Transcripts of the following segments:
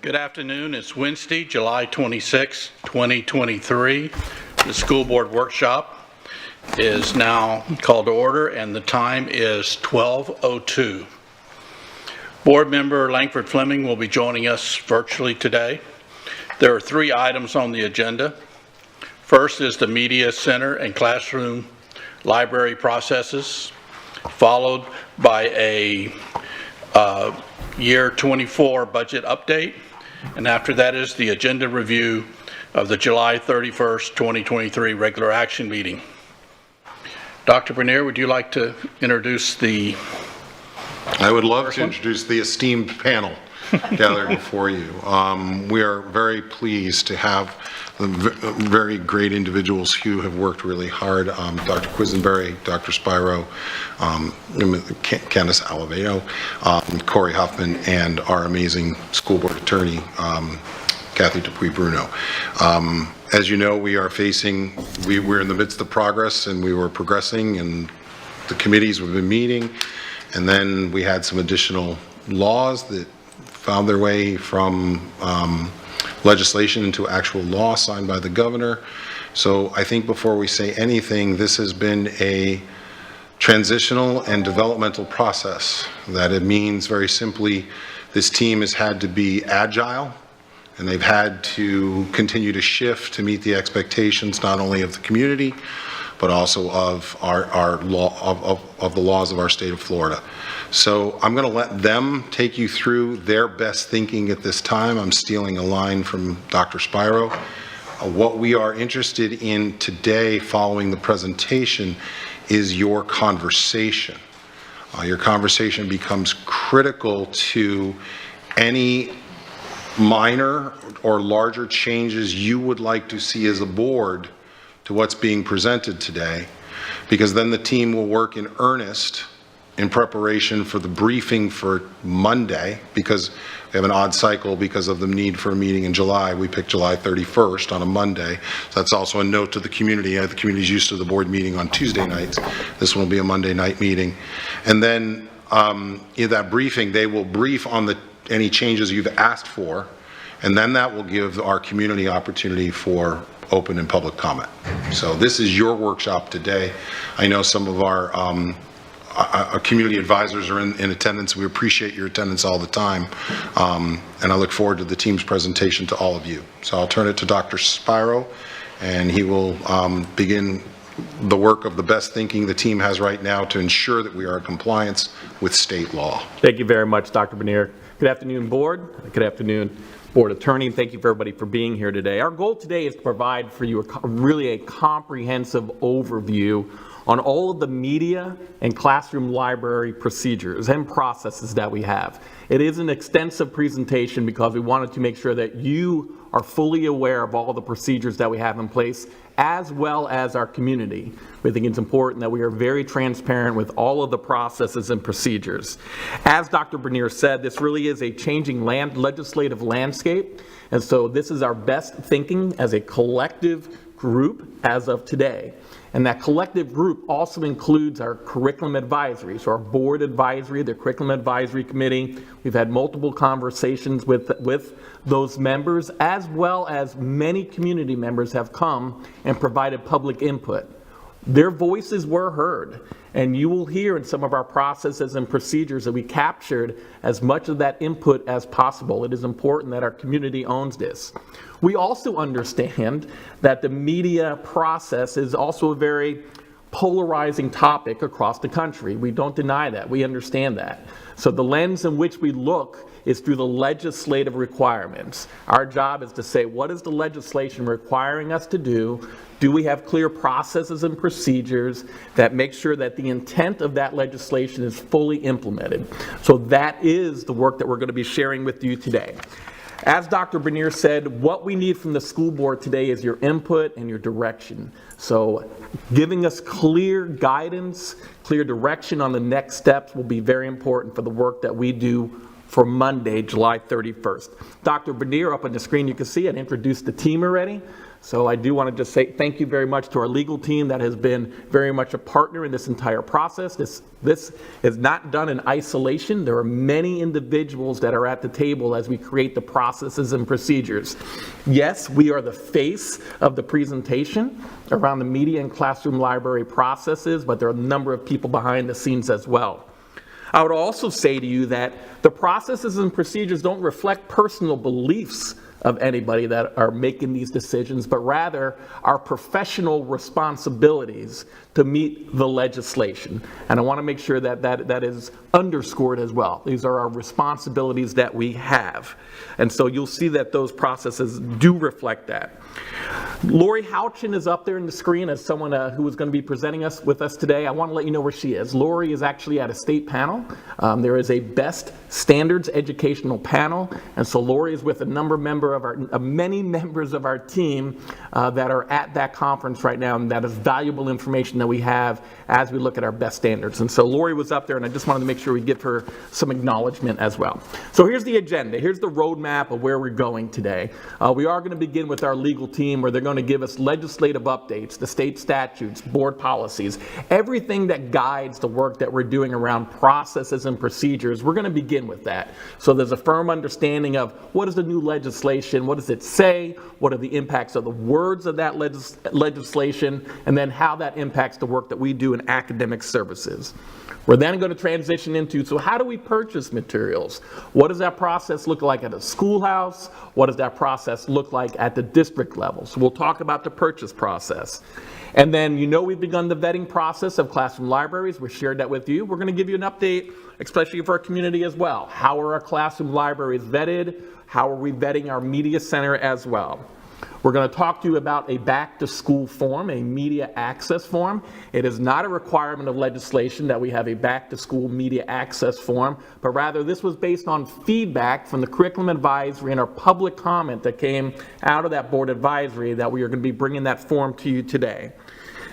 Good afternoon. It's Wednesday, July 26, 2023. The school board workshop is now called to order and the time is 12:02. Board member Langford Fleming will be joining us virtually today. There are 3 items on the agenda. First is the media center and classroom library processes, followed by a year 24 budget update, and after that is the agenda review of the July 31st, 2023 regular action meeting. Dr. Bernier, would you like to introduce the... I would love to introduce the esteemed panel gathered before you. We are very pleased to have the very great individuals who have worked really hard. Dr. Quisenberry, Dr. Spiro, Candace Aliveto, Corey Huffman, and our amazing school board attorney, Kathy Dupuy-Bruno. As you know, we're in the midst of progress, and we were progressing, and the committees have been meeting, and then we had some additional laws that found their way from legislation into actual law signed by the governor. So I think before we say anything, this has been a transitional and developmental process. That it means very simply, this team has had to be agile, and they've had to continue to shift to meet the expectations not only of the community, but also of our law, of the laws of our state of Florida. So I'm going to let them take you through their best thinking at this time. I'm stealing a line from Dr. Spiro. What we are interested in today following the presentation is your conversation. Your conversation becomes critical to any minor or larger changes you would like to see as a board to what's being presented today, because then the team will work in earnest in preparation for the briefing for Monday, because we have an odd cycle because of the need for a meeting in July. We picked July 31st on a Monday. So that's also a note to the community. The community is used to the board meeting on Tuesday nights. This one will be a Monday night meeting. And then in that briefing, they will brief on any changes you've asked for, and then that will give our community opportunity for open and public comment. So this is your workshop today. I know some of our community advisors are in attendance. We appreciate your attendance all the time, and I look forward to the team's presentation to all of you. So I'll turn it to Dr. Spiro, and he will begin the work of the best thinking the team has right now to ensure that we are in compliance with state law. Thank you very much, Dr. Bernier. Good afternoon, board. Good afternoon, board attorney. Thank you for everybody for being here today. Our goal today is to provide for you really a comprehensive overview on all of the media and classroom library procedures and processes that we have. It is an extensive presentation because we wanted to make sure that you are fully aware of all the procedures that we have in place, as well as our community. We think it's important that we are very transparent with all of the processes and procedures. As Dr. Bernier said, this really is a changing legislative landscape, and so this is our best thinking as a collective group as of today. And that collective group also includes our curriculum advisory, so our board advisory, the curriculum advisory committee. We've had multiple conversations with those members, as well as many community members have come and provided public input. Their voices were heard, and you will hear in some of our processes and procedures that we captured as much of that input as possible. It is important that our community owns this. We also understand that the media process is also a very polarizing topic across the country. We don't deny that. We understand that. So the lens in which we look is through the legislative requirements. Our job is to say, what is the legislation requiring us to do? Do we have clear processes and procedures that make sure that the intent of that legislation is fully implemented? So that is the work that we're going to be sharing with you today. As Dr. Bernier said, what we need from the school board today is your input and your direction. So giving us clear guidance, clear direction on the next steps will be very important for the work that we do for Monday, July 31st. Dr. Bernier, up on the screen you can see, I introduced the team already. So I do want to just say thank you very much to our legal team that has been very much a partner in this entire process. This is not done in isolation. There are many individuals that are at the table as we create the processes and procedures. Yes, we are the face of the presentation around the media and classroom library processes, but there are a number of people behind the scenes as well. I would also say to you that the processes and procedures don't reflect personal beliefs of anybody that are making these decisions, but rather our professional responsibilities to meet the legislation. And I want to make sure that that is underscored as well. These are our responsibilities that we have. And so you'll see that those processes do reflect that. Lori Houchin is up there in the screen as someone who is going to be presenting with us today. I want to let you know where she is. Lori is actually at a state panel. There is a best standards educational panel, and so Lori is with many members of our team that are at that conference right now, and that is valuable information that we have as we look at our best standards. And so Lori was up there, and I just wanted to make sure we give her some acknowledgement as well. So here's the agenda. Here's the roadmap of where we're going today. We are going to begin with our legal team, where they're going to give us legislative updates, the state statutes, board policies, everything that guides the work that we're doing around processes and procedures. We're going to begin with that. So there's a firm understanding of what is the new legislation, what does it say, what are the impacts of the words of that legislation, and then how that impacts the work that we do in academic services. We're then going to transition into, so how do we purchase materials? What does that process look like at a schoolhouse? What does that process look like at the district level? So we'll talk about the purchase process. And then we've begun the vetting process of classroom libraries. We shared that with you. We're going to give you an update, especially for our community as well. How are our classroom libraries vetted? How are we vetting our media center as well? We're going to talk to you about a back-to-school form, a media access form. It is not a requirement of legislation that we have a back-to-school media access form, but rather this was based on feedback from the curriculum advisory and our public comment that came out of that board advisory that we are going to be bringing that form to you today.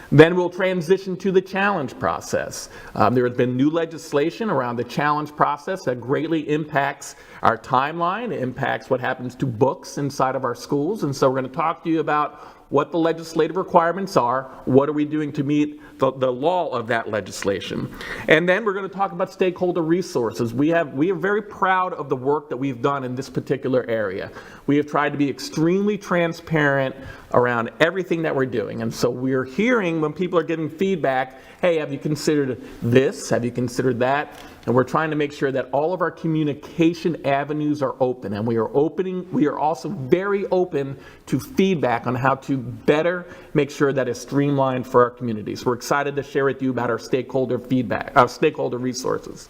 Then we'll transition to the challenge process. There has been new legislation around the challenge process that greatly impacts our timeline, it impacts what happens to books inside of our schools, and so we're going to talk to you about what the legislative requirements are, what are we doing to meet the law of that legislation. And then we're going to talk about stakeholder resources. We are very proud of the work that we've done in this particular area. We have tried to be extremely transparent around everything that we're doing. And so we're hearing when people are giving feedback, hey, have you considered this? Have you considered that? And we're trying to make sure that all of our communication avenues are open. And we are also very open to feedback on how to better make sure that it's streamlined for our communities. We're excited to share with you about our stakeholder feedback, our stakeholder resources.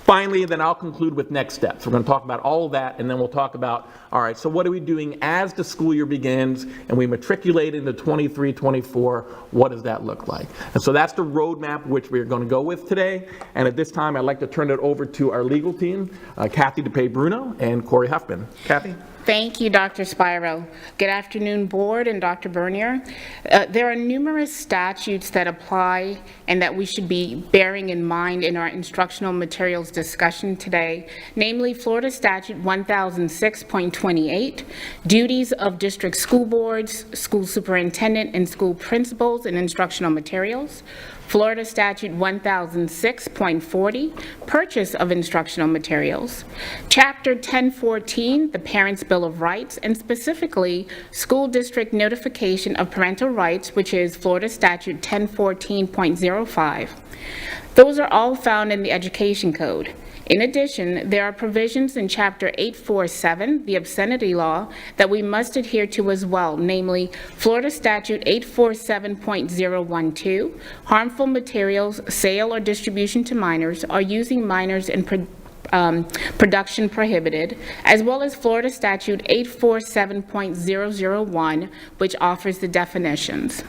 Finally, then I'll conclude with next steps. We're going to talk about all of that, and then we'll talk about, all right, so what are we doing as the school year begins and we matriculate into 23-24, what does that look like? And so that's the roadmap which we're going to go with today. And at this time, I'd like to turn it over to our legal team, Kathy DePay-Bruno and Corey Huffman. Kathy? Thank you, Dr. Spiro. Good afternoon, Board and Dr. Bernier. There are numerous statutes that apply and that we should be bearing in mind in our instructional materials discussion today, namely Florida Statute 1006.28, duties of district school boards, school superintendent, and school principals in instructional materials, Florida Statute 1006.40, purchase of instructional materials, Chapter 1014, the Parents' Bill of Rights, and specifically school district notification of parental rights, which is Florida Statute 1014.05. Those are all found in the Education Code. In addition, there are provisions in Chapter 847, the obscenity law, that we must adhere to as well, namely Florida Statute 847.012, harmful materials, sale or distribution to minors, or using minors in production prohibited, as well as Florida Statute 847.001, which offers the definitions.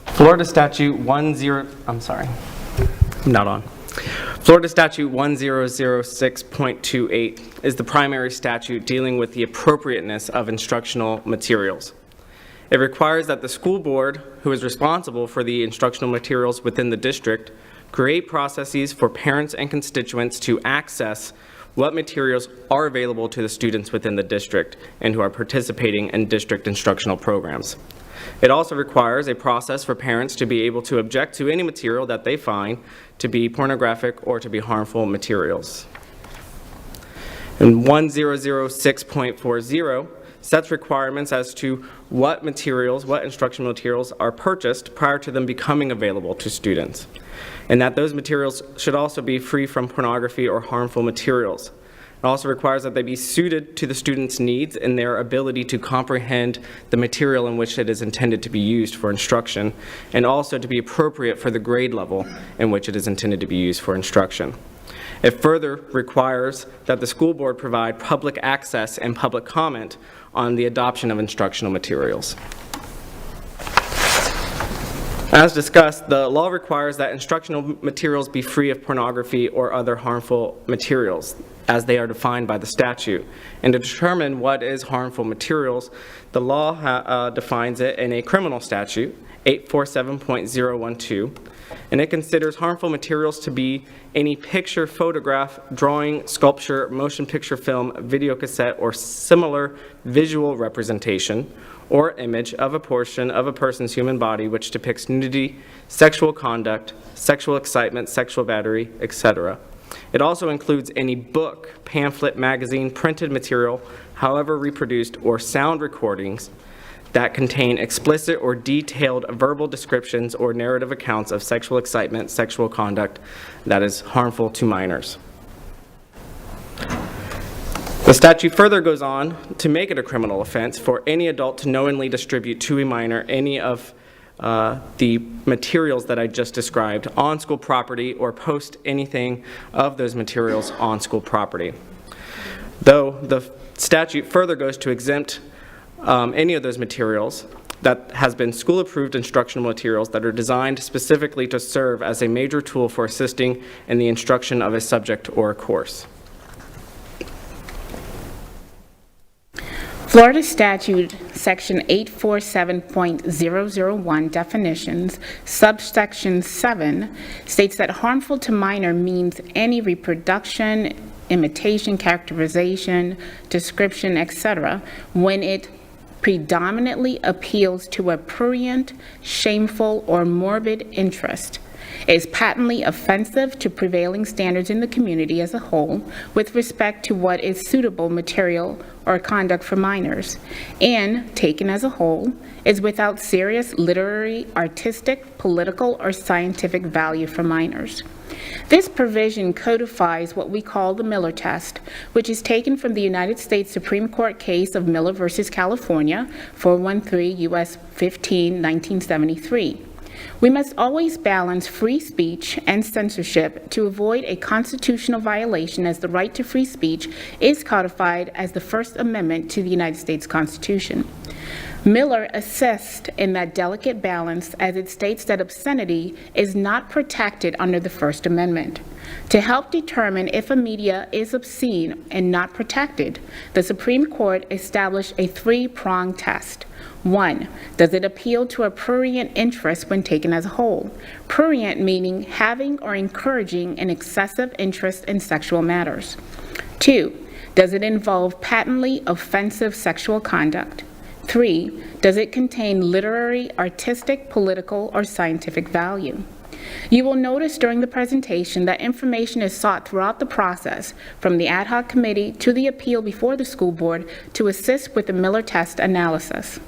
Florida Statute 1006.28 is the primary statute dealing with the appropriateness of instructional materials. It requires that the school board, who is responsible for the instructional materials within the district, create processes for parents and constituents to access what materials are available to the students within the district and who are participating in district instructional programs. It also requires a process for parents to be able to object to any material that they find to be pornographic or to be harmful materials. And 1006.40 sets requirements as to what instructional materials are purchased prior to them becoming available to students, and that those materials should also be free from pornography or harmful materials. It also requires that they be suited to the student's needs and their ability to comprehend the material in which it is intended to be used for instruction, and also to be appropriate for the grade level in which it is intended to be used for instruction. It further requires that the school board provide public access and public comment on the adoption of instructional materials. As discussed, the law requires that instructional materials be free of pornography or other harmful materials, as they are defined by the statute. And to determine what is harmful materials, the law defines it in a criminal statute, 847.012, and it considers harmful materials to be any picture, photograph, drawing, sculpture, motion picture film, video cassette, or similar visual representation or image of a portion of a person's human body which depicts nudity, sexual conduct, sexual excitement, sexual battery, etc. It also includes any book, pamphlet, magazine, printed material, however reproduced, or sound recordings that contain explicit or detailed verbal descriptions or narrative accounts of sexual excitement, sexual conduct that is harmful to minors. The statute further goes on to make it a criminal offense for any adult to knowingly distribute to a minor any of the materials that I just described on school property or post anything of those materials on school property. Though the statute further goes to exempt any of those materials that has been school-approved instructional materials that are designed specifically to serve as a major tool for assisting in the instruction of a subject or a course. Florida Statute Section 847.001 definitions, subsection 7 states that harmful to minor means any reproduction, imitation, characterization, description, etc., when it predominantly appeals to a prurient, shameful, or morbid interest, is patently offensive to prevailing standards in the community as a whole with respect to what is suitable material or conduct for minors, and, taken as a whole, is without serious literary, artistic, political, or scientific value for minors. This provision codifies what we call the Miller test, which is taken from the United States Supreme Court case of Miller versus California, 413 U.S. 15, 1973. We must always balance free speech and censorship to avoid a constitutional violation, as the right to free speech is codified as the First Amendment to the United States Constitution. Miller assists in that delicate balance, as it states that obscenity is not protected under the First Amendment. To help determine if a media is obscene and not protected, the Supreme Court established a three-pronged test. 1, does it appeal to a prurient interest when taken as a whole? Prurient meaning having or encouraging an excessive interest in sexual matters. 2, does it involve patently offensive sexual conduct? 3, does it contain literary, artistic, political, or scientific value? You will notice during the presentation that information is sought throughout the process, from the ad hoc committee to the appeal before the school board, to assist with the Miller test analysis.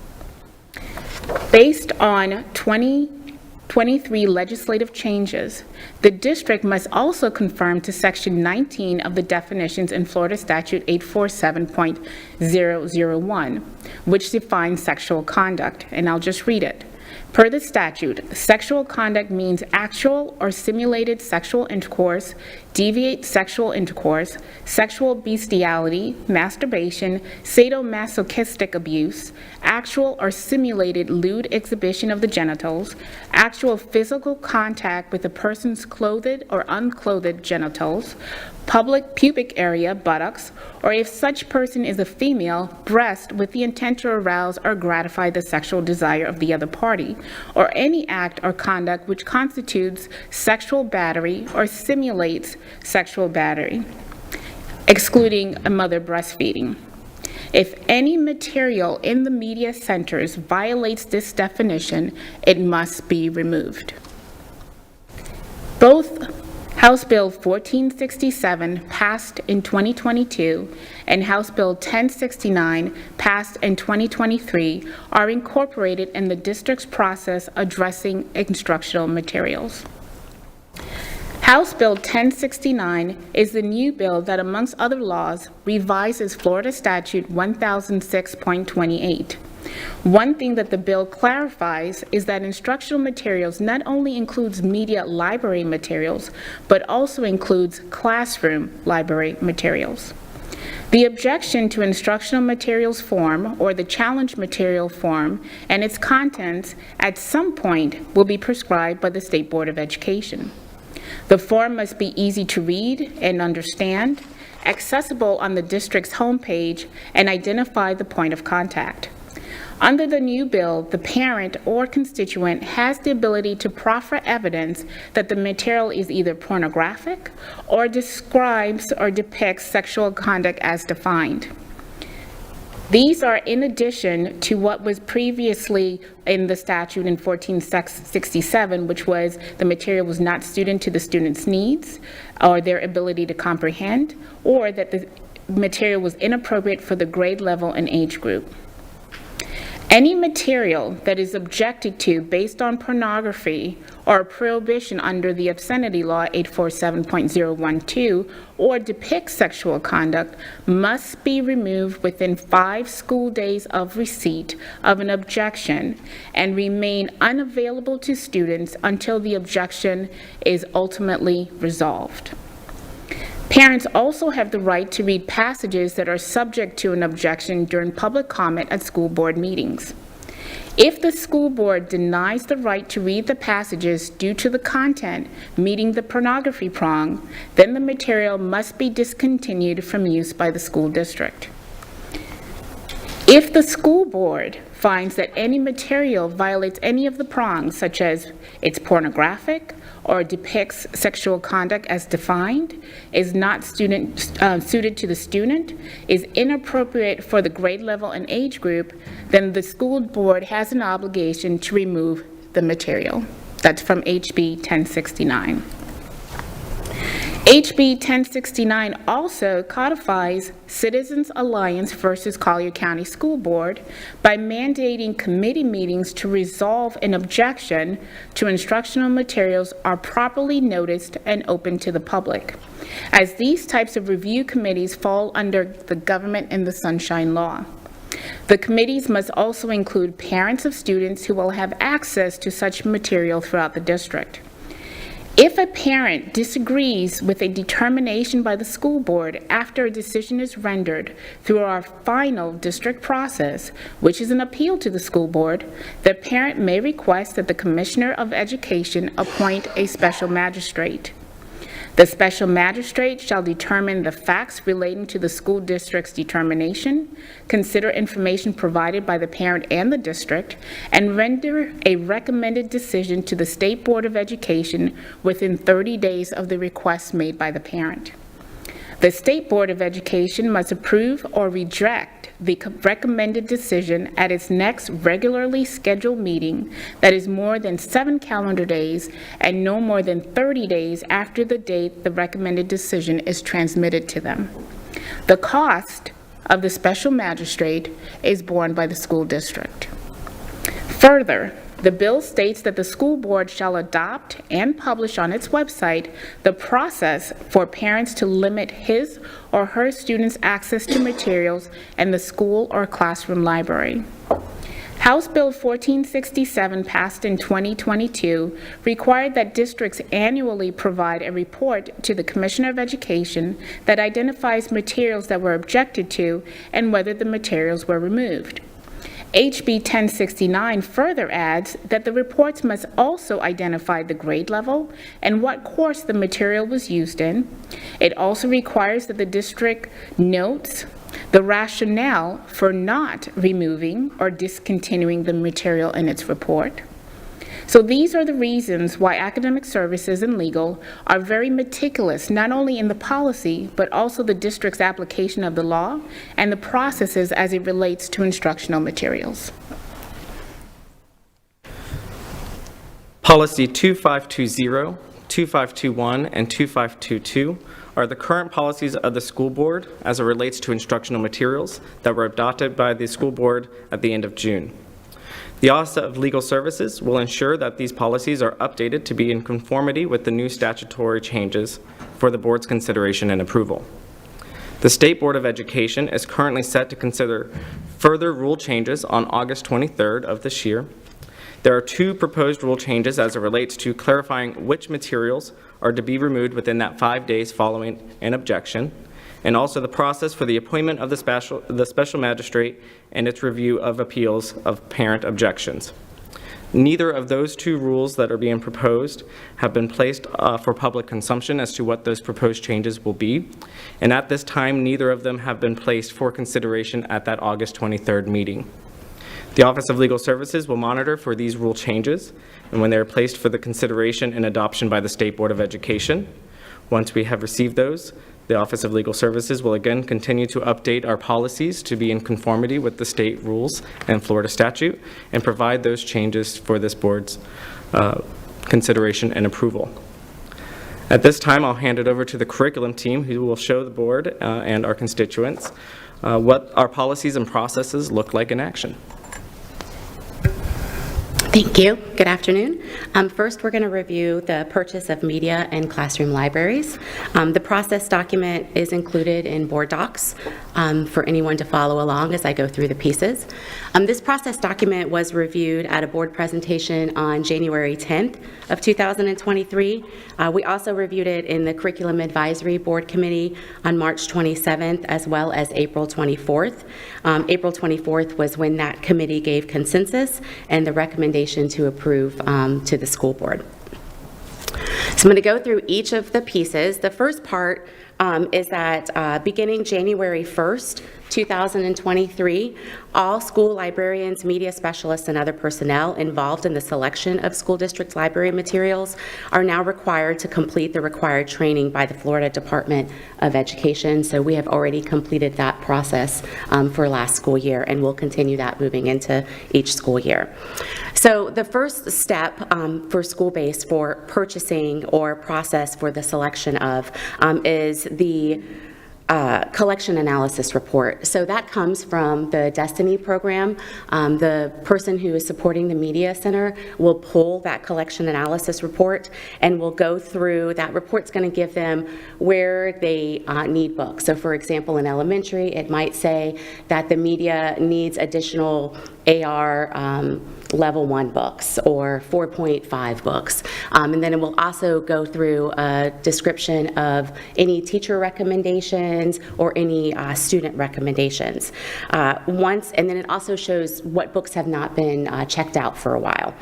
Based on 2023 legislative changes, the district must also conform to Section 19 of the definitions in Florida Statute 847.001, which defines sexual conduct, and I'll just read it. Per the statute, sexual conduct means actual or simulated sexual intercourse, deviant sexual intercourse, sexual bestiality, masturbation, sadomasochistic abuse, actual or simulated lewd exhibition of the genitals, actual physical contact with a person's clothed or unclothed genitals, public pubic area, buttocks, or if such person is a female, breast, with the intent to arouse or gratify the sexual desire of the other party, or any act or conduct which constitutes sexual battery or simulates sexual battery. excluding a mother breastfeeding. If any material in the media centers violates this definition, it must be removed. Both House Bill 1467, passed in 2022, and House Bill 1069, passed in 2023, are incorporated in the district's process addressing instructional materials. House Bill 1069 is the new bill that, amongst other laws, revises Florida Statute 1006.28. One thing that the bill clarifies is that instructional materials not only includes media library materials, but also includes classroom library materials. The objection to instructional materials form, or the challenge material form, and its contents at some point will be prescribed by the State Board of Education. The form must be easy to read and understand, accessible on the district's homepage, and identify the point of contact. Under the new bill, the parent or constituent has the ability to proffer evidence that the material is either pornographic or describes or depicts sexual conduct as defined. These are in addition to what was previously in the statute in 1467, which was the material was not suited to the student's needs or their ability to comprehend, or that the material was inappropriate for the grade level and age group. Any material that is objected to based on pornography or prohibition under the obscenity law 847.012 or depicts sexual conduct must be removed within 5 school days of receipt of an objection and remain unavailable to students until the objection is ultimately resolved. Parents also have the right to read passages that are subject to an objection during public comment at school board meetings. If the school board denies the right to read the passages due to the content meeting the pornography prong, then the material must be discontinued from use by the school district. If the school board finds that any material violates any of the prongs, such as it's pornographic or depicts sexual conduct as defined, is not suited to the student, is inappropriate for the grade level and age group, then the school board has an obligation to remove the material. That's from HB 1069. HB 1069 also codifies Citizens Alliance versus Collier County School Board by mandating committee meetings to resolve an objection to instructional materials are properly noticed and open to the public, as these types of review committees fall under the Government in the Sunshine Law. The committees must also include parents of students who will have access to such material throughout the district. If a parent disagrees with a determination by the school board after a decision is rendered through our final district process, which is an appeal to the school board, the parent may request that the Commissioner of Education appoint a special magistrate. The special magistrate shall determine the facts relating to the school district's determination, consider information provided by the parent and the district, and render a recommended decision to the State Board of Education within 30 days of the request made by the parent. The State Board of Education must approve or reject the recommended decision at its next regularly scheduled meeting that is more than 7 calendar days and no more than 30 days after the date the recommended decision is transmitted to them. The cost of the special magistrate is borne by the school district. Further, the bill states that the school board shall adopt and publish on its website the process for parents to limit his or her students' access to materials in the school or classroom library. House Bill 1467, passed in 2022, required that districts annually provide a report to the Commissioner of Education that identifies materials that were objected to and whether the materials were removed. HB 1069 further adds that the reports must also identify the grade level and what course the material was used in. It also requires that the district notes the rationale for not removing or discontinuing the material in its report. So these are the reasons why academic services and legal are very meticulous, not only in the policy, but also the district's application of the law and the processes as it relates to instructional materials. Policy 2520, 2521, and 2522 are the current policies of the school board as it relates to instructional materials that were adopted by the school board at the end of June. The Office of Legal Services will ensure that these policies are updated to be in conformity with the new statutory changes for the board's consideration and approval. The State Board of Education is currently set to consider further rule changes on August 23rd of this year. There are 2 proposed rule changes as it relates to clarifying which materials are to be removed within that 5 days following an objection, and also the process for the appointment of the special magistrate and its review of appeals of parent objections. Neither of those 2 rules that are being proposed have been placed for public consumption as to what those proposed changes will be, and at this time, neither of them have been placed for consideration at that August 23rd meeting. The Office of Legal Services will monitor for these rule changes and when they are placed for the consideration and adoption by the State Board of Education. Once we have received those, the Office of Legal Services will again continue to update our policies to be in conformity with the state rules and Florida statute and provide those changes for this board's consideration and approval. At this time, I'll hand it over to the curriculum team who will show the board and our constituents what our policies and processes look like in action. Thank you. Good afternoon. First, we're going to review the purchase of media and classroom libraries. The process document is included in board docs for anyone to follow along as I go through the pieces. This process document was reviewed at a board presentation on January 10th of 2023. We also reviewed it in the Curriculum Advisory Board Committee on March 27th as well as April 24th. April 24th was when that committee gave consensus and the recommendation to approve to the school board. So I'm going to go through each of the pieces. The first part is that beginning January 1st, 2023, all school librarians, media specialists, and other personnel involved in the selection of school district library materials are now required to complete the required training by the Florida Department of Education. So we have already completed that process for last school year, and we'll continue that moving into each school year. So the first step for school-based for purchasing or process for the selection of is the collection analysis report. So that comes from the Destiny program. The person who is supporting the Media Center will pull that collection analysis report and will go through, that report's going to give them where they need books. So for example, in elementary, it might say that the media needs additional AR level 1 books or 4.5 books. And then it will also go through a description of any teacher recommendations or any student recommendations. And then it also shows what books have not been checked out for a while.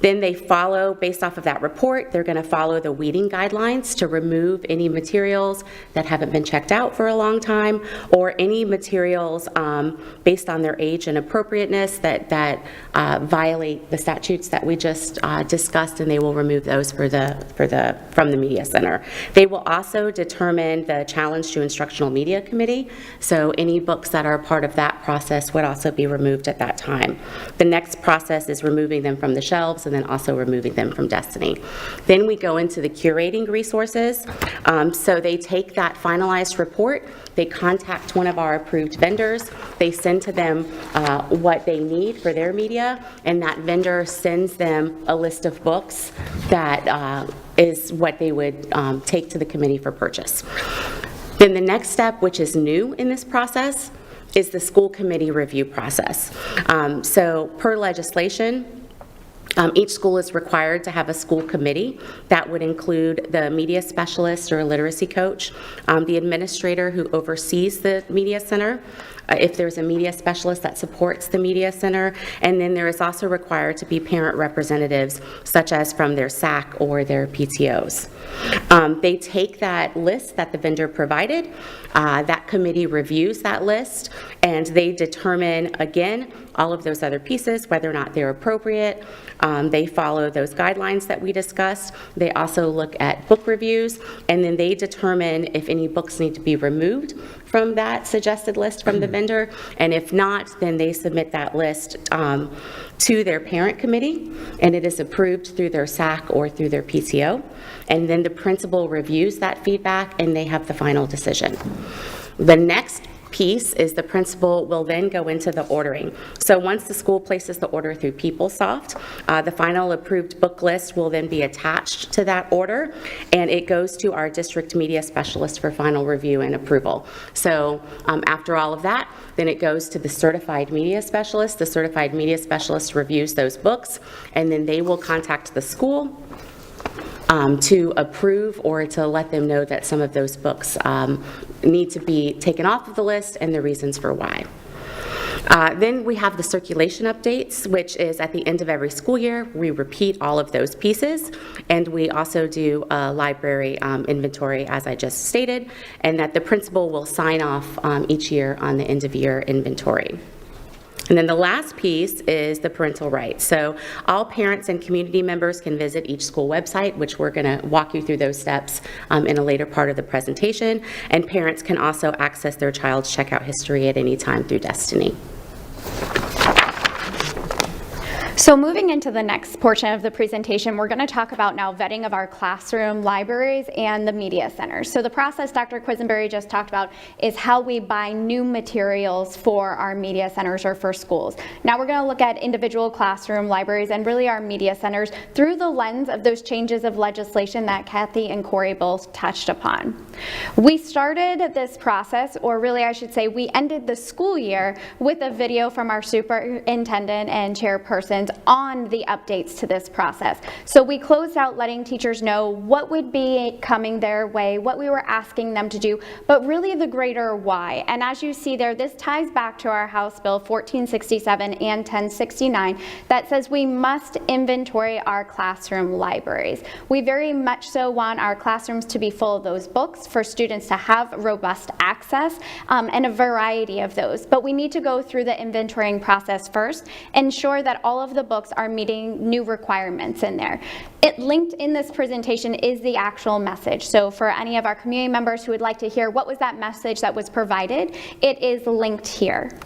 Then they follow, based off of that report, they're going to follow the weeding guidelines to remove any materials that haven't been checked out for a long time, or any materials based on their age and appropriateness that violate the statutes that we just discussed, and they will remove those from the Media Center. They will also determine the challenge to instructional media committee, so any books that are part of that process would also be removed at that time. The next process is removing them from the shelves and then also removing them from Destiny. Then we go into the curating resources. So they take that finalized report, they contact one of our approved vendors, they send to them what they need for their media, and that vendor sends them a list of books that is what they would take to the committee for purchase. Then the next step, which is new in this process, is the school committee review process. So per legislation, each school is required to have a school committee that would include the media specialist or a literacy coach, the administrator who oversees the media center, if there's a media specialist that supports the media center, and then there is also required to be parent representatives such as from their SAC or their PTOs. They take that list that the vendor provided, that committee reviews that list, and they determine, again, all of those other pieces, whether or not they're appropriate. They follow those guidelines that we discussed. They also look at book reviews, and then they determine if any books need to be removed from that suggested list from the vendor, and if not, then they submit that list to their parent committee, and it is approved through their SAC or through their PTO, and then the principal reviews that feedback, and they have the final decision. The next piece is the principal will then go into the ordering. So once the school places the order through PeopleSoft, the final approved book list will then be attached to that order, and it goes to our district media specialist for final review and approval. So after all of that, then it goes to the certified media specialist. The certified media specialist reviews those books, and then they will contact the school to approve or to let them know that some of those books need to be taken off of the list and the reasons for why. Then we have the circulation updates, which is at the end of every school year. We repeat all of those pieces, and we also do a library inventory, as I just stated, and that the principal will sign off each year on the end of year inventory. And then the last piece is the parental rights. So all parents and community members can visit each school website, which we're going to walk you through those steps in a later part of the presentation. And parents can also access their child's checkout history at any time through Destiny. So moving into the next portion of the presentation, we're going to talk about now vetting of our classroom libraries and the media centers. So the process Dr. Quisenberry just talked about is how we buy new materials for our media centers or for schools. Now we're going to look at individual classroom libraries and really our media centers through the lens of those changes of legislation that Kathy and Corey both touched upon. We started this process, or really I should say we ended the school year with a video from our superintendent and chairpersons on the updates to this process. So we closed out letting teachers know what would be coming their way, what we were asking them to do, but really the greater why. And as you see there, this ties back to our House Bill 1467 and 1069 that says we must inventory our classroom libraries. We very much so want our classrooms to be full of those books for students to have robust access and a variety of those. But we need to go through the inventorying process first, ensure that all of the books are meeting new requirements in there. It linked in this presentation is the actual message. So for any of our community members who would like to hear what was that message that was provided, it is linked here.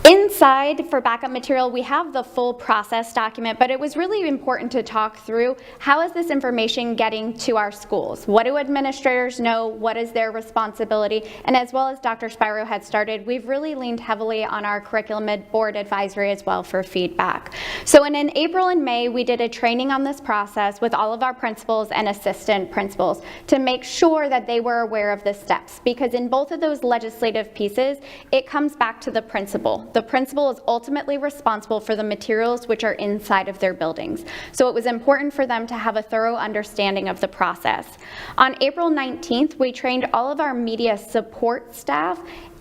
Inside, for backup material, we have the full process document, but it was really important to talk through how is this information getting to our schools? What do administrators know? What is their responsibility? And as well as Dr. Spiro had started, we've really leaned heavily on our curriculum board advisory as well for feedback. So in April and May, we did a training on this process with all of our principals and assistant principals to make sure that they were aware of the steps, because in both of those legislative pieces, it comes back to the principal. The principal is ultimately responsible for the materials which are inside of their buildings. So it was important for them to have a thorough understanding of the process. On April 19th, we trained all of our media support staff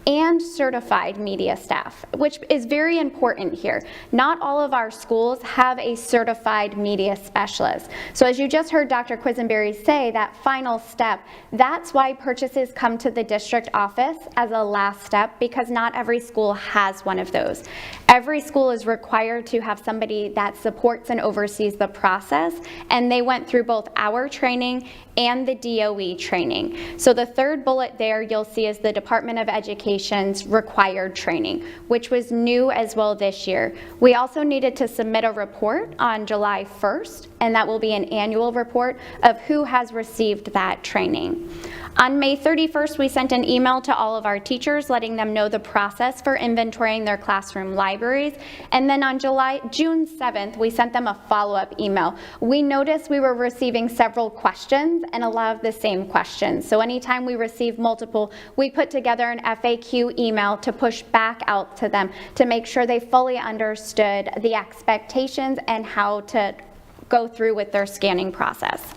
and certified media staff, which is very important here. Not all of our schools have a certified media specialist. So as you just heard Dr. Quisenberry say, that final step, that's why purchases come to the district office as a last step, because not every school has one of those. Every school is required to have somebody that supports and oversees the process, and they went through both our training and the DOE training. So the third bullet there you'll see is the Department of Education's required training, which was new as well this year. We also needed to submit a report on July 1st, and that will be an annual report of who has received that training. On May 31st, we sent an email to all of our teachers letting them know the process for inventorying their classroom libraries. And then on June 7th, we sent them a follow-up email. We noticed we were receiving several questions and a lot of the same questions. So anytime we receive multiple, we put together an FAQ email to push back out to them to make sure they fully understood the expectations and how to go through with their scanning process.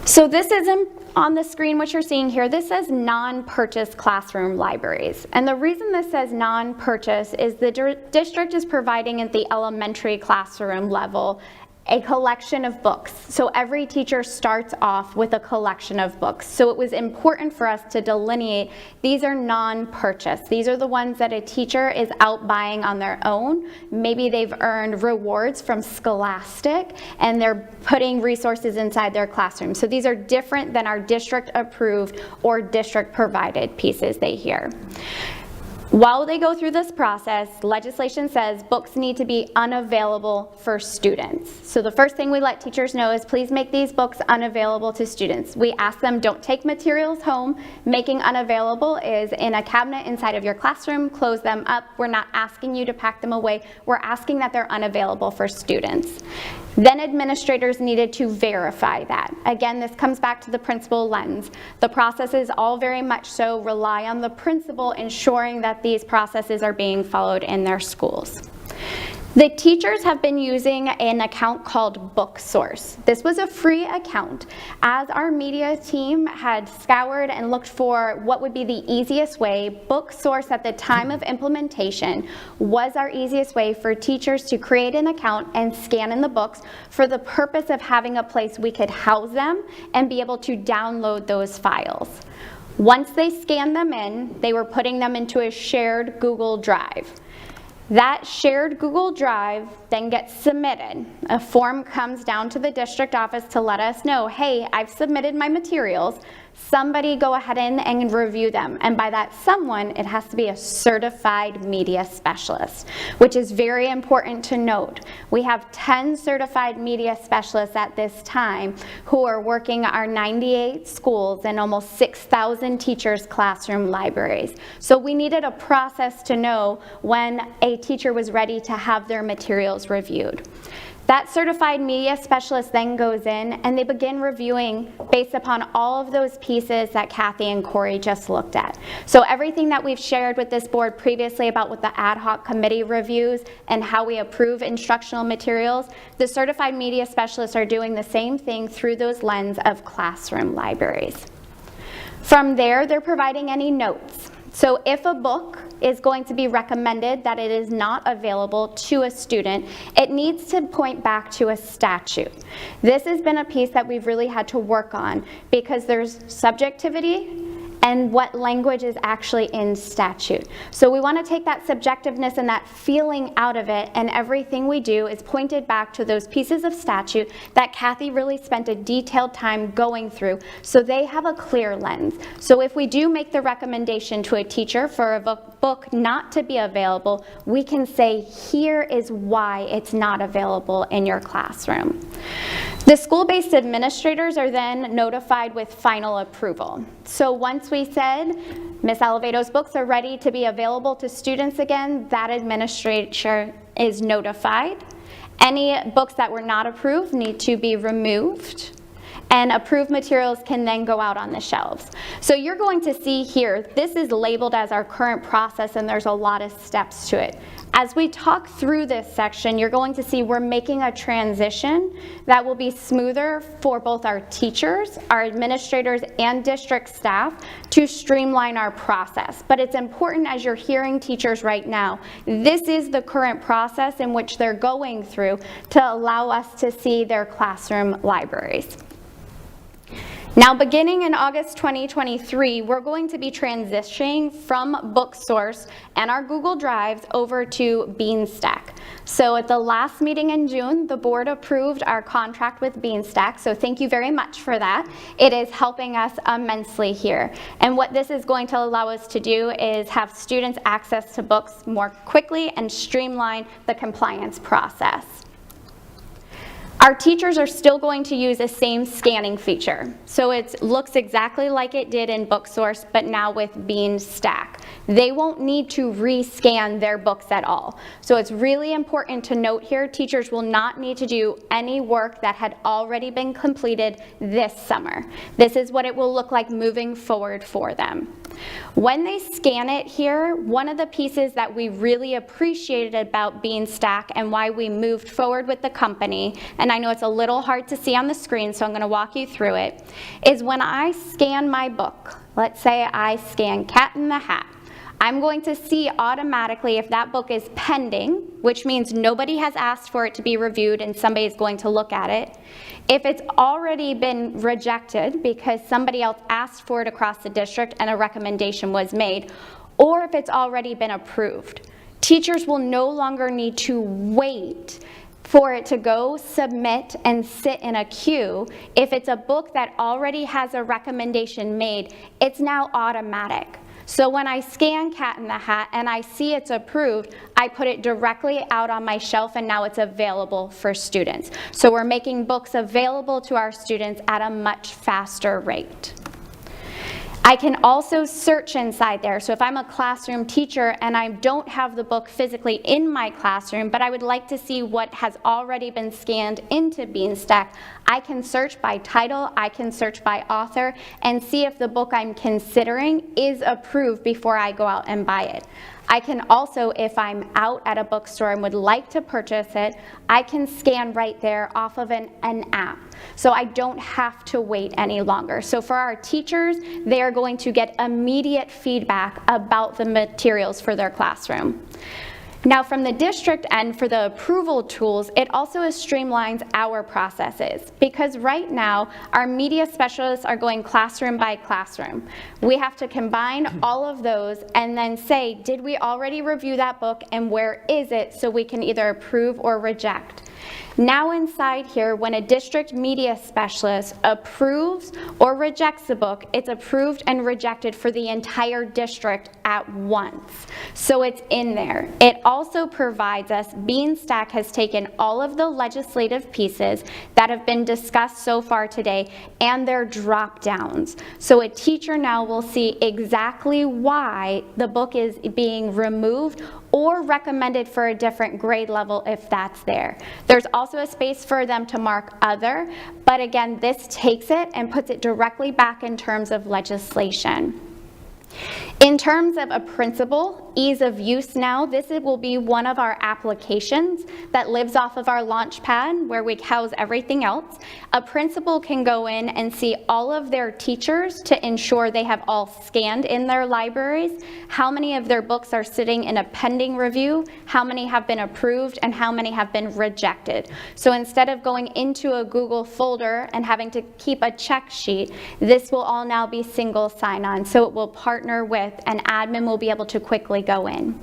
So this isn't on the screen, what you're seeing here, this says non-purchase classroom libraries. And the reason this says non-purchase is the district is providing at the elementary classroom level a collection of books. So every teacher starts off with a collection of books. So it was important for us to delineate these are non-purchase. These are the ones that a teacher is out buying on their own. Maybe they've earned rewards from Scholastic and they're putting resources inside their classroom. So these are different than our district approved or district provided pieces they hear. While they go through this process, legislation says books need to be unavailable for students. So the first thing we let teachers know is please make these books unavailable to students. We ask them don't take materials home. Making unavailable is in a cabinet inside of your classroom, close them up. We're not asking you to pack them away. We're asking that they're unavailable for students. Then administrators needed to verify that. Again, this comes back to the principal lens. The processes all very much so rely on the principal ensuring that these processes are being followed in their schools. The teachers have been using an account called BookSource. This was a free account. As our media team had scoured and looked for what would be the easiest way, BookSource at the time of implementation was our easiest way for teachers to create an account and scan in the books for the purpose of having a place we could house them and be able to download those files. Once they scanned them in, they were putting them into a shared Google Drive. That shared Google Drive then gets submitted. A form comes down to the district office to let us know, hey, I've submitted my materials. Somebody go ahead and review them. And by that someone, it has to be a certified media specialist, which is very important to note. We have 10 certified media specialists at this time who are working our 98 schools and almost 6,000 teachers' classroom libraries. So we needed a process to know when a teacher was ready to have their materials reviewed. That certified media specialist then goes in and they begin reviewing based upon all of those pieces that Kathy and Corey just looked at. So everything that we've shared with this board previously about what the ad hoc committee reviews and how we approve instructional materials, the certified media specialists are doing the same thing through those lens of classroom libraries. From there, they're providing any notes. So if a book is going to be recommended that it is not available to a student, it needs to point back to a statute. This has been a piece that we've really had to work on because there's subjectivity and what language is actually in statute. So we want to take that subjectiveness and that feeling out of it, and everything we do is pointed back to those pieces of statute that Kathy really spent a detailed time going through so they have a clear lens. So if we do make the recommendation to a teacher for a book not to be available, we can say here is why it's not available in your classroom. The school-based administrators are then notified with final approval. So once we said Ms. Alevato's books are ready to be available to students again, that administrator is notified. Any books that were not approved need to be removed, and approved materials can then go out on the shelves. So you're going to see here, this is labeled as our current process and there's a lot of steps to it. As we talk through this section, you're going to see we're making a transition that will be smoother for both our teachers, our administrators, and district staff to streamline our process. But it's important as you're hearing teachers right now, this is the current process in which they're going through to allow us to see their classroom libraries. Now, beginning in August 2023, we're going to be transitioning from BookSource and our Google Drives over to Beanstack. So at the last meeting in June, the board approved our contract with Beanstack, so thank you very much for that. It is helping us immensely here. And what this is going to allow us to do is have students access to books more quickly and streamline the compliance process. Our teachers are still going to use the same scanning feature. So it looks exactly like it did in BookSource, but now with Beanstack. They won't need to rescan their books at all. So it's really important to note here, teachers will not need to do any work that had already been completed this summer. This is what it will look like moving forward for them. When they scan it here, one of the pieces that we really appreciated about Beanstack and why we moved forward with the company, and I know it's a little hard to see on the screen, so I'm going to walk you through it, is when I scan my book, let's say I scan Cat in the Hat, I'm going to see automatically if that book is pending which means nobody has asked for it to be reviewed and somebody is going to look at it. If it's already been rejected because somebody else asked for it across the district and a recommendation was made, or if it's already been approved. Teachers will no longer need to wait for it to go submit and sit in a queue. If it's a book that already has a recommendation made, it's now automatic. So when I scan Cat in the Hat and I see it's approved, I put it directly out on my shelf and now it's available for students. So we're making books available to our students at a much faster rate. I can also search inside there. So if I'm a classroom teacher and I don't have the book physically in my classroom, but I would like to see what has already been scanned into Beanstack, I can search by title, I can search by author, and see if the book I'm considering is approved before I go out and buy it. I can also, if I'm out at a bookstore and would like to purchase it, I can scan right there off of an app. So I don't have to wait any longer. So for our teachers, they are going to get immediate feedback about the materials for their classroom. Now from the district end, for the approval tools, it also streamlines our processes, because right now our media specialists are going classroom by classroom. We have to combine all of those and then say, did we already review that book and where is it, so we can either approve or reject. Now inside here, when a district media specialist approves or rejects the book, it's approved and rejected for the entire district at once. So it's in there. It also provides us, Beanstack has taken all of the legislative pieces that have been discussed so far today and their drop downs. So a teacher now will see exactly why the book is being removed or recommended for a different grade level if that's there. There's also a space for them to mark other, but again, this takes it and puts it directly back in terms of legislation. In terms of a principal, ease of use now, this will be one of our applications that lives off of our Launchpad where we house everything else. A principal can go in and see all of their teachers to ensure they have all scanned in their libraries, how many of their books are sitting in a pending review, how many have been approved, and how many have been rejected. So instead of going into a Google folder and having to keep a check sheet, this will all now be single sign-on. So it will partner with an admin will be able to quickly go in.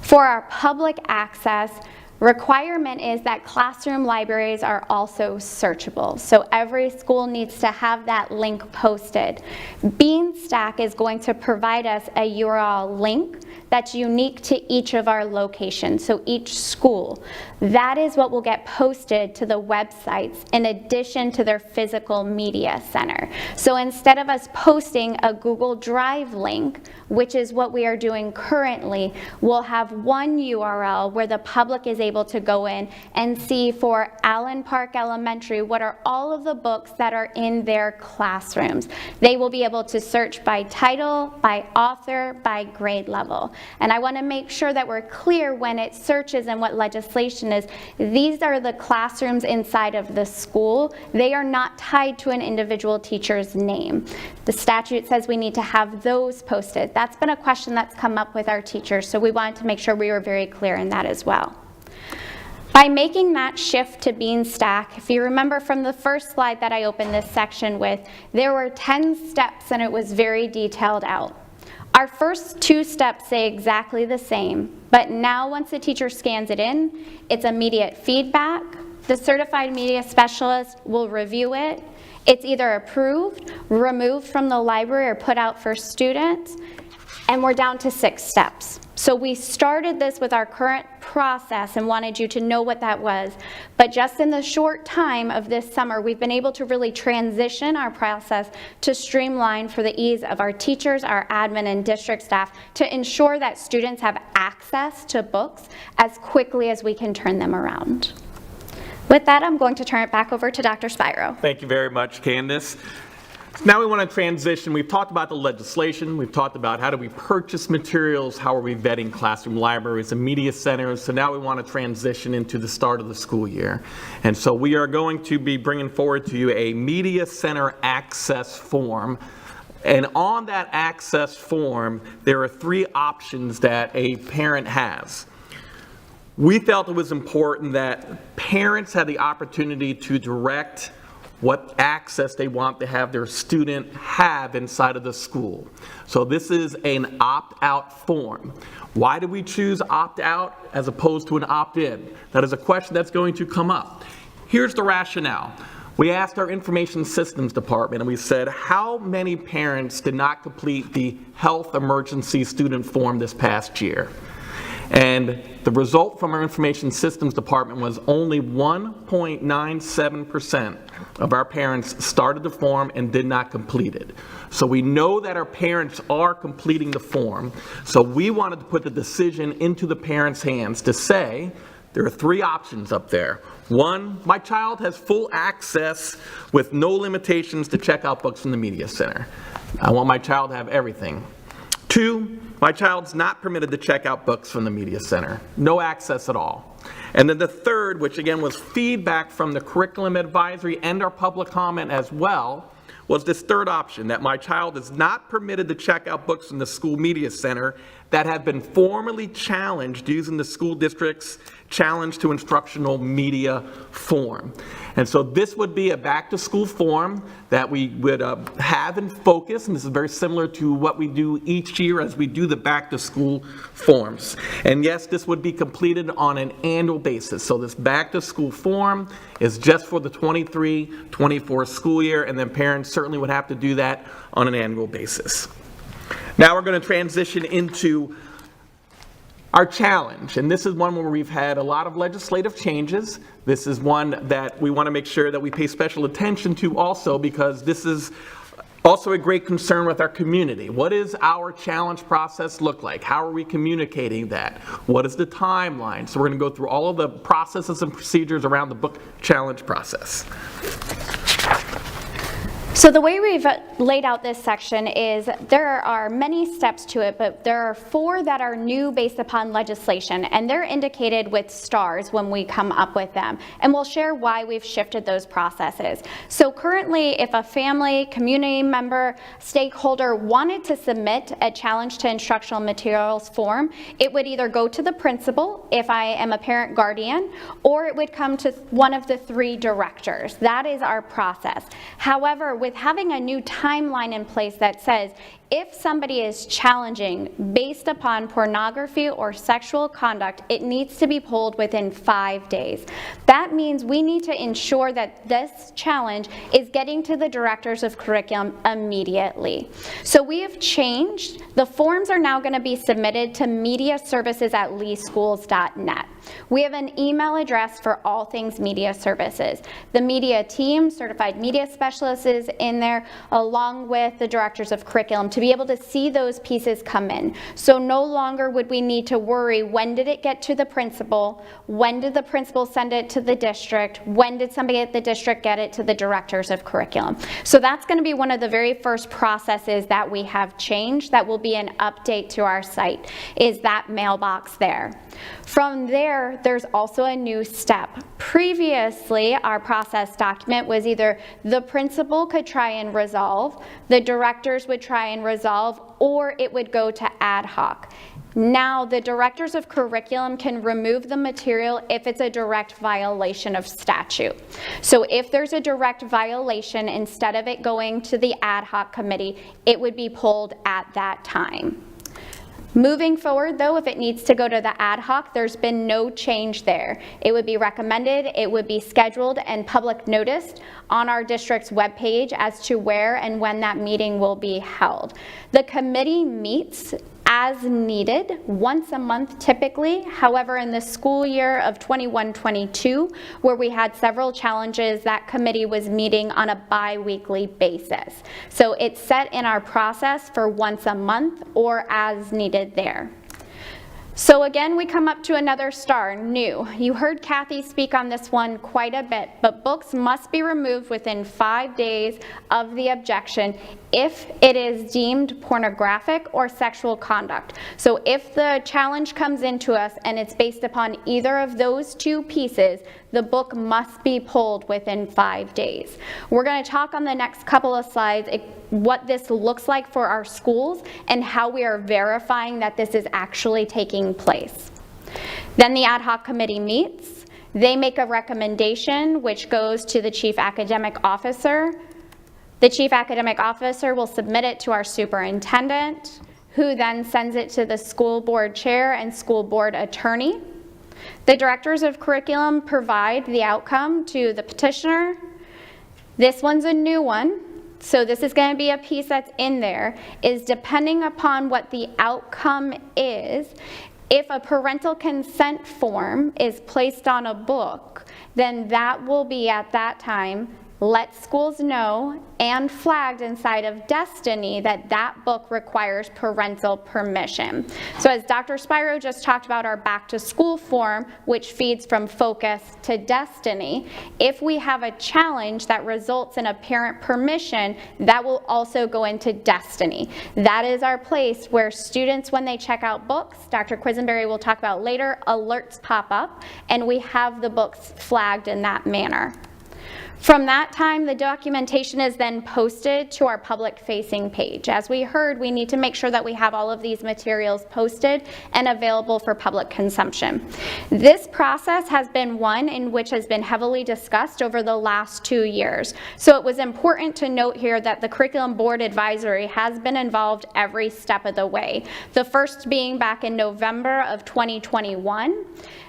For our public access, requirement is that classroom libraries are also searchable. So every school needs to have that link posted. Beanstack is going to provide us a URL link that's unique to each of our locations, so each school. That is what will get posted to the websites in addition to their physical media center. So instead of us posting a Google Drive link, which is what we are doing currently, we'll have one URL where the public is able to go in and see for Allen Park Elementary what are all of the books that are in their classrooms. They will be able to search by title, by author, by grade level. And I want to make sure that we're clear when it searches and what legislation is. These are the classrooms inside of the school. They are not tied to an individual teacher's name. The statute says we need to have those posted. That's been a question that's come up with our teachers, so we wanted to make sure we were very clear in that as well. By making that shift to Beanstack, if you remember from the first slide that I opened this section with, there were 10 steps and it was very detailed out. Our first 2 steps say exactly the same, but now once the teacher scans it in, it's immediate feedback. The certified media specialist will review it. It's either approved, removed from the library, or put out for students, and we're down to 6 steps. So we started this with our current process and wanted you to know what that was, but just in the short time of this summer, we've been able to really transition our process to streamline for the ease of our teachers, our admin, and district staff to ensure that students have access to books as quickly as we can turn them around. With that, I'm going to turn it back over to Dr. Spiro. Thank you very much, Candace. Now we want to transition. We've talked about the legislation. We've talked about how do we purchase materials, how are we vetting classroom libraries and media centers. So now we want to transition into the start of the school year. And so we are going to be bringing forward to you a media center access form. And on that access form, there are 3 options that a parent has. we felt it was important that parents had the opportunity to direct what access they want to have their student have inside of the school. So this is an opt-out form. Why did we choose opt-out as opposed to an opt-in? That is a question that's going to come up. Here's the rationale. We asked our information systems department and we said, how many parents did not complete the health emergency student form this past year? And the result from our information systems department was only 1.97% of our parents started the form and did not complete it. So we know that our parents are completing the form. So we wanted to put the decision into the parents' hands to say, there are 3 options up there. 1, my child has full access with no limitations to check out books from the media center. I want my child to have everything. 2, my child's not permitted to check out books from the media center. No access at all. And then the third, which again was feedback from the curriculum advisory and our public comment as well, was this third option, that my child is not permitted to check out books in the school media center that have been formally challenged using the school district's challenge to instructional media form. And so this would be a back-to-school form that we would have in focus, and this is very similar to what we do each year as we do the back-to-school forms. And yes, this would be completed on an annual basis. So this back-to-school form is just for the 23-24 school year, and then parents certainly would have to do that on an annual basis. Now we're going to transition into our challenge, and this is one where we've had a lot of legislative changes. This is one that we want to make sure that we pay special attention to also, because this is also a great concern with our community. What does our challenge process look like? How are we communicating that? What is the timeline? So we're going to go through all of the processes and procedures around the book challenge process. So the way we've laid out this section is there are many steps to it, but there are 4 that are new based upon legislation, and they're indicated with stars when we come up with them. And we'll share why we've shifted those processes. So currently, if a family, community member, stakeholder wanted to submit a challenge to instructional materials form, it would either go to the principal, if I am a parent guardian, or it would come to one of the 3 directors. That is our process. However, with having a new timeline in place that says if somebody is challenging based upon pornography or sexual conduct, it needs to be pulled within 5 days. That means we need to ensure that this challenge is getting to the directors of curriculum immediately. So we have changed. The forms are now going to be submitted to mediaservices@leeschools.net. We have an email address for all things media services. The media team, certified media specialists is in there, along with the directors of curriculum, to be able to see those pieces come in. So no longer would we need to worry, when did it get to the principal? When did the principal send it to the district? When did somebody at the district get it to the directors of curriculum? So that's going to be one of the very first processes that we have changed that will be an update to our site, is that mailbox there. From there, there's also a new step. Previously, our process document was either the principal could try and resolve, the directors would try and resolve, or it would go to ad hoc. Now, the directors of curriculum can remove the material if it's a direct violation of statute. So if there's a direct violation, instead of it going to the ad hoc committee, it would be pulled at that time. Moving forward, though, if it needs to go to the ad hoc, there's been no change there. It would be recommended, it would be scheduled and public noticed on our district's webpage as to where and when that meeting will be held. The committee meets as needed once a month typically. However, in the school year of 21-22, where we had several challenges, that committee was meeting on a bi-weekly basis. So it's set in our process for once a month or as needed there. So again, we come up to another star, new. You heard Kathy speak on this one quite a bit, but books must be removed within 5 days of the objection if it is deemed pornographic or sexual conduct. So if the challenge comes into us and it's based upon either of those 2 pieces, the book must be pulled within 5 days. We're going to talk on the next couple of slides what this looks like for our schools and how we are verifying that this is actually taking place. Then the ad hoc committee meets. They make a recommendation, which goes to the chief academic officer. The chief academic officer will submit it to our superintendent, who then sends it to the school board chair and school board attorney. The directors of curriculum provide the outcome to the petitioner. This one's a new one, so this is going to be a piece that's in there, is depending upon what the outcome is, if a parental consent form is placed on a book, then that will be at that time let schools know and flagged inside of Destiny that that book requires parental permission. So as Dr. Spiro just talked about our back to school form, which feeds from Focus to Destiny, if we have a challenge that results in a parent permission, that will also go into Destiny. That is our place where students, when they check out books, Dr. Quisenberry will talk about later, alerts pop up, and we have the books flagged in that manner. From that time, the documentation is then posted to our public-facing page. As we heard, we need to make sure that we have all of these materials posted and available for public consumption. This process has been one in which has been heavily discussed over the last 2 years. So it was important to note here that the Curriculum Board Advisory has been involved every step of the way. The first being back in November of 2021.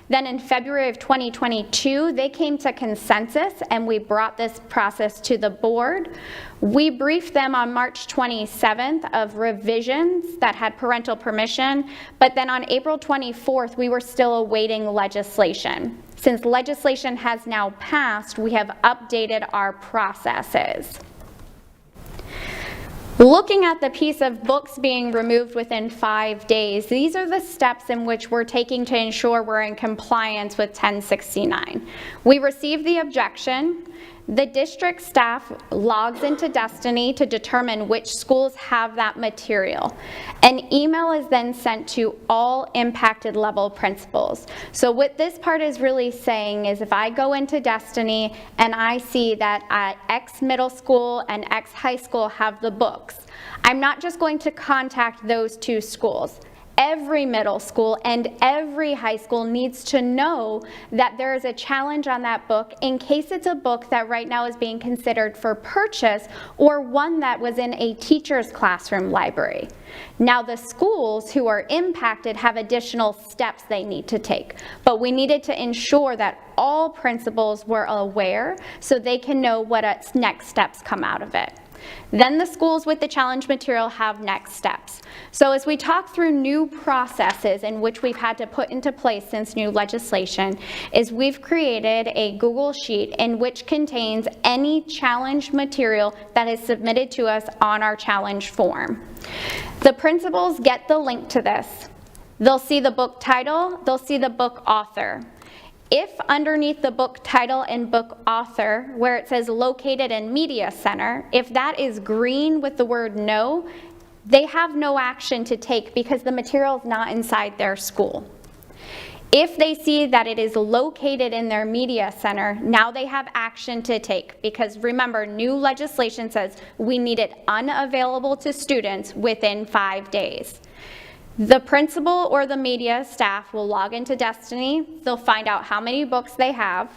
Then in February of 2022, they came to consensus and we brought this process to the board. We briefed them on March 27th of revisions that had parental permission, but then on April 24th, we were still awaiting legislation. Since legislation has now passed, we have updated our processes. Looking at the piece of books being removed within 5 days, these are the steps in which we're taking to ensure we're in compliance with 1069. We received the objection. The district staff logs into Destiny to determine which schools have that material. An email is then sent to all impacted level principals. So what this part is really saying is if I go into Destiny and I see that X middle school and X high school have the books, I'm not just going to contact those 2 schools. Every middle school and every high school needs to know that there is a challenge on that book in case it's a book that right now is being considered for purchase or one that was in a teacher's classroom library. Now the schools who are impacted have additional steps they need to take, but we needed to ensure that all principals were aware so they can know what next steps come out of it. Then the schools with the challenge material have next steps. So as we talk through new processes in which we've had to put into place since new legislation, is we've created a Google Sheet in which contains any challenge material that is submitted to us on our challenge form. The principals get the link to this. They'll see the book title, they'll see the book author. If underneath the book title and book author, where it says located in Media Center, if that is green with the word no, they have no action to take because the material is not inside their school. If they see that it is located in their media center, now they have action to take because remember, new legislation says we need it unavailable to students within 5 days. The principal or the media staff will log into Destiny, they'll find out how many books they have,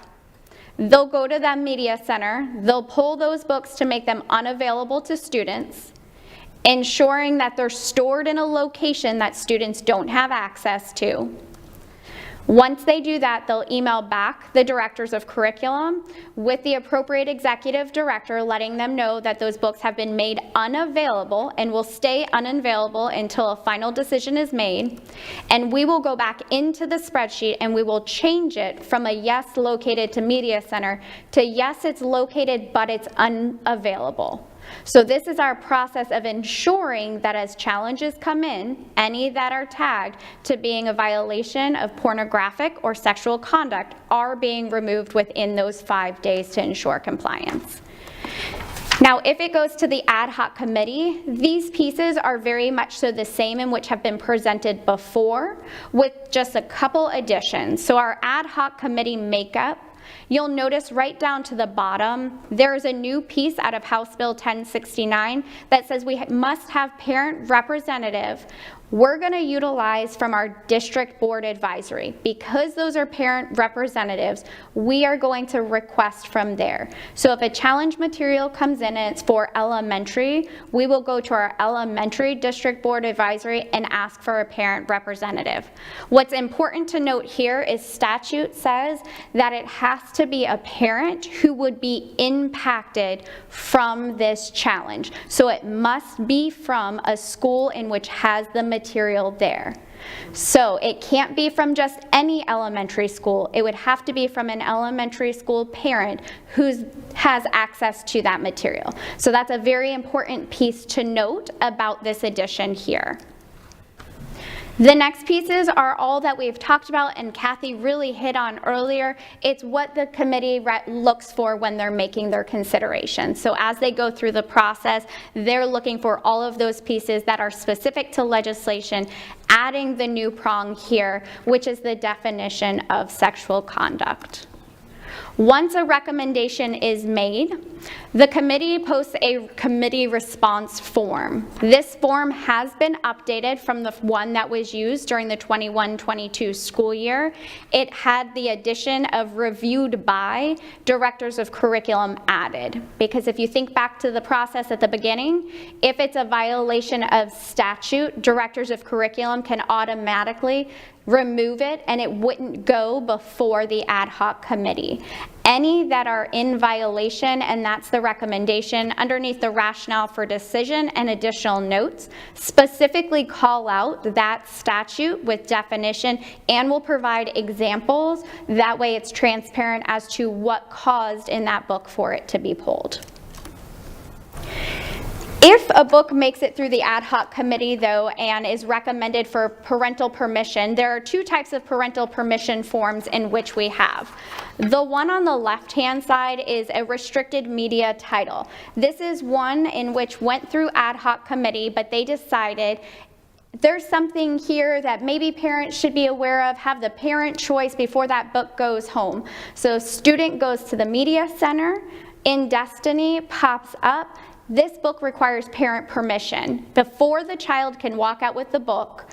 they'll go to that media center, they'll pull those books to make them unavailable to students, ensuring that they're stored in a location that students don't have access to. Once they do that, they'll email back the directors of curriculum with the appropriate executive director letting them know that those books have been made unavailable and will stay unavailable until a final decision is made. And we will go back into the spreadsheet and we will change it from a yes located to media center to yes it's located but it's unavailable. So this is our process of ensuring that as challenges come in, any that are tagged to being a violation of pornographic or sexual conduct are being removed within those 5 days to ensure compliance. Now, if it goes to the ad hoc committee, these pieces are very much so the same in which have been presented before with just a couple additions. So our ad hoc committee makeup, you'll notice right down to the bottom, there's a new piece out of House Bill 1069 that says we must have parent representative we're going to utilize from our district board advisory. Because those are parent representatives, we are going to request from there. So if a challenge material comes in and it's for elementary, we will go to our elementary district board advisory and ask for a parent representative. What's important to note here is statute says that it has to be a parent who would be impacted from this challenge. So it must be from a school in which has the material there. So it can't be from just any elementary school. It would have to be from an elementary school parent who has access to that material. So that's a very important piece to note about this addition here. The next pieces are all that we've talked about and Kathy really hit on earlier. It's what the committee looks for when they're making their considerations. So as they go through the process, they're looking for all of those pieces that are specific to legislation, adding the new prong here, which is the definition of sexual conduct. Once a recommendation is made, the committee posts a committee response form. This form has been updated from the one that was used during the 21-22 school year. It had the addition of reviewed by directors of curriculum added. Because if you think back to the process at the beginning, if it's a violation of statute, directors of curriculum can automatically remove it and it wouldn't go before the ad hoc committee. Any that are in violation, and that's the recommendation underneath the rationale for decision and additional notes, specifically call out that statute with definition and will provide examples. That way it's transparent as to what caused in that book for it to be pulled. If a book makes it through the ad hoc committee, though, and is recommended for parental permission, there are two types of parental permission forms in which we have. The one on the left-hand side is a restricted media title. This is one in which went through ad hoc committee, but they decided there's something here that maybe parents should be aware of, have the parent choice before that book goes home. So student goes to the media center, In Destiny pops up. This book requires parent permission. Before the child can walk out with the book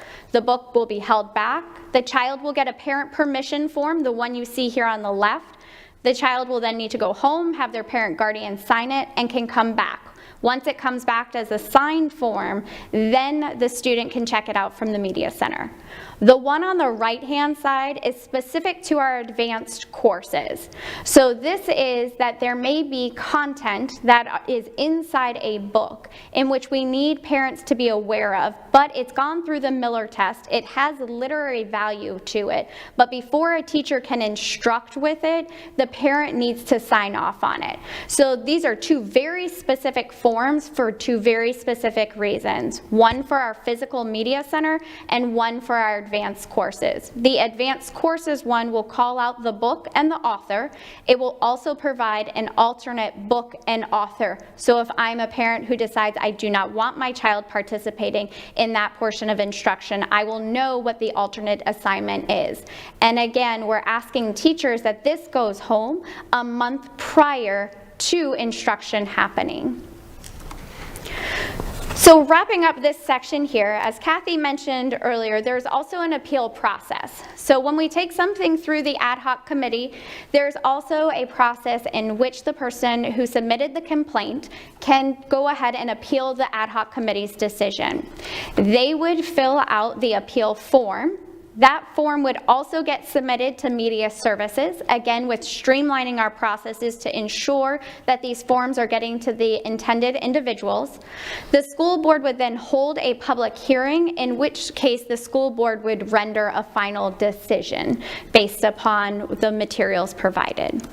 will be held back. The child will get a parent permission form, the one you see here on the left. The child will then need to go home, have their parent guardian sign it, and can come back. Once it comes back as a signed form, then the student can check it out from the media center. The one on the right-hand side is specific to our advanced courses. So this is that there may be content that is inside a book in which we need parents to be aware of, but it's gone through the Miller test. It has literary value to it, but before a teacher can instruct with it, the parent needs to sign off on it. So these are two very specific forms for two very specific reasons. One for our physical media center and one for our advanced courses. The advanced courses one will call out the book and the author. It will also provide an alternate book and author. So if I'm a parent who decides I do not want my child participating in that portion of instruction, I will know what the alternate assignment is. And again, we're asking teachers that this goes home a month prior to instruction happening. So wrapping up this section here, as Kathy mentioned earlier, there's also an appeal process. So when we take something through the ad hoc committee, there's also a process in which the person who submitted the complaint can go ahead and appeal the ad hoc committee's decision. They would fill out the appeal form. That form would also get submitted to media services, again with streamlining our processes to ensure that these forms are getting to the intended individuals. The school board would then hold a public hearing, in which case the school board would render a final decision based upon the materials provided.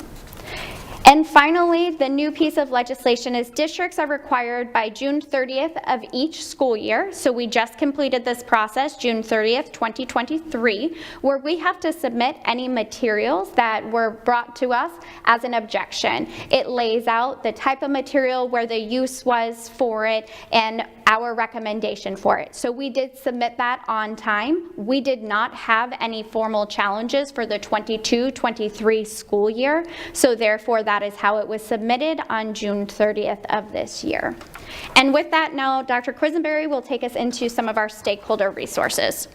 And finally, the new piece of legislation is districts are required by June 30th of each school year. So we just completed this process, June 30th, 2023, where we have to submit any materials that were brought to us as an objection. It lays out the type of material, where the use was for it, and our recommendation for it. So we did submit that on time. We did not have any formal challenges for the 22-23 school year, so therefore that is how it was submitted on June 30th of this year. And with that, now Dr. Quisenberry will take us into some of our stakeholder resources.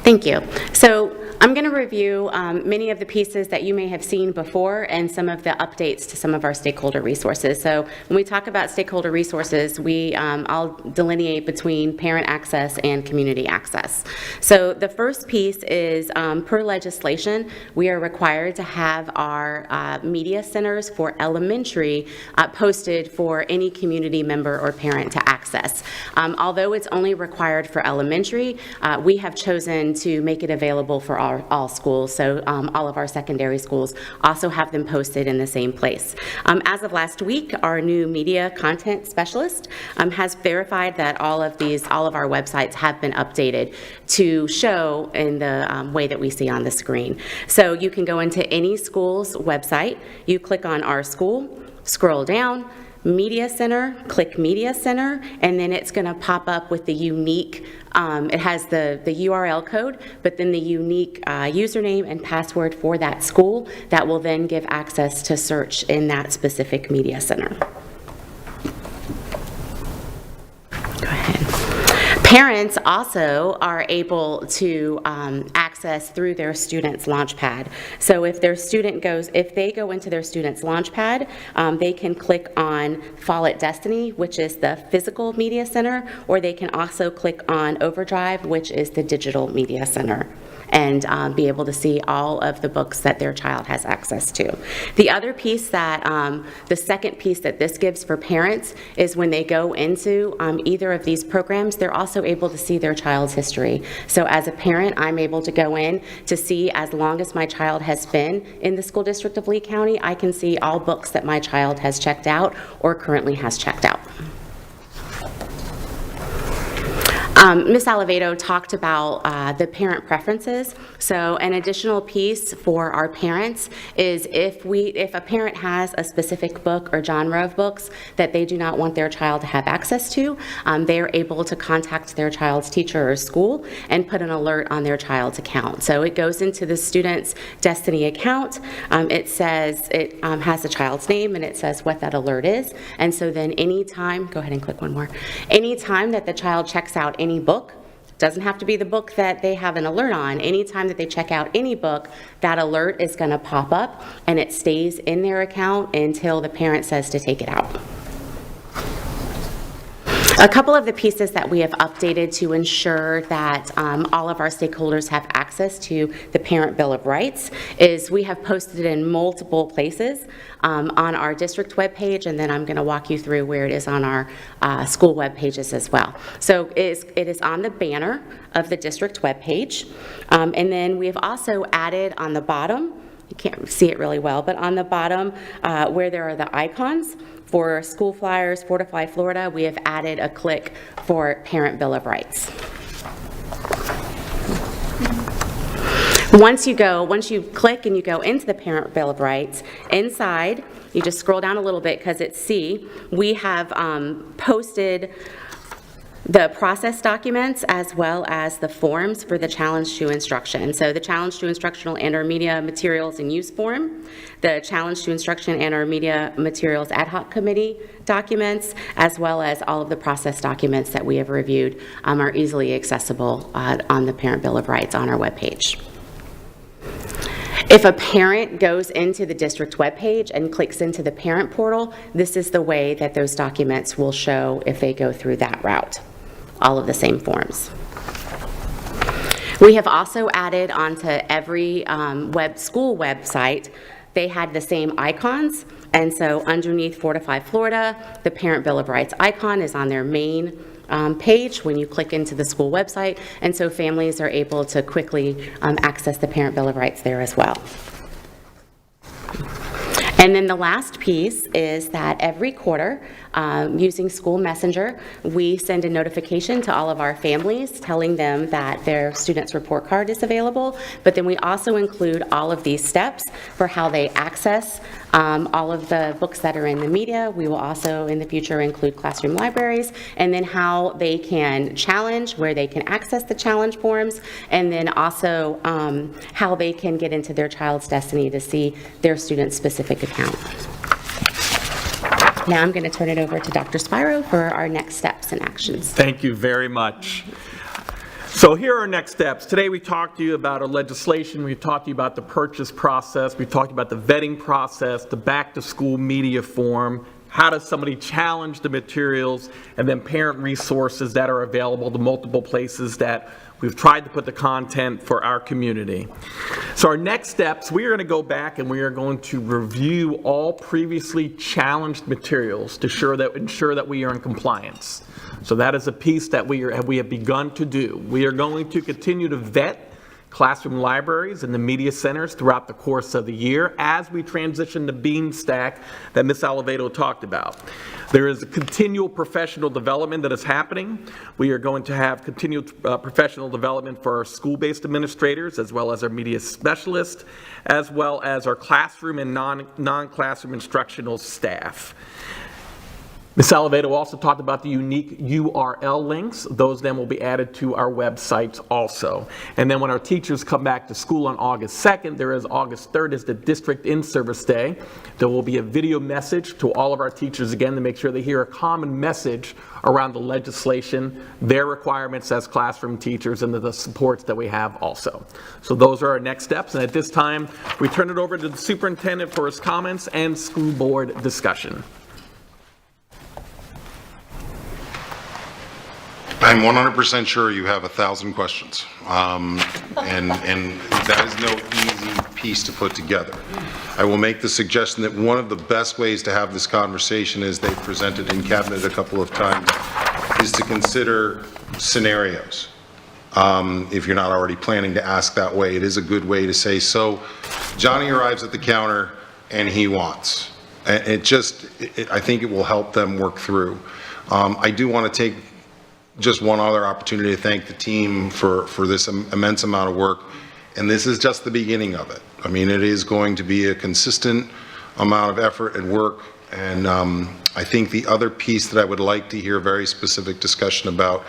Thank you. So I'm going to review many of the pieces that you may have seen before and some of the updates to some of our stakeholder resources. So when we talk about stakeholder resources, I'll delineate between parent access and community access. So the first piece is, per legislation, we are required to have our media centers for elementary posted for any community member or parent to access. Although it's only required for elementary, we have chosen to make it available for all schools. So all of our secondary schools also have them posted in the same place. As of last week, our new media content specialist has verified that all of our websites have been updated to show in the way that we see on the screen. So you can go into any school's website, you click on Our School, scroll down, Media Center, click Media Center, and then it's going to pop up with the unique, it has the URL code, but then the unique username and password for that school that will then give access to search in that specific Media Center. Go ahead. Parents also are able to access through their student's Launchpad. So if they go into their student's Launchpad, they can click on Follett Destiny, which is the physical media center, or they can also click on Overdrive, which is the digital media center, and be able to see all of the books that their child has access to. The other piece that, the second piece that this gives for parents is when they go into either of these programs, they're also able to see their child's history. So as a parent, I'm able to go in to see, as long as my child has been in the school district of Lee County, I can see all books that my child has checked out or currently has checked out. Ms. Oliveto talked about the parent preferences. So an additional piece for our parents is if a parent has a specific book or genre of books that they do not want their child to have access to, they are able to contact their child's teacher or school and put an alert on their child's account. So it goes into the student's Destiny account. It says, it has the child's name and it says what that alert is. And so then anytime, go ahead and click one more, anytime that the child checks out any book, doesn't have to be the book that they have an alert on. Anytime that they check out any book, that alert is going to pop up and it stays in their account until the parent says to take it out. A couple of the pieces that we have updated to ensure that all of our stakeholders have access to the Parent Bill of Rights is we have posted it in multiple places on our district webpage, and then I'm going to walk you through where it is on our school web pages as well. So it is on the banner of the district webpage, and then we have also added on the bottom, you can't see it really well, but on the bottom where there are the icons, for school flyers, Fortify Florida, we have added a click for Parent Bill of Rights. Once you click and you go into the Parent Bill of Rights, inside, you just scroll down a little bit because it's C, we have posted the process documents as well as the forms for the challenge to instruction. So the challenge to instructional and our media materials and use form, the challenge to instruction and our media materials ad hoc committee documents, as well as all of the process documents that we have reviewed are easily accessible on the Parent Bill of Rights on our webpage. If a parent goes into the district webpage and clicks into the parent portal, this is the way that those documents will show if they go through that route. All of the same forms. We have also added onto every school website, they had the same icons, and so underneath Fortify Florida, the Parent Bill of Rights icon is on their main page when you click into the school website, and so families are able to quickly access the Parent Bill of Rights there as well. And then the last piece is that every quarter, using School Messenger, we send a notification to all of our families telling them that their student's report card is available, but then we also include all of these steps for how they access all of the books that are in the media. We will also in the future include classroom libraries, and then how they can challenge, where they can access the challenge forms, and then also how they can get into their child's destiny to see their student's specific account. Now I'm going to turn it over to Dr. Spiro for our next steps and actions. Thank you very much. So here are our next steps. Today we talked to you about our legislation, we talked to you about the purchase process, we talked about the vetting process, the back-to-school media form, how does somebody challenge the materials, and then parent resources that are available, the multiple places that we've tried to put the content for our community. So our next steps, we are going to go back and we are going to review all previously challenged materials to ensure that we are in compliance. So that is a piece that we have begun to do. We are going to continue to vet classroom libraries and the media centers throughout the course of the year as we transition to Beamstack that Ms. Oliveto talked about. There is a continual professional development that is happening. We are going to have continued professional development for our school-based administrators as well as our media specialists, as well as our classroom and non-classroom instructional staff. Ms. Oliveto also talked about the unique URL links. Those then will be added to our websites also. And then when our teachers come back to school on August 2nd, there is August 3rd is the district in-service day. There will be a video message to all of our teachers again to make sure they hear a common message around the legislation, their requirements as classroom teachers, and the supports that we have also. So those are our next steps. And at this time, we turn it over to the superintendent for his comments and school board discussion. I'm 100% sure you have 1,000 questions, and that is no easy piece to put together. I will make the suggestion that one of the best ways to have this conversation, as they've presented in cabinet a couple of times, is to consider scenarios. If you're not already planning to ask that way, it is a good way to say, so Johnny arrives at the counter and he wants. And I think it will help them work through. I do want to take just one other opportunity to thank the team for this immense amount of work, and this is just the beginning of it. I mean, it is going to be a consistent amount of effort and work, and I think the other piece that I would like to hear very specific discussion about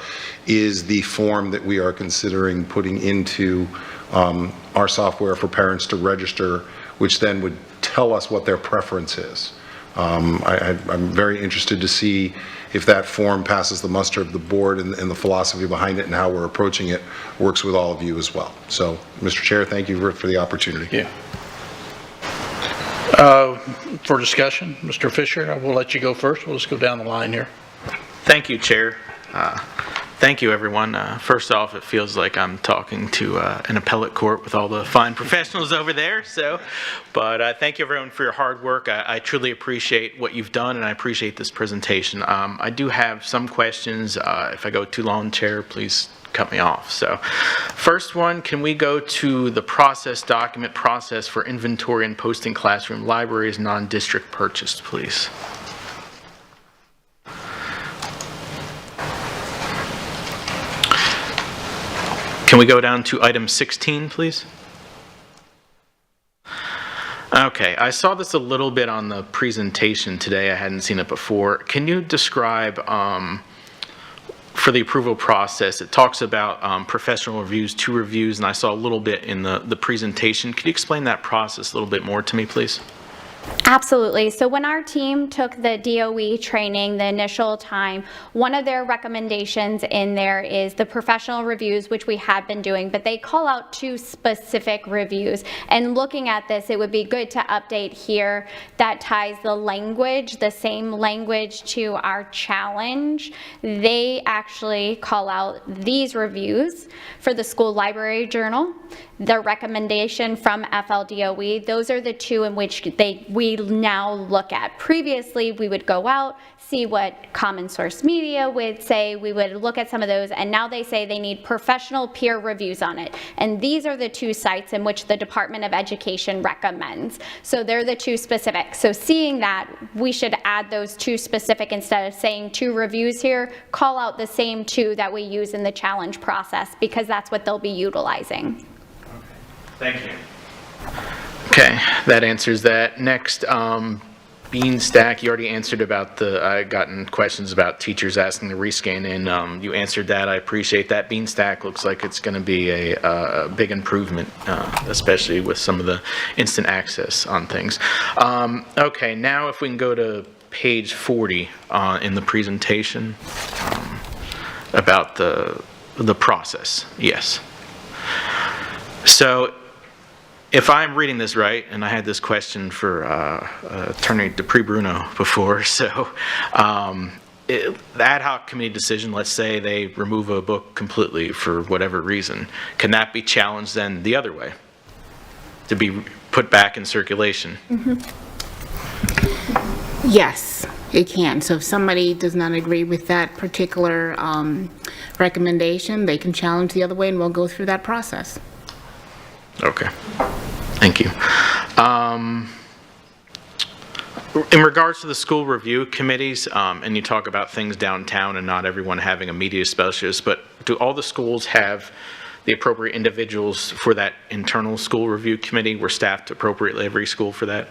is the form that we are considering putting into our software for parents to register, which then would tell us what their preference is. I'm very interested to see if that form passes the muster of the board and the philosophy behind it and how we're approaching it works with all of you as well. So, Mr. Chair, thank you for the opportunity. Yeah. For discussion, Mr. Fisher, I will let you go first. We'll just go down the line here. Thank you, Chair. Thank you, everyone. First off, it feels like I'm talking to an appellate court with all the fine professionals over there. But thank you, everyone, for your hard work. I truly appreciate what you've done, and I appreciate this presentation. I do have some questions. If I go too long, Chair, please cut me off. So, first one, can we go to the document process for inventory and posting classroom libraries non-district purchased, please? Can we go down to item 16, please? Okay, I saw this a little bit on the presentation today. I hadn't seen it before. Can you describe, for the approval process, it talks about professional reviews, 2 reviews, and I saw a little bit in the presentation. Could you explain that process a little bit more to me, please? Absolutely. So when our team took the DOE training, the initial time, one of their recommendations in there is the professional reviews, which we had been doing, but they call out 2 specific reviews. And looking at this, it would be good to update here that ties the language, the same language to our challenge. They actually call out these reviews for the school library journal, their recommendation from FLDOE. Those are the two in which we now look at. Previously, we would go out, see what common source media would say, we would look at some of those, and now they say they need professional peer reviews on it. And these are the two sites in which the Department of Education recommends. So they're the two specific. So seeing that, we should add those two specific instead of saying 2 reviews here, call out the same 2 that we use in the challenge process, because that's what they'll be utilizing. Thank you. Okay, that answers that. Next, Beanstack, you already answered about I gotten questions about teachers asking to rescan in. You answered that, I appreciate that. Beanstack looks like it's going to be a big improvement, especially with some of the instant access on things. Okay, now if we can go to page 40 in the presentation about the process, yes. So if I'm reading this right, and I had this question for Attorney Dupree-Bruno before, so the ad hoc committee decision, let's say they remove a book completely for whatever reason, can that be challenged then the other way, to be put back in circulation? Yes, it can. So if somebody does not agree with that particular recommendation, they can challenge the other way, and we'll go through that process. Okay, thank you. In regards to the school review committees, and you talk about things downtown and not everyone having a media specialist, but do all the schools have the appropriate individuals for that internal school review committee? Were staffed appropriately every school for that?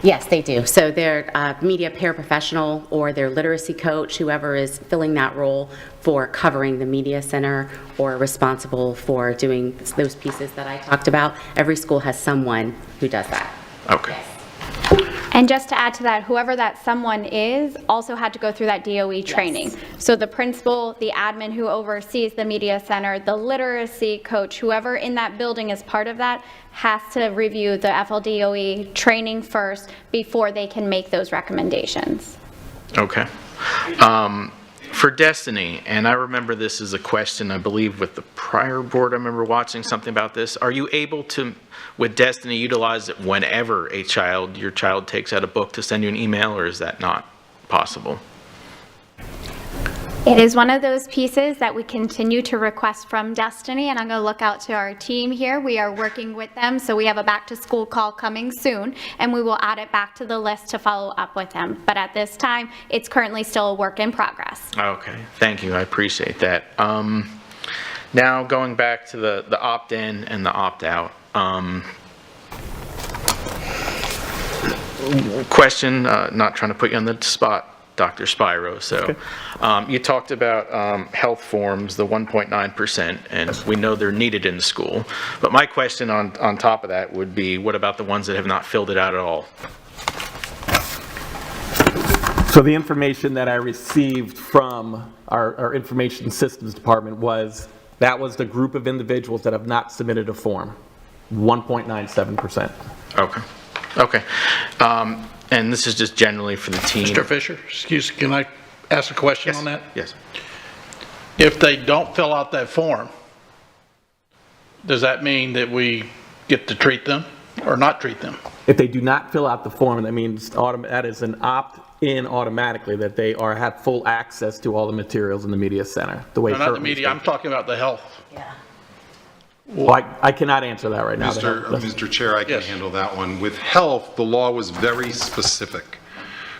Yes, they do. So their media paraprofessional or their literacy coach, whoever is filling that role for covering the media center or responsible for doing those pieces that I talked about, every school has someone who does that. Okay. And just to add to that, whoever that someone is also had to go through that DOE training. So the principal, the admin who oversees the media center, the literacy coach, whoever in that building is part of that, has to review the FLDOE training first before they can make those recommendations. Okay. For Destiny, and I remember this is a question, I believe, with the prior board, I remember watching something about this. Are you able to, with Destiny, utilize it whenever your child takes out a book to send you an email, or is that not possible? It is one of those pieces that we continue to request from Destiny, and I'm going to look out to our team here. We are working with them, so we have a back-to-school call coming soon, and we will add it back to the list to follow up with them. But at this time, it's currently still a work in progress. Okay, thank you, I appreciate that. Now, going back to the opt-in and the opt-out. Question, not trying to put you on the spot, Dr. Spiro. So you talked about health forms, the 1.9%, and we know they're needed in the school. But my question on top of that would be, what about the ones that have not filled it out at all? So the information that I received from our information systems department was, that was the group of individuals that have not submitted a form, 1.97%. Okay. Okay. And this is just generally for the team. Mr. Fisher, excuse, can I ask a question on that? Yes. If they don't fill out that form, does that mean that we get to treat them or not treat them? If they do not fill out the form, that means that is an opt-in automatically, that they have full access to all the materials in the media center. The way No, not the currently media, I'm talking about the health. Well, I cannot answer that right now. Mr. Chair, I can Yes. handle that one. With health, the law was very specific.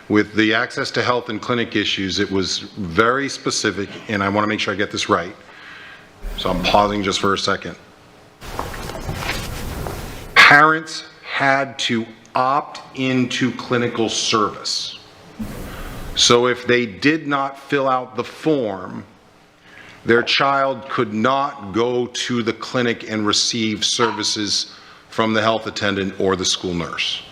With the access to health and clinic issues, it was very specific, and I want to make sure I get this right. So I'm pausing just for a second. Parents had to opt into clinical service. So if they did not fill out the form, their child could not go to the clinic and receive services from the health attendant or the school nurse.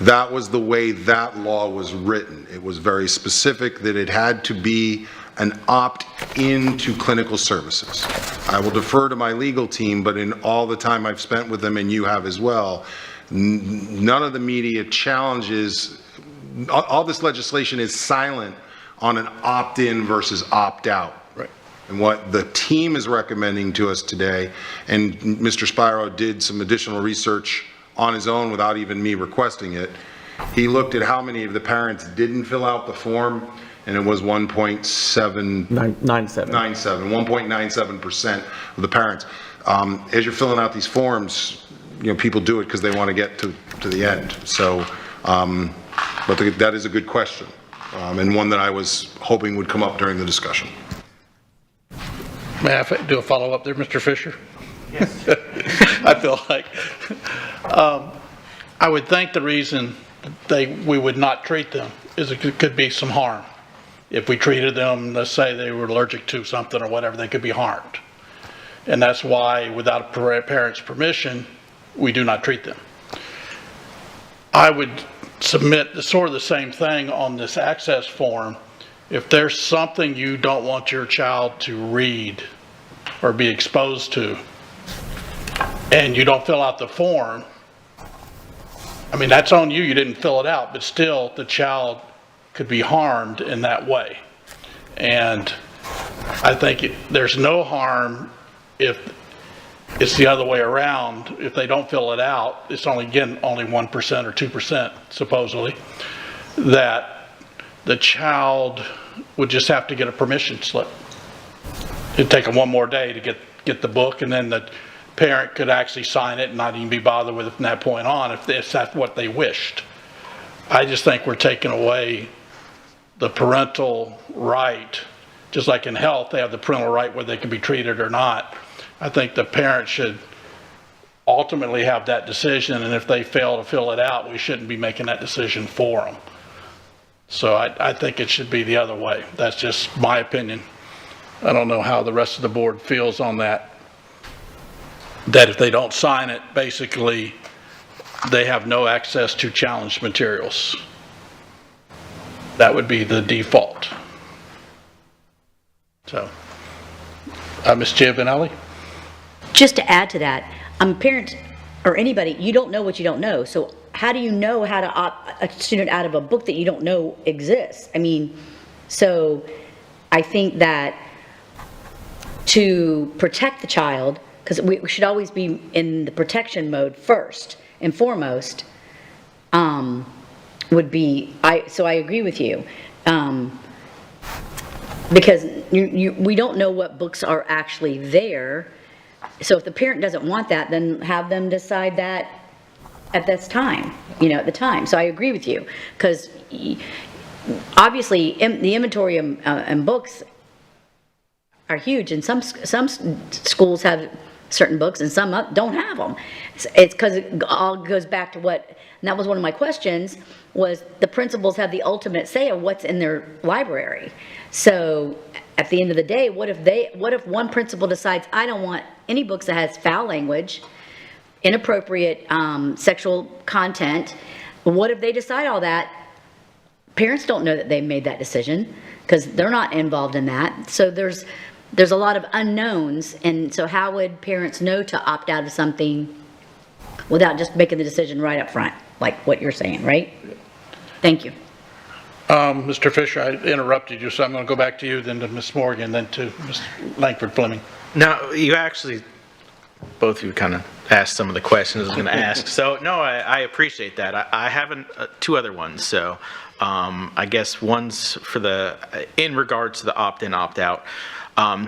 That was the way that law was written. It was very specific that it had to be an opt-in to clinical services. I will defer to my legal team, but in all the time I've spent with them, and you have as well, none of the media challenges, all this legislation is silent on an opt-in versus opt-out. Right. And what the team is recommending to us today, and Mr. Spiro did some additional research on his own without even me requesting it. He looked at how many of the parents didn't fill out the form, and it was 97. 1.97% of the parents. As you're filling out these forms, people do it because they want to get to the end. So, but that is a good question, and one that I was hoping would come up during the discussion. May I do a follow-up there, Mr. Fisher? Yes. I feel like, I would think the reason we would not treat them is it could be some harm. If we treated them, let's say they were allergic to something or whatever, they could be harmed. And that's why, without a parent's permission, we do not treat them. I would submit sort of the same thing on this access form. If there's something you don't want your child to read or be exposed to, and you don't fill out the form, I mean, that's on you, you didn't fill it out, but still the child could be harmed in that way. And I think there's no harm if it's the other way around. If they don't fill it out, it's only 1% or 2% supposedly, that the child would just have to get a permission slip. It'd take them one more day to get the book, and then the parent could actually sign it and not even be bothered with it from that point on if that's what they wished. I just think we're taking away the parental right. Just like in health, they have the parental right whether they can be treated or not. I think the parent should ultimately have that decision, and if they fail to fill it out, we shouldn't be making that decision for them. So I think it should be the other way. That's just my opinion. I don't know how the rest of the board feels on that. That if they don't sign it, basically, they have no access to challenged materials. That would be the default. So, Ms. Giovanelli? Just to add to that, parents or anybody, you don't know what you don't know. So how do you know how to opt a student out of a book that you don't know exists? I mean, so I think that to protect the child, because we should always be in the protection mode first and foremost, would be, so I agree with you. Because we don't know what books are actually there. So if the parent doesn't want that, then have them decide that at this time, at the time. So I agree with you, because obviously the inventory and books are huge, and some schools have certain books and some don't have them. It's because it all goes back to and that was one of my questions, was the principals have the ultimate say of what's in their library. So at the end of the day, what if one principal decides, I don't want any books that has foul language, inappropriate sexual content? What if they decide all that? Parents don't know that they made that decision because they're not involved in that. So there's a lot of unknowns, and so how would parents know to opt out of something without just making the decision right up front, like what you're saying, right? Thank you. Mr. Fisher, I interrupted you, so I'm going to go back to you, then to Ms. Morgan, then to Ms. Langford Fleming. No, you actually, both of you kind of asked some of the questions I was going to ask. So, no, I appreciate that. I have two other ones. So, I guess one's in regards to the opt-in, opt-out.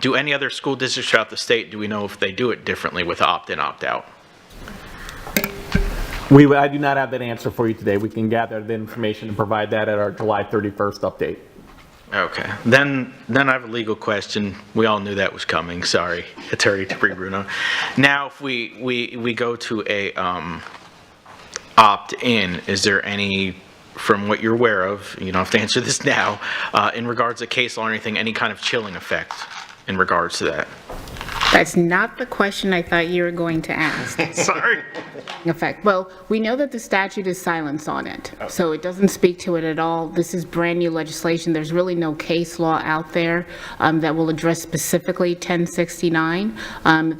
Do any other school districts throughout the state, do we know if they do it differently with opt-in, opt-out? I do not have that answer for you today. We can gather the information and provide that at our July 31st update. Okay. Then I have a legal question. We all knew that was coming. Sorry, Attorney Dupree-Bruno. Now, if we go to a opt-in, is there any, from what you're aware of, you don't have to answer this now, in regards to case law or anything, any kind of chilling effect in regards to that? That's not the question I thought you were going to ask. Sorry. Effect. Well, we know that the statute is silence on it, so it doesn't speak to it at all. This is brand new legislation. There's really no case law out there that will address specifically 1069.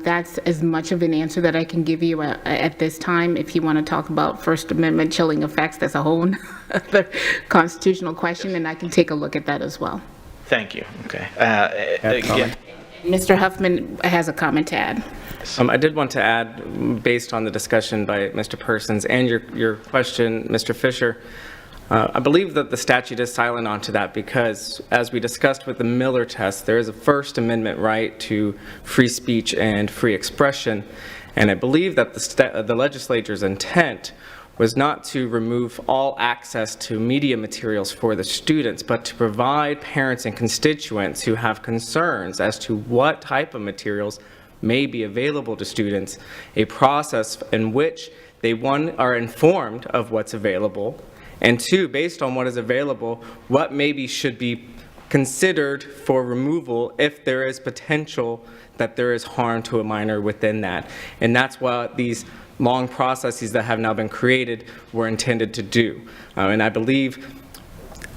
That's as much of an answer that I can give you at this time. If you want to talk about First Amendment chilling effects, that's a whole other constitutional question, and I can take a look at that as well. Thank you. Okay. Mr. Huffman has a comment to add. I did want to add, based on the discussion by Mr. Persons and your question, Mr. Fisher, I believe that the statute is silent onto that because, as we discussed with the Miller test, there is a First Amendment right to free speech and free expression, and I believe that the legislature's intent was not to remove all access to media materials for the students, but to provide parents and constituents who have concerns as to what type of materials may be available to students, a process in which they, one, are informed of what's available, and two, based on what is available, what maybe should be considered for removal if there is potential that there is harm to a minor within that. And that's what these long processes that have now been created were intended to do. And I believe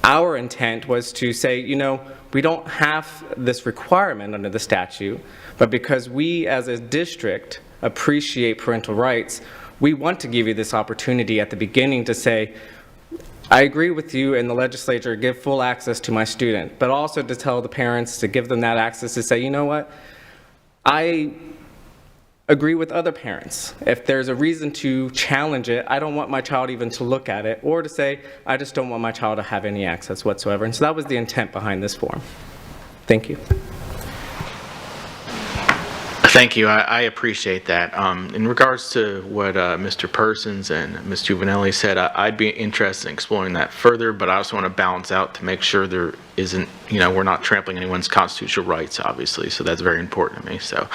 our intent was to say, you know, we don't have this requirement under the statute, but because we as a district appreciate parental rights, we want to give you this opportunity at the beginning to say, I agree with you in the legislature, give full access to my student, but also to tell the parents, to give them that access to say, you know what, I agree with other parents. If there's a reason to challenge it, I don't want my child even to look at it, or to say, I just don't want my child to have any access whatsoever. And so that was the intent behind this form. Thank you. Thank you. I appreciate that. In regards to what Mr. Persons and Ms. Juvenelli said, I'd be interested in exploring that further, but I also want to balance out to make sure there isn't, you know, we're not trampling anyone's constitutional rights, obviously, so that's very important to me. So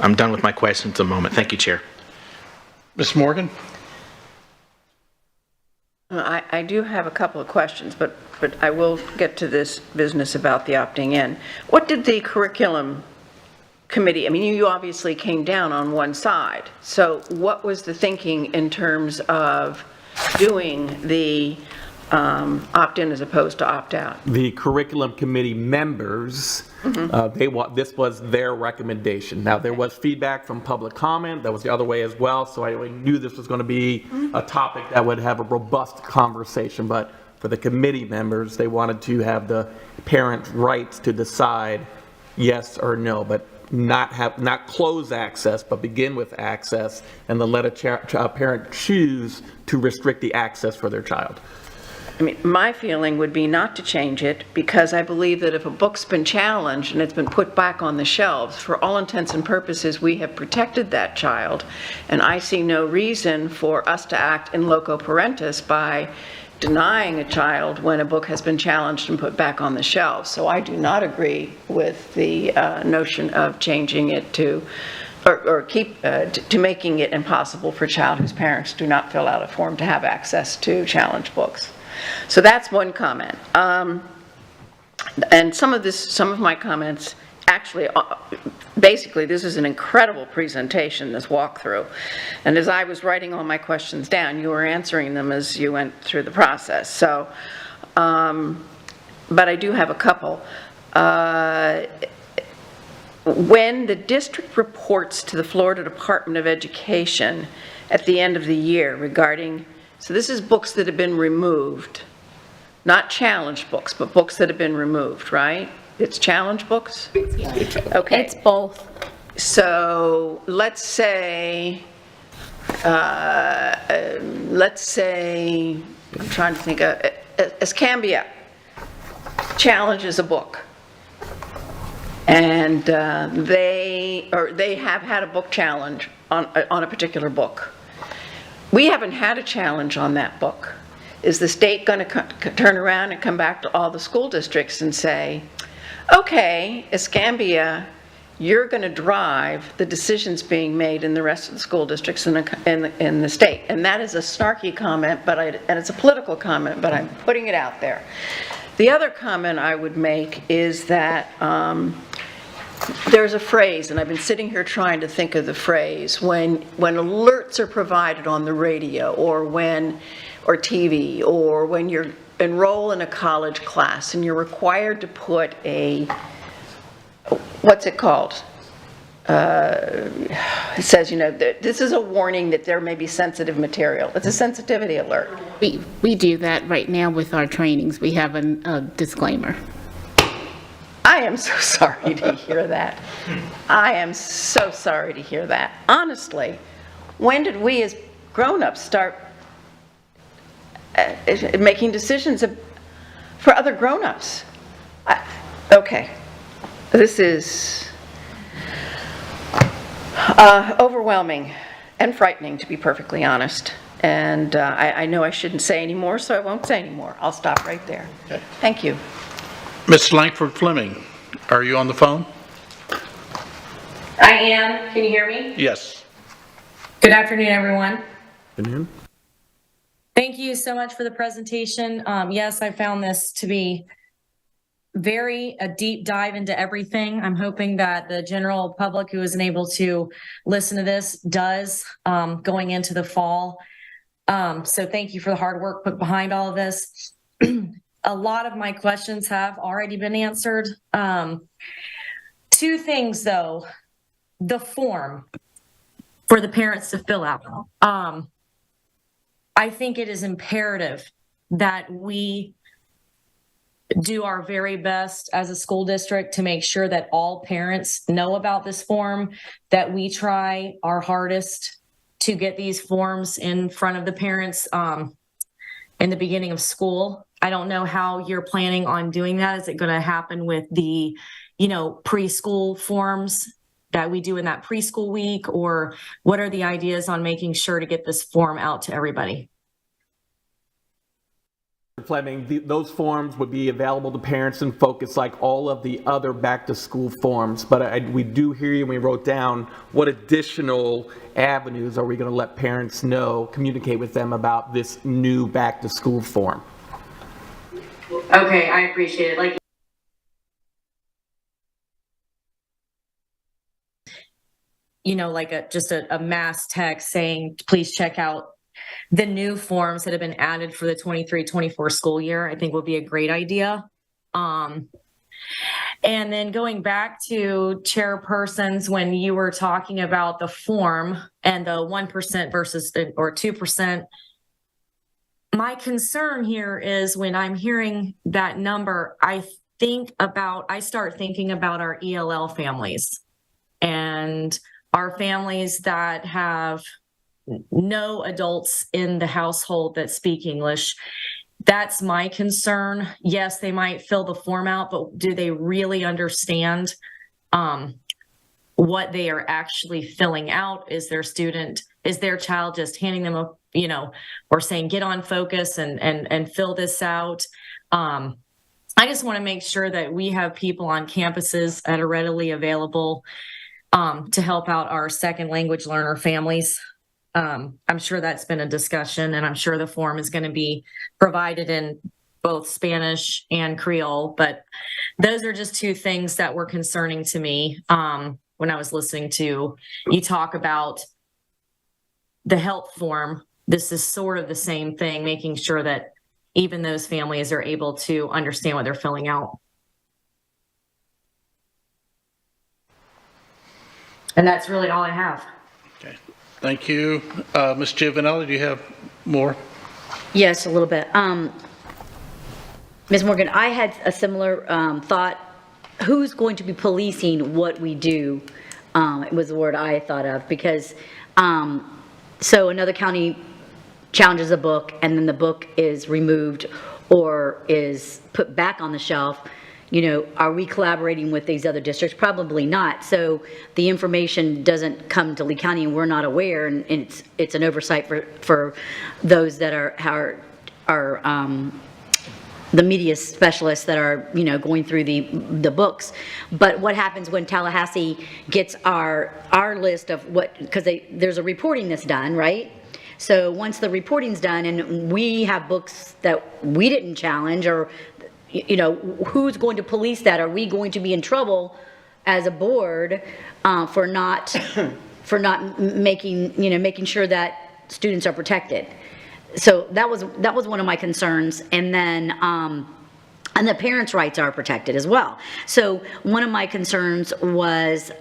I'm done with my questions at the moment. Thank you, Chair. Ms. Morgan? I do have a couple of questions, but I will get to this business about the opting in. What did the curriculum committee, I mean, you obviously came down on one side, so what was the thinking in terms of doing the opt-in as opposed to opt-out? The curriculum committee members, this was their recommendation. Now, there was feedback from public comment, that was the other way as well, so I knew this was going to be a topic that would have a robust conversation, but for the committee members, they wanted to have the parents' rights to decide yes or no, but not close access, but begin with access, and then let a parent choose to restrict the access for their child. I mean, my feeling would be not to change it, because I believe that if a book's been challenged and it's been put back on the shelves, for all intents and purposes, we have protected that child, and I see no reason for us to act in loco parentis by denying a child when a book has been challenged and put back on the shelves. So I do not agree with the notion of changing it to, to making it impossible for a child whose parents do not fill out a form to have access to challenged books. So that's one comment. And some of my comments, actually, basically, this is an incredible presentation, this walkthrough. And as I was writing all my questions down, you were answering them as you went through the process. So, but I do have a couple. When the district reports to the Florida Department of Education at the end of the year regarding, so this is books that have been removed, not challenged books, but books that have been removed, right? It's challenge books? Okay. It's both. So let's say, I'm trying to think, Escambia challenges a book. And they have had a book challenge on a particular book. We haven't had a challenge on that book. Is the state going to turn around and come back to all the school districts and say, okay, Escambia, you're going to drive the decisions being made in the rest of the school districts in the state? And that is a snarky comment, and it's a political comment, but I'm putting it out there. The other comment I would make is that there's a phrase, and I've been sitting here trying to think of the phrase, when alerts are provided on the radio or TV, or when you're enroll in a college class and you're required to put what's it called? It says, you know, this is a warning that there may be sensitive material. It's a sensitivity alert. We do that right now with our trainings. We have a disclaimer. I am so sorry to hear that. I am so sorry to hear that. Honestly, when did we as grown-ups start making decisions for other grown-ups? Okay, this is overwhelming and frightening, to be perfectly honest. And I know I shouldn't say any more, so I won't say any more. I'll stop right there. Okay. Thank you. Ms. Langford Fleming, are you on the phone? I am. Can you hear me? Yes. Good afternoon, everyone. Afternoon. Thank you so much for the presentation. Yes, I found this to be a deep dive into everything. I'm hoping that the general public who isn't able to listen to this does going into the fall. So thank you for the hard work put behind all of this. A lot of my questions have already been answered. Two things though, the form for the parents to fill out. I think it is imperative that we do our very best as a school district to make sure that all parents know about this form, that we try our hardest to get these forms in front of the parents in the beginning of school. I don't know how you're planning on doing that. Is it going to happen with the, preschool forms that we do in that preschool week, or what are the ideas on making sure to get this form out to everybody? Fleming, those forms would be available to parents and focus like all of the other back-to-school forms. But we do hear you, and we wrote down what additional avenues are we going to let parents know, communicate with them about this new back-to-school form? Okay, I appreciate it. Like, just a mass text saying, please check out the new forms that have been added for the 23-24 school year, I think would be a great idea. And then going back to chairpersons, when you were talking about the form and the 1% versus or 2%, my concern here is when I'm hearing that number, I start thinking about our ELL families and our families that have no adults in the household that speak English. That's my concern. Yes, they might fill the form out, but do they really understand what they are actually filling out? Is their child just handing them or saying, get on focus and fill this out? I just want to make sure that we have people on campuses that are readily available to help out our second language learner families. I'm sure that's been a discussion, and I'm sure the form is going to be provided in both Spanish and Creole, but those are just two things that were concerning to me when I was listening to you talk about the help form. This is sort of the same thing, making sure that even those families are able to understand what they're filling out. And that's really all I have. Okay. Thank you. Ms. Giovanelli, do you have more? Yes, a little bit. Ms. Morgan, I had a similar thought. Who's going to be policing what we do? It was the word I thought of, because so another county challenges a book and then the book is removed or is put back on the shelf. Are we collaborating with these other districts? Probably not. So the information doesn't come to Lee County and we're not aware, and it's an oversight for those that are the media specialists that are going through the books. But what happens when Tallahassee gets our list of what, because there's a reporting that's done, right? So once the reporting's done and we have books that we didn't challenge, or who's going to police that? Are we going to be in trouble as a board for not making sure that students are protected? So that was one of my concerns. And then and the parents' rights are protected as well. So one of my concerns was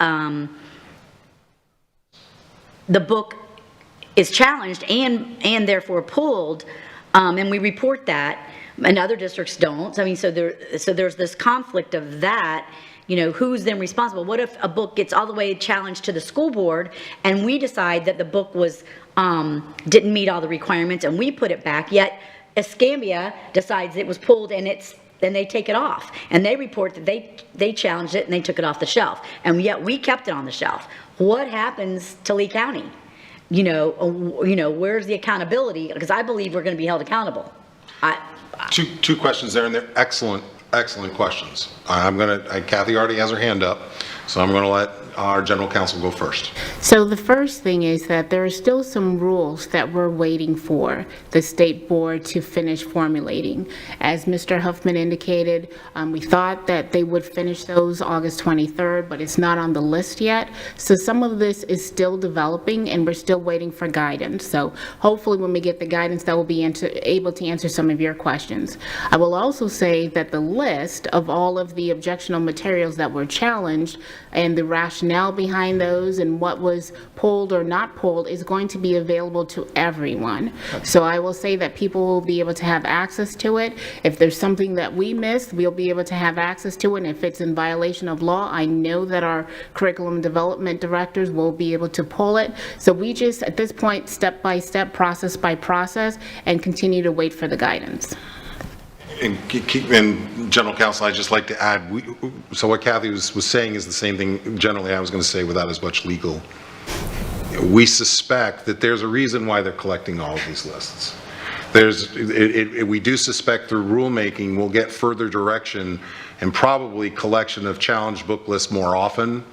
the book is challenged and therefore pulled, and we report that. and other districts don't. I mean, so there's this conflict of that. You know, who's then responsible? What if a book gets all the way challenged to the school board and we decide that the book was, didn't meet all the requirements and we put it back, yet Escambia decides it was pulled and then they take it off and they report that they challenged it and they took it off the shelf, and yet we kept it on the shelf. What happens to Lee County? You know, where's the accountability? Because I believe we're going to be held accountable. Two questions there, and they're excellent questions. Kathy already has her hand up, so I'm going to let our general counsel go first. So the first thing is that there are still some rules that we're waiting for the state board to finish formulating. As Mr. Huffman indicated, we thought that they would finish those August 23rd, but it's not on the list yet. So some of this is still developing and we're still waiting for guidance. So hopefully when we get the guidance, that will be able to answer some of your questions. I will also say that the list of all of the objectionable materials that were challenged and the rationale behind those and what was pulled or not pulled is going to be available to everyone. So I will say that people will be able to have access to it. If there's something that we missed, we'll be able to have access to it. And if it's in violation of law, I know that our curriculum development directors will be able to pull it. So we just, at this point, step by step, process by process, and continue to wait for the guidance. And general counsel, I'd just like to add, so what Kathy was saying is the same thing generally I was going to say without as much legal. We suspect that there's a reason why they're collecting all of these lists. We do suspect through rulemaking we'll get further direction and probably collection of challenge book lists more often,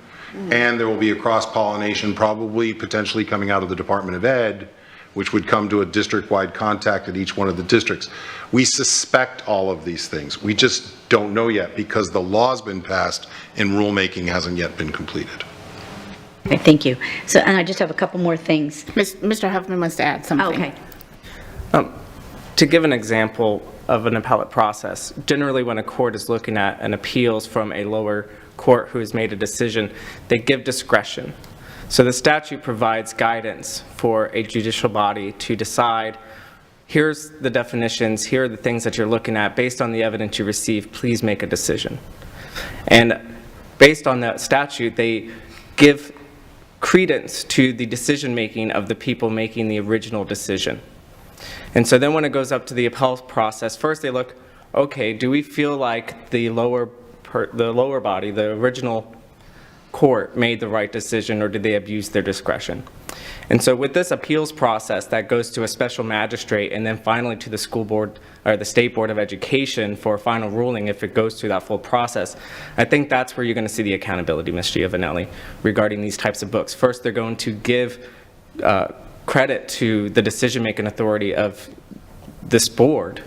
and there will be a cross-pollination probably potentially coming out of the Department of Ed, which would come to a district-wide contact at each one of the districts. We suspect all of these things. We just don't know yet because the law's been passed and rulemaking hasn't yet been completed. Okay, thank you. So, and I just have a couple more things. Mr. Huffman wants to add something. Okay. To give an example of an appellate process, generally when a court is looking at an appeals from a lower court who has made a decision, they give discretion. So the statute provides guidance for a judicial body to decide, here's the definitions, here are the things that you're looking at, based on the evidence you receive, please make a decision. And based on that statute, they give credence to the decision-making of the people making the original decision. And so then when it goes up to the appellate process, first they look, okay, do we feel like the lower body, the original court made the right decision, or did they abuse their discretion? And so with this appeals process that goes to a special magistrate and then finally to the school board or the State Board of Education for a final ruling if it goes through that full process, I think that's where you're going to see the accountability, Ms. Giovanelli, regarding these types of books. First, they're going to give credit to the decision-making authority of this board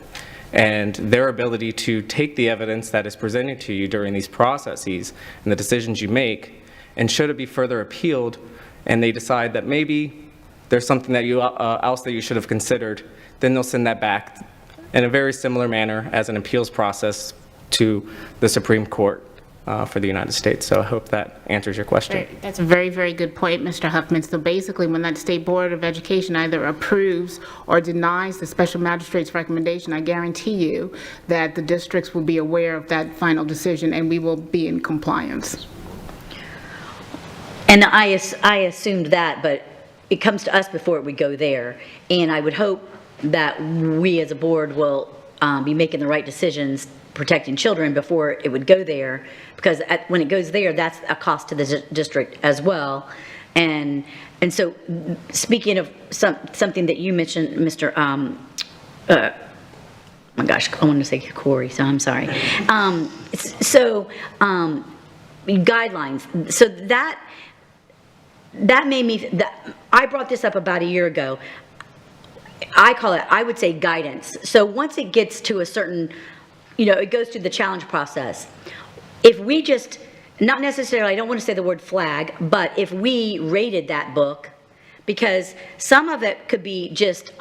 and their ability to take the evidence that is presented to you during these processes and the decisions you make, and should it be further appealed and they decide that maybe there's something that else that you should have considered, then they'll send that back in a very similar manner as an appeals process to the Supreme Court for the United States. So I hope that answers your question. That's a very, very good point, Mr. Huffman. So basically, when that State Board of Education either approves or denies the special magistrate's recommendation, I guarantee you that the districts will be aware of that final decision and we will be in compliance. And I assumed that, but it comes to us before it would go there. And I would hope that we as a board will be making the right decisions protecting children before it would go there, because when it goes there, that's a cost to the district as well. And so speaking of something that you mentioned, Mr. Oh my gosh, I wanted to say Corey, so I'm sorry. Guidelines. So that made me, I brought this up about a year ago. I would say guidance. So once it gets to a certain, it goes through the challenge process. If we just, not necessarily, I don't want to say the word flag, but if we rated that book, because some of it could be just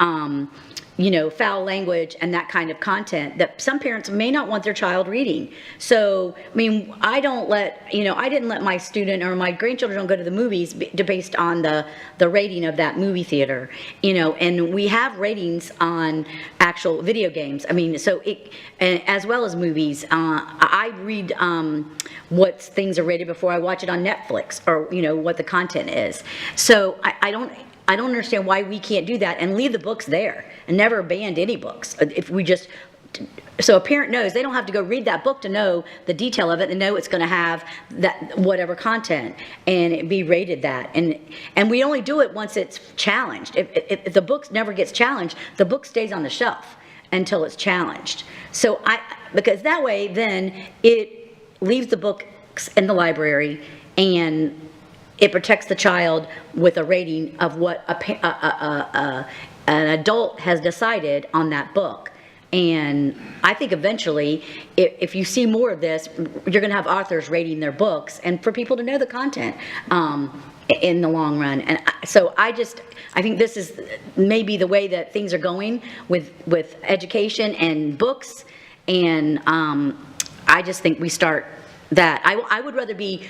foul language and that kind of content that some parents may not want their child reading. So, I mean, I didn't let my student or my grandchildren don't go to the movies based on the rating of that movie theater, and we have ratings on actual video games. I mean, so as well as movies. I read what things are rated before I watch it on Netflix, or, what the content is. So I don't understand why we can't do that and leave the books there and never ban any books. So a parent knows they don't have to go read that book to know the detail of it and know it's going to have that whatever content and it be rated that. And we only do it once it's challenged. If the book never gets challenged, the book stays on the shelf until it's challenged. So because that way then it leaves the books in the library and it protects the child with a rating of what an adult has decided on that book. And I think eventually, if you see more of this, you're going to have authors rating their books and for people to know the content in the long run. And so I think this is maybe the way that things are going with education and books. And I just think we start that. I would rather be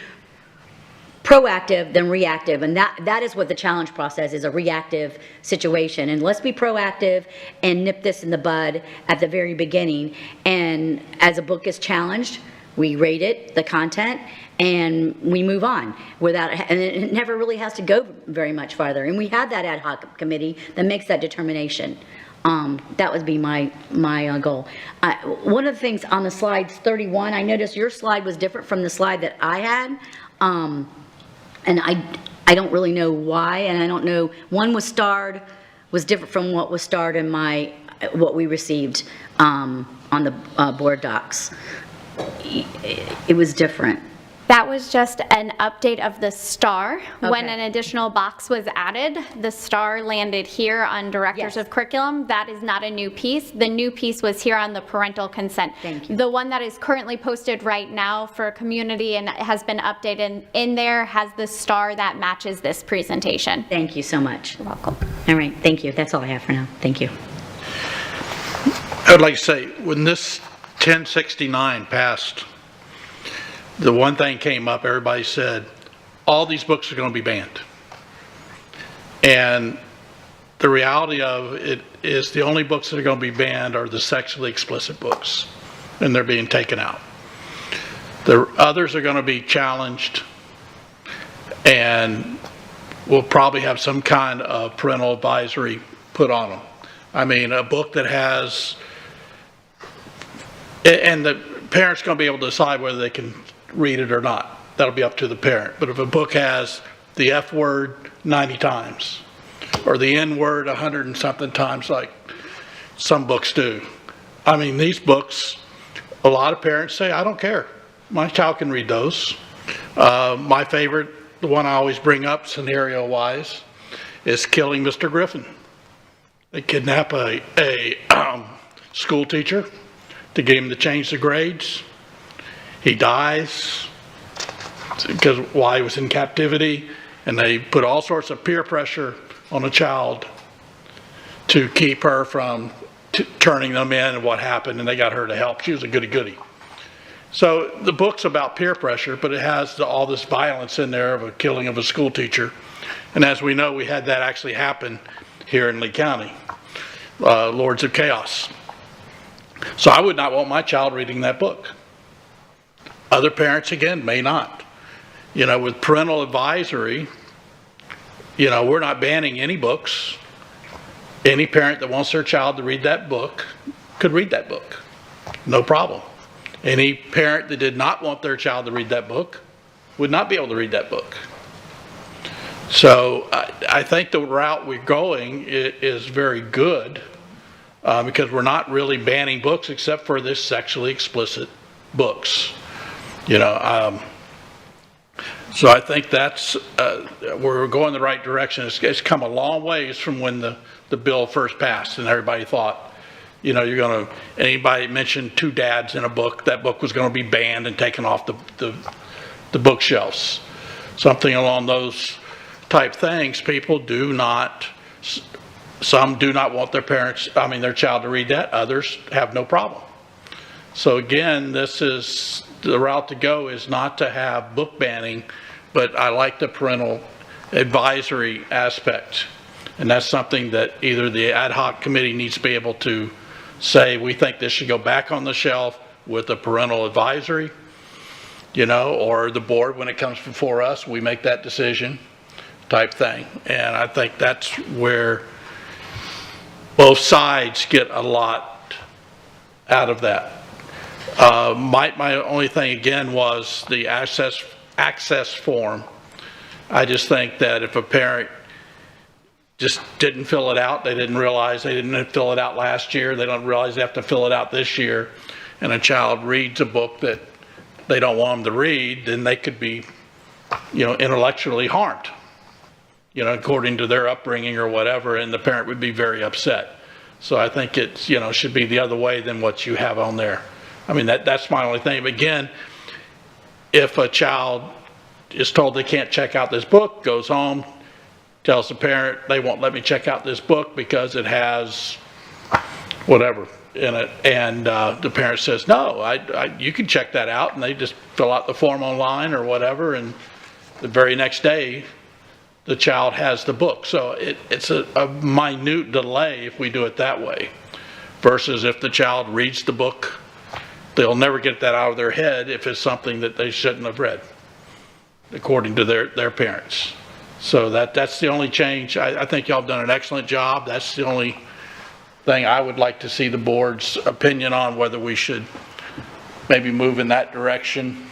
proactive than reactive, and that is what the challenge process is, a reactive situation. And let's be proactive and nip this in the bud at the very beginning. And as a book is challenged, we rate it, the content, and we move on and it never really has to go very much farther. And we have that ad hoc committee that makes that determination. That would be my goal. One of the things on the slides 31, I noticed your slide was different from the slide that I had. And I don't really know why, and I don't know, one was different from what was starred in what we received on the board docs. It was different. That was just an update of the star. Okay. When an additional box was added, the star landed here on Directors of Curriculum. That is not a new piece. The new piece was here on the parental consent. Thank you. The one that is currently posted right now for community and has been updated in there has the star that matches this presentation. Thank you so much. You're welcome. All right, thank you. That's all I have for now. Thank you. I would like to say, when this 1069 passed, the one thing came up, everybody said, all these books are going to be banned. And the reality of it is the only books that are going to be banned are the sexually explicit books, and they're being taken out. The others are going to be challenged, and we'll probably have some kind of parental advisory put on them. I mean, a book that has, and the parent's going to be able to decide whether they can read it or not. That'll be up to the parent. But if a book has the F word 90 times or the N word 100 and something times like some books do, I mean, these books, a lot of parents say, I don't care. My child can read those. My favorite, the one I always bring up scenario wise, is Killing Mr. Griffin. They kidnap a school teacher to get him to change the grades. He dies because while he was in captivity, and they put all sorts of peer pressure on a child to keep her from turning them in and what happened, and they got her to help. She was a goody-goody. So the book's about peer pressure, but it has all this violence in there of a killing of a school teacher. And as we know, we had that actually happen here in Lee County, Lords of Chaos. So I would not want my child reading that book. Other parents, again, may not. With parental advisory, we're not banning any books. Any parent that wants their child to read that book could read that book. No problem. Any parent that did not want their child to read that book would not be able to read that book. So I think the route we're going is very good because we're not really banning books except for this sexually explicit books. So I think that's we're going the right direction. It's come a long ways from when the bill first passed, and everybody thought, anybody mentioned two dads in a book, that book was going to be banned and taken off the bookshelves. Something along those type things. People do not Some do not want their child to read that, others have no problem. So again, this is, the route to go is not to have book banning, but I like the parental advisory aspect. And that's something that either the ad hoc committee needs to be able to say, we think this should go back on the shelf with a parental advisory, or the board, when it comes before us, we make that decision type thing. And I think that's where both sides get a lot out of that. My only thing again was the access form. I just think that if a parent just didn't fill it out, they didn't realize they didn't fill it out last year, they don't realize they have to fill it out this year, and a child reads a book that they don't want them to read, then they could be, intellectually harmed, according to their upbringing or whatever, and the parent would be very upset. So I think it's, should be the other way than what you have on there. I mean, that's my only thing. But again, if a child is told they can't check out this book, goes home, tells the parent, they won't let me check out this book because it has whatever in it, and the parent says, no, you can check that out, and they just fill out the form online or whatever, and the very next day, the child has the book. So it's a minute delay if we do it that way, versus if the child reads the book, they'll never get that out of their head if it's something that they shouldn't have read, according to their parents. So that's the only change. I think y'all have done an excellent job. That's the only thing I would like to see the board's opinion on, whether we should maybe move in that direction.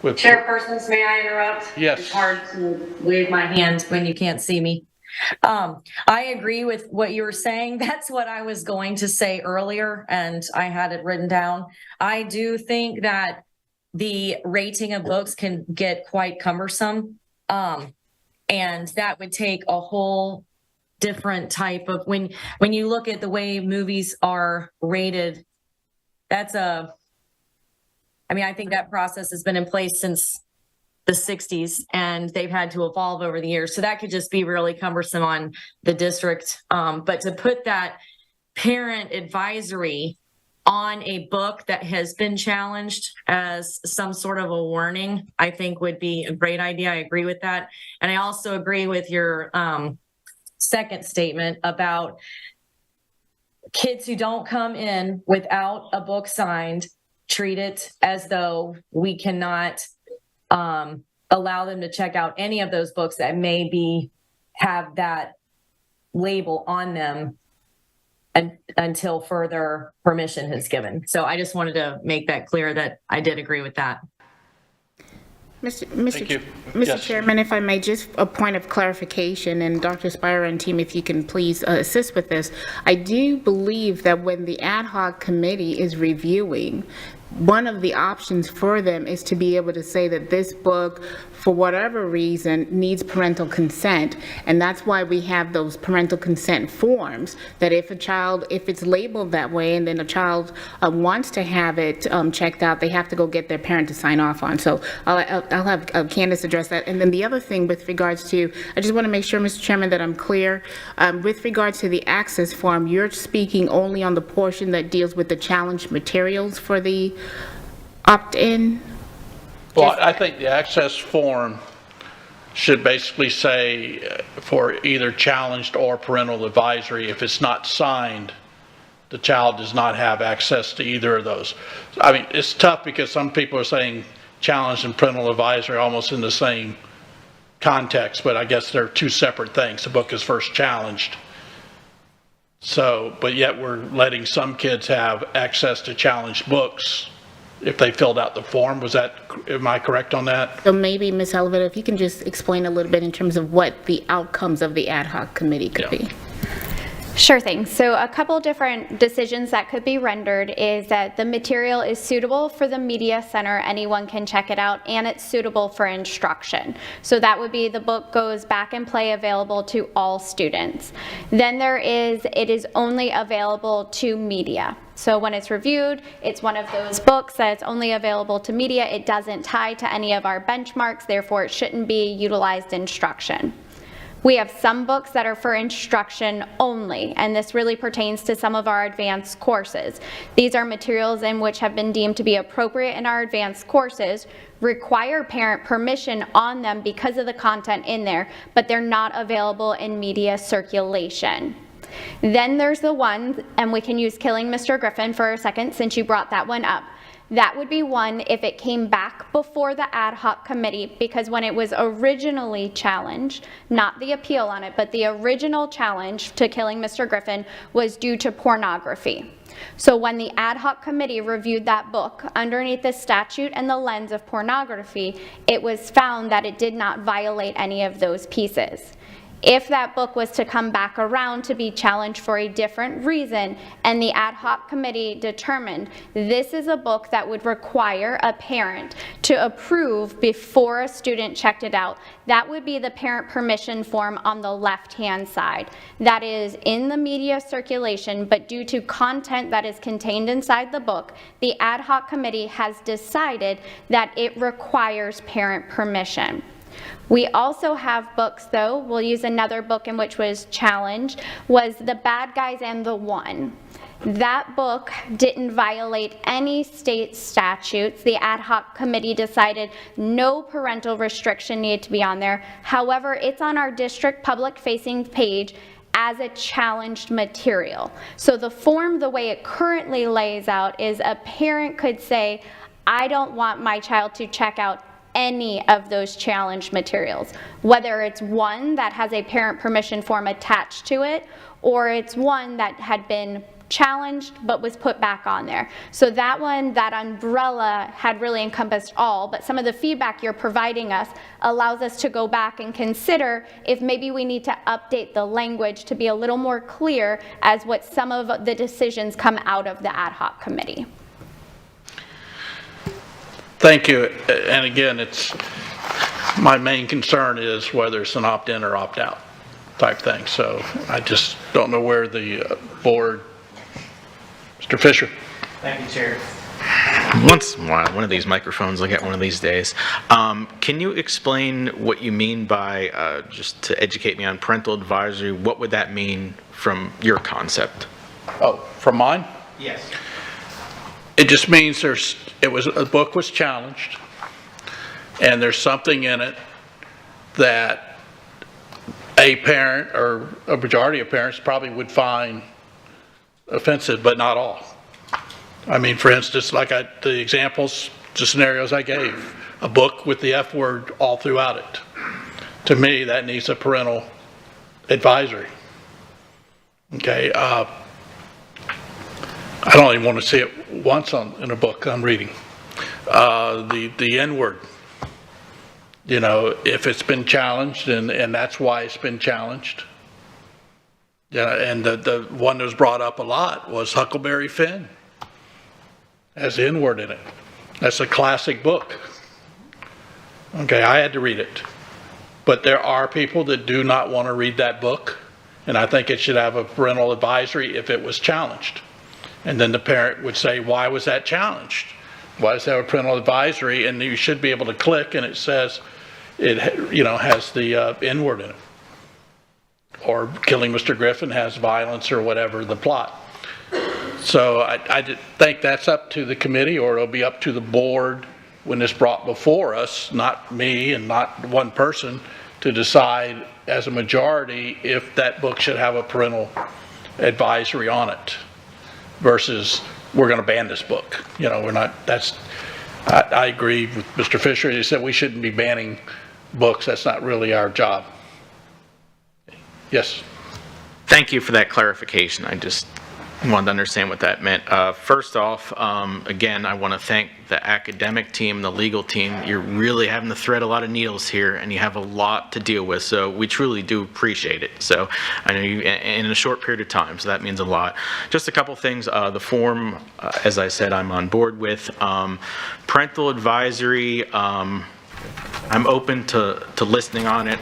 Chairpersons, may I interrupt? Yes. It's hard to wave my hand when you can't see me. I agree with what you were saying. That's what I was going to say earlier, and I had it written down. I do think that the rating of books can get quite cumbersome. And that would take a whole different type of, when you look at the way movies are rated, I think that process has been in place since the 60s, and they've had to evolve over the years. So that could just be really cumbersome on the district. But to put that parent advisory on a book that has been challenged as some sort of a warning, I think would be a great idea. I agree with that. And I also agree with your second statement about kids who don't come in without a book signed, treat it as though we cannot allow them to check out any of those books that maybe have that label on them until further permission is given. So I just wanted to make that clear that I did agree with that. Mr. Chairman, if I may, just a point of clarification, and Dr. Spira and team, if you can please assist with this. I do believe that when the ad hoc committee is reviewing, one of the options for them is to be able to say that this book, for whatever reason, needs parental consent. And that's why we have those parental consent forms, that if it's labeled that way and then a child wants to have it checked out, they have to go get their parent to sign off on. So I'll have Candace address that. And then the other thing with regards to, I just want to make sure, Mr. Chairman, that I'm clear. With regards to the access form, you're speaking only on the portion that deals with the challenged materials for the opt-in? Well, I think the access form should basically say for either challenged or parental advisory. If it's not signed, the child does not have access to either of those. I mean, it's tough because some people are saying challenged and parental advisory almost in the same context, but I guess they're two separate things. The book is first challenged. So, but yet we're letting some kids have access to challenged books if they filled out the form. Am I correct on that? So maybe, Ms. Oliveto, if you can just explain a little bit in terms of what the outcomes of the ad hoc committee could be. Sure thing. So a couple different decisions that could be rendered is that the material is suitable for the media center, anyone can check it out, and it's suitable for instruction. So that would be the book goes back and play available to all students. Then it is only available to media. So when it's reviewed, it's one of those books that it's only available to media. It doesn't tie to any of our benchmarks, therefore it shouldn't be utilized instruction. We have some books that are for instruction only, and this really pertains to some of our advanced courses. These are materials in which have been deemed to be appropriate in our advanced courses, require parent permission on them because of the content in there, but they're not available in media circulation. Then there's the one, and we can use Killing Mr. Griffin for a second since you brought that one up. That would be one if it came back before the ad hoc committee, because when it was originally challenged, not the appeal on it, but the original challenge to Killing Mr. Griffin was due to pornography. So when the ad hoc committee reviewed that book underneath the statute and the lens of pornography, it was found that it did not violate any of those pieces. If that book was to come back around to be challenged for a different reason, and the ad hoc committee determined this is a book that would require a parent to approve before a student checked it out, that would be the parent permission form on the left-hand side. That is in the media circulation, but due to content that is contained inside the book, the ad hoc committee has decided that it requires parent permission. We also have books, though, we'll use another book in which was challenged, was The Bad Guys and the One. That book didn't violate any state statutes. The ad hoc committee decided no parental restriction needed to be on there. However, it's on our district public-facing page as a challenged material. So the form, the way it currently lays out, is a parent could say, I don't want my child to check out any of those challenged materials, whether it's one that has a parent permission form attached to it, or it's one that had been challenged but was put back on there. So that one, that umbrella had really encompassed all, but some of the feedback you're providing us allows us to go back and consider if maybe we need to update the language to be a little more clear as what some of the decisions come out of the ad hoc committee. Thank you. And again, my main concern is whether it's an opt-in or opt-out type thing. So I just don't know where the board, Mr. Fisher. Thank you, Chair. Once in a while, one of these microphones, I'll get one of these days. Can you explain what you mean by, just to educate me on parental advisory, what would that mean from your concept? Oh, from mine? Yes. It just means a book was challenged, and there's something in it that a parent or a majority of parents probably would find offensive, but not all. I mean, for instance, like the examples, the scenarios I gave, a book with the F word all throughout it. To me, that needs a parental advisory. Okay. I don't even want to see it once in a book I'm reading. The N-word, you know, if it's been challenged and that's why it's been challenged. Yeah, and the one that was brought up a lot was Huckleberry Finn. Has the N-word in it. That's a classic book. Okay, I had to read it. But there are people that do not want to read that book, and I think it should have a parental advisory if it was challenged. And then the parent would say, why was that challenged? Why does it have a parental advisory? And you should be able to click and it says, it, you know, has the N-word in it. Or Killing Mr. Griffin has violence or whatever the plot. So I think that's up to the committee, or it'll be up to the board when it's brought before us, not me and not one person, to decide as a majority if that book should have a parental advisory on it. Versus we're going to ban this book. You know, we're not, I agree with Mr. Fisher. He said we shouldn't be banning books. That's not really our job. Yes. Thank you for that clarification. I just wanted to understand what that meant. First off, again, I want to thank the academic team, the legal team. You're really having to thread a lot of needles here, and you have a lot to deal with, so we truly do appreciate it. So I know you in a short period of time, so that means a lot. Just a couple things. The form, as I said, I'm on board with. Parental advisory, I'm open to listening on it.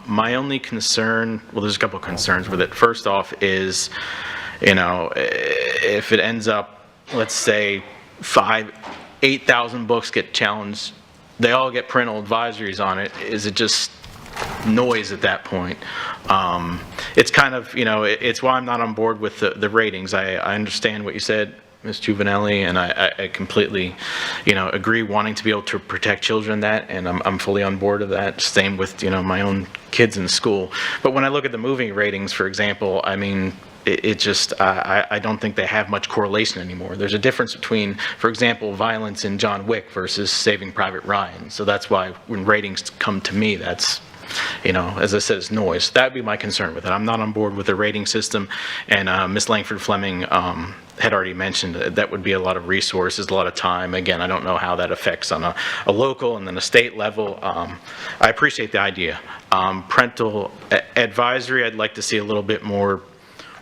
My only concern, well, there's a couple of concerns with it. First off is, you know, if it ends up, let's say 8,000 books get challenged, they all get parental advisories on it. Is it just noise at that point? It's kind of, it's why I'm not on board with the ratings. I understand what you said, Ms. Juvenelli, and I completely, agree wanting to be able to protect children and I'm fully on board of that. Same with, my own kids in school. But when I look at the movie ratings, for example, I mean, it just, I don't think they have much correlation anymore. There's a difference between, for example, violence in John Wick versus Saving Private Ryan. So that's why when ratings come to me, that's, as I said, it's noise. That would be my concern with it. I'm not on board with the rating system. And Ms. Langford Fleming had already mentioned that would be a lot of resources, a lot of time. Again, I don't know how that affects on a local and then a state level. I appreciate the idea. Parental advisory, I'd like to see a little bit more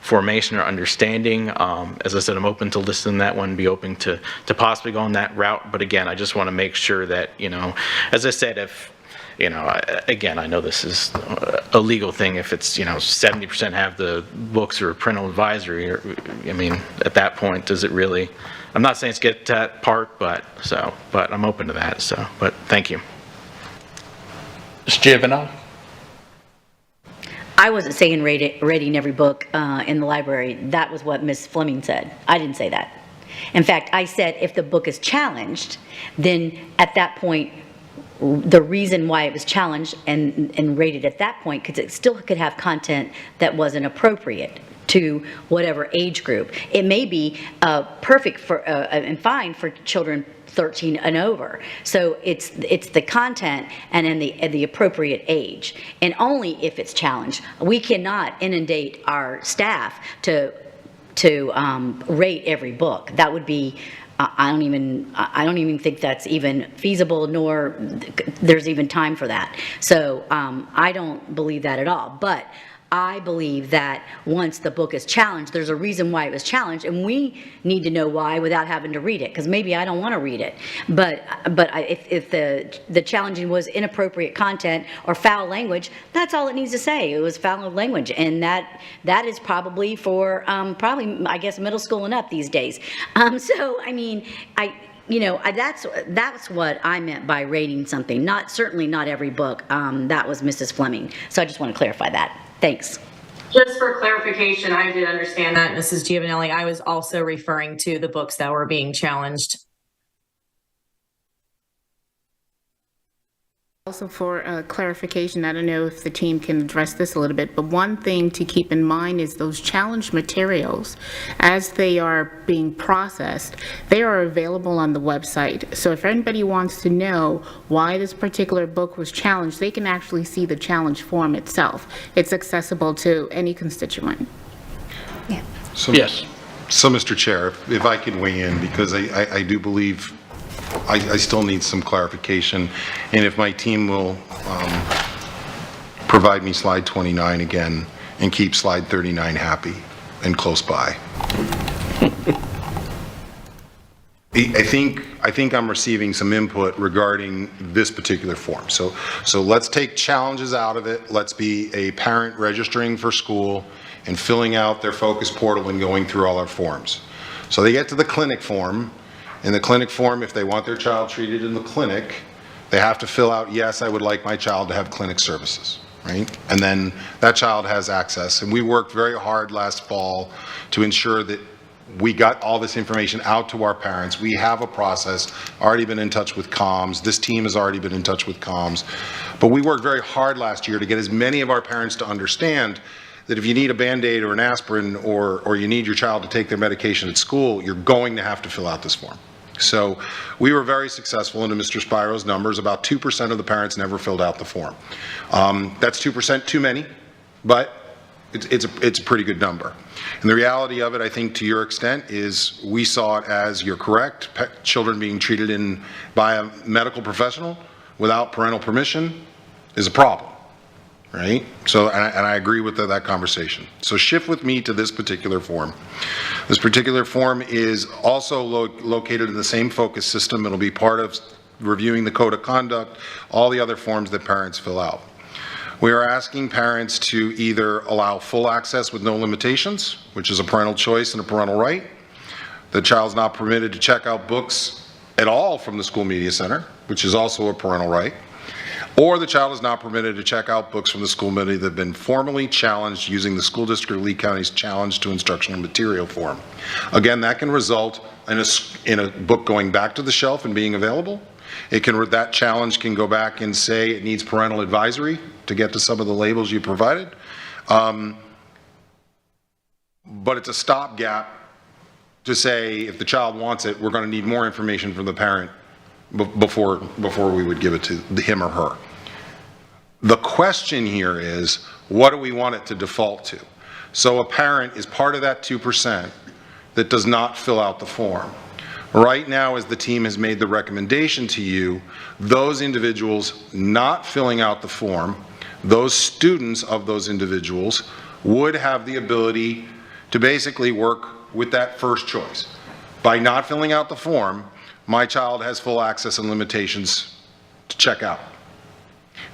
formation or understanding. As I said, I'm open to listening to that one, be open to possibly going that route. But again, I just want to make sure that, as I said, if, again, I know this is a legal thing. If it's, 70% have the books or parental advisory, or, I mean, at that point, does it really, I'm not saying it's get to that part, but I'm open to that. But thank you. Ms. Giovanna? I wasn't saying rating every book in the library. That was what Ms. Fleming said. I didn't say that. In fact, I said if the book is challenged, then at that point, the reason why it was challenged and rated at that point, because it still could have content that wasn't appropriate to whatever age group. It may be perfect for and fine for children 13 and over. So it's the content and in the appropriate age, and only if it's challenged. We cannot inundate our staff to rate every book. That would be I don't even think that's even feasible, nor there's even time for that. So I don't believe that at all. But I believe that once the book is challenged, there's a reason why it was challenged, and we need to know why without having to read it, because maybe I don't want to read it. But if the challenging was inappropriate content or foul language, that's all it needs to say. It was foul language, and that is probably for probably, I guess, middle school and up these days. So I mean, that's what I meant by rating something. Certainly not every book. That was Mrs. Fleming. So I just want to clarify that. Thanks. Just for clarification, I did understand that, Mrs. Giovanelli. I was also referring to the books that were being challenged. Also for clarification, I don't know if the team can address this a little bit, but one thing to keep in mind is those challenged materials, as they are being processed, they are available on the website. So if anybody wants to know why this particular book was challenged, they can actually see the challenge form itself. It's accessible to any constituent. Yeah. So, Yes. So, Mr. Chair, if I could weigh in, because I do believe I still need some clarification, and if my team will provide me slide 29 again and keep slide 39 happy and close by. I think I'm receiving some input regarding this particular form. So let's take challenges out of it. Let's be a parent registering for school and filling out their focus portal and going through all our forms. So they get to the clinic form. In the clinic form, if they want their child treated in the clinic, they have to fill out, yes, I would like my child to have clinic services, right? And then that child has access. And we worked very hard last fall to ensure that we got all this information out to our parents. We have a process, already been in touch with comms. This team has already been in touch with comms. But we worked very hard last year to get as many of our parents to understand that if you need a Band-Aid or an aspirin or you need your child to take their medication at school, you're going to have to fill out this form. So we were very successful, and to Mr. Spiro's numbers, about 2% of the parents never filled out the form. That's 2% too many, but it's a pretty good number. And the reality of it, I think, to your extent, is we saw it as, you're correct, children being treated by a medical professional without parental permission is a problem. Right? So, and I agree with that conversation. So shift with me to this particular form. This particular form is also located in the same focus system. It'll be part of reviewing the code of conduct, all the other forms that parents fill out. We are asking parents to either allow full access with no limitations, which is a parental choice and a parental right. The child's not permitted to check out books at all from the school media center, which is also a parental right. or the child is not permitted to check out books from the school committee that have been formally challenged using the school district of Lee County's challenge to instructional material form. Again, that can result in a book going back to the shelf and being available. That challenge can go back and say it needs parental advisory to get to some of the labels you provided. But it's a stopgap to say if the child wants it, we're going to need more information from the parent before we would give it to him or her. The question here is, what do we want it to default to? So a parent is part of that 2% that does not fill out the form. Right now, as the team has made the recommendation to you, those individuals not filling out the form, those students of those individuals would have the ability to basically work with that first choice. By not filling out the form, my child has full access and limitations to check out.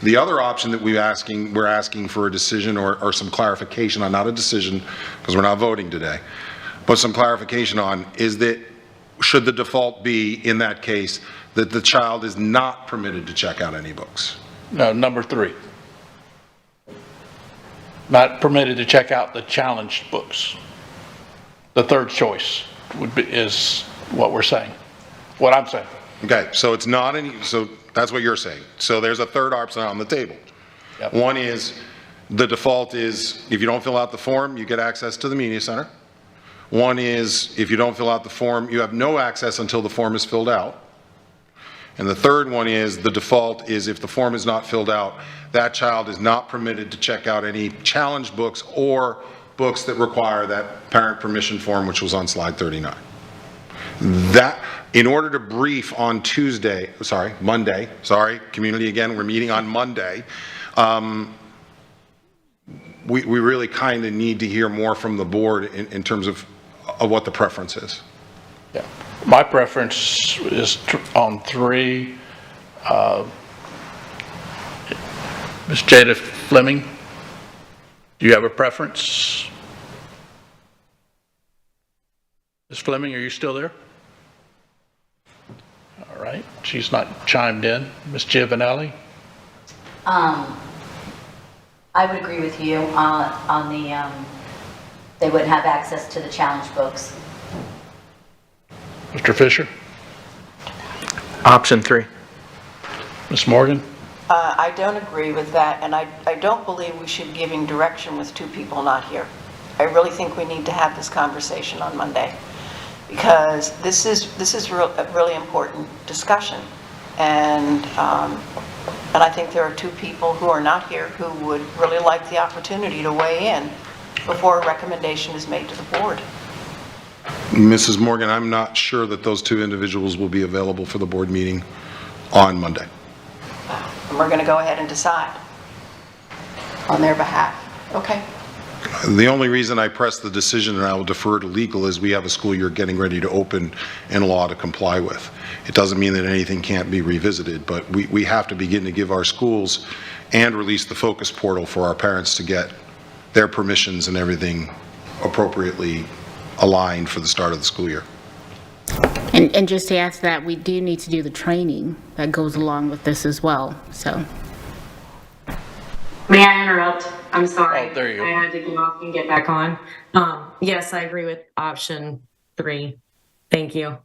The other option that we're asking for a decision or some clarification on, not a decision because we're not voting today, but some clarification on is that should the default be in that case that the child is not permitted to check out any books? No, number 3. Not permitted to check out the challenged books. The third choice is what we're saying, what I'm saying. Okay, so it's not any, so that's what you're saying. So there's a third option on the table. Yep. One is, the default is if you don't fill out the form, you get access to the media center. One is if you don't fill out the form, you have no access until the form is filled out. And the third one is the default is if the form is not filled out, that child is not permitted to check out any challenge books or books that require that parent permission form, which was on slide 39. That, in order to brief on Monday, community again, we're meeting on Monday. We really kind of need to hear more from the board in terms of what the preference is. Yeah. My preference is on 3. Ms. Jada Fleming, do you have a preference? Ms. Fleming, are you still there? All right, she's not chimed in. Ms. Giovanelli? I would agree with you on the, they wouldn't have access to the challenge books. Mr. Fisher? Option 3. Ms. Morgan? I don't agree with that, and I don't believe we should be giving direction with 2 people not here. I really think we need to have this conversation on Monday, because this is a really important discussion, and I think there are 2 people who are not here who would really like the opportunity to weigh in before a recommendation is made to the board. Mrs. Morgan, I'm not sure that those 2 individuals will be available for the board meeting on Monday. And we're going to go ahead and decide on their behalf. Okay. The only reason I press the decision, and I will defer to legal, is we have a school year getting ready to open and law to comply with. It doesn't mean that anything can't be revisited, but we have to begin to give our schools and release the focus portal for our parents to get their permissions and everything appropriately aligned for the start of the school year. And just to add to that, we do need to do the training that goes along with this as well, so. May I interrupt? I'm sorry. Oh, there you go. I had to get off and get back on. Yes, I agree with option 3. Thank you.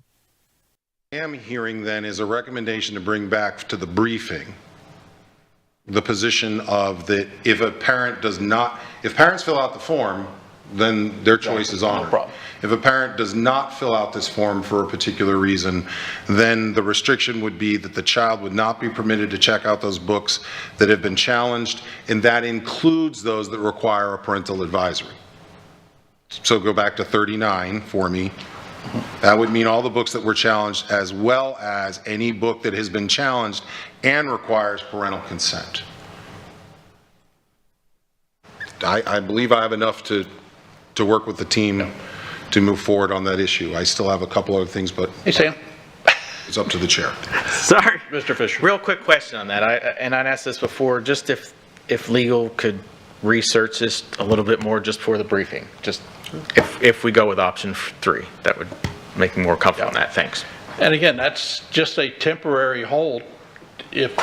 I am hearing then is a recommendation to bring back to the briefing the position of that if a parent does not, if parents fill out the form, then their choice is honored. No problem. If a parent does not fill out this form for a particular reason, then the restriction would be that the child would not be permitted to check out those books that have been challenged, and that includes those that require a parental advisory. So go back to 39 for me. That would mean all the books that were challenged, as well as any book that has been challenged and requires parental consent. I believe I have enough to work with the team to move forward on that issue. I still have a couple other things, but Hey, Sam. it's up to the chair. Sorry. Mr. Fisher. Real quick question on that. I'd asked this before, just if legal could research this a little bit more just for the briefing, just if we go with option 3, that would make me more comfortable on that. Thanks. And again, that's just a temporary hold. If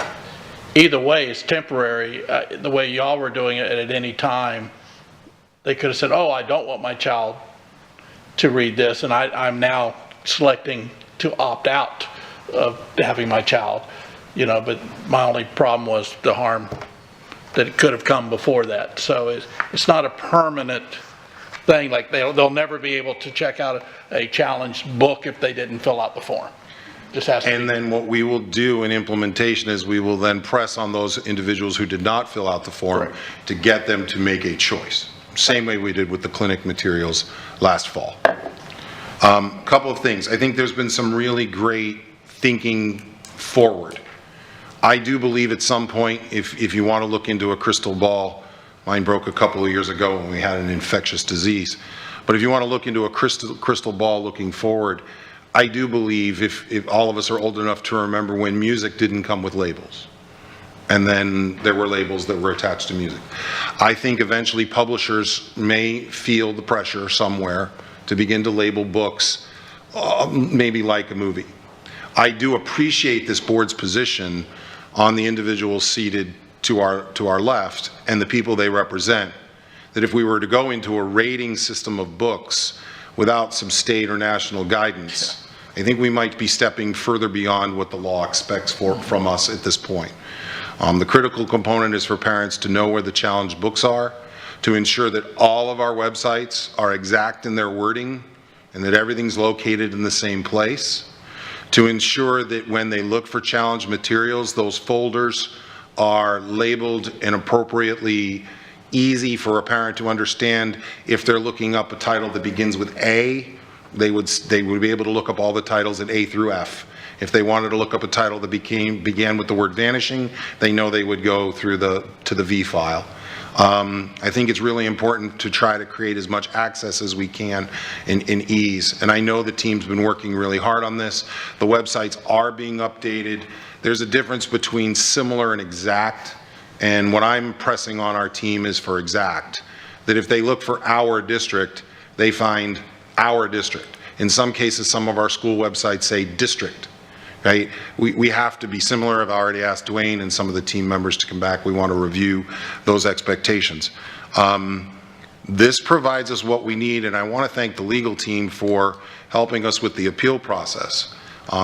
either way, it's temporary. The way y'all were doing it at any time, they could have said, oh, I don't want my child to read this, and I'm now selecting to opt out of having my child, you know, but my only problem was the harm that could have come before that. So it's not a permanent thing, like they'll never be able to check out a challenged book if they didn't fill out the form. Just has to And be. then what we will do in implementation is we will then press on those individuals who did not fill out the form Correct. to get them to make a choice. Same way we did with the clinic materials last fall. Couple of things. I think there's been some really great thinking forward. I do believe at some point, if you want to look into a crystal ball, mine broke a couple of years ago when we had an infectious disease. But if you want to look into a crystal ball looking forward, I do believe if all of us are old enough to remember when music didn't come with labels, and then there were labels that were attached to music. I think eventually publishers may feel the pressure somewhere to begin to label books, maybe like a movie. I do appreciate this board's position on the individuals seated to our left and the people they represent, that if we were to go into a rating system of books without some state or national guidance, I think we might be stepping further beyond what the law expects from us at this point. The critical component is for parents to know where the challenged books are, to ensure that all of our websites are exact in their wording and that everything's located in the same place, to ensure that when they look for challenged materials, those folders are labeled and appropriately easy for a parent to understand. If they're looking up a title that begins with A, they would be able to look up all the titles at A through F. If they wanted to look up a title that began with the word vanishing, they know they would go through to the V file. I think it's really important to try to create as much access as we can in ease. And I know the team's been working really hard on this. The websites are being updated. There's a difference between similar and exact. And what I'm pressing on our team is for exact. That if they look for our district, they find our district. In some cases, some of our school websites say district. Right? We have to be similar. I've already asked Dwayne and some of the team members to come back. We want to review those expectations. This provides us what we need, and I want to thank the legal team for helping us with the appeal process.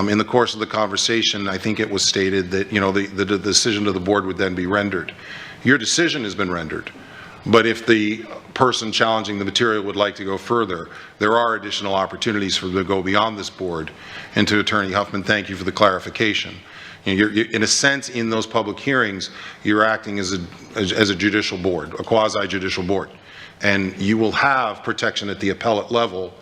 In the course of the conversation, I think it was stated that, you know, the decision of the board would then be rendered. Your decision has been rendered. But if the person challenging the material would like to go further, there are additional opportunities for them to go beyond this board. And to Attorney Huffman, thank you for the clarification. You know, you're, in a sense, in those public hearings, you're acting as a judicial board, a quasi-judicial board. And you will have protection at the appellate level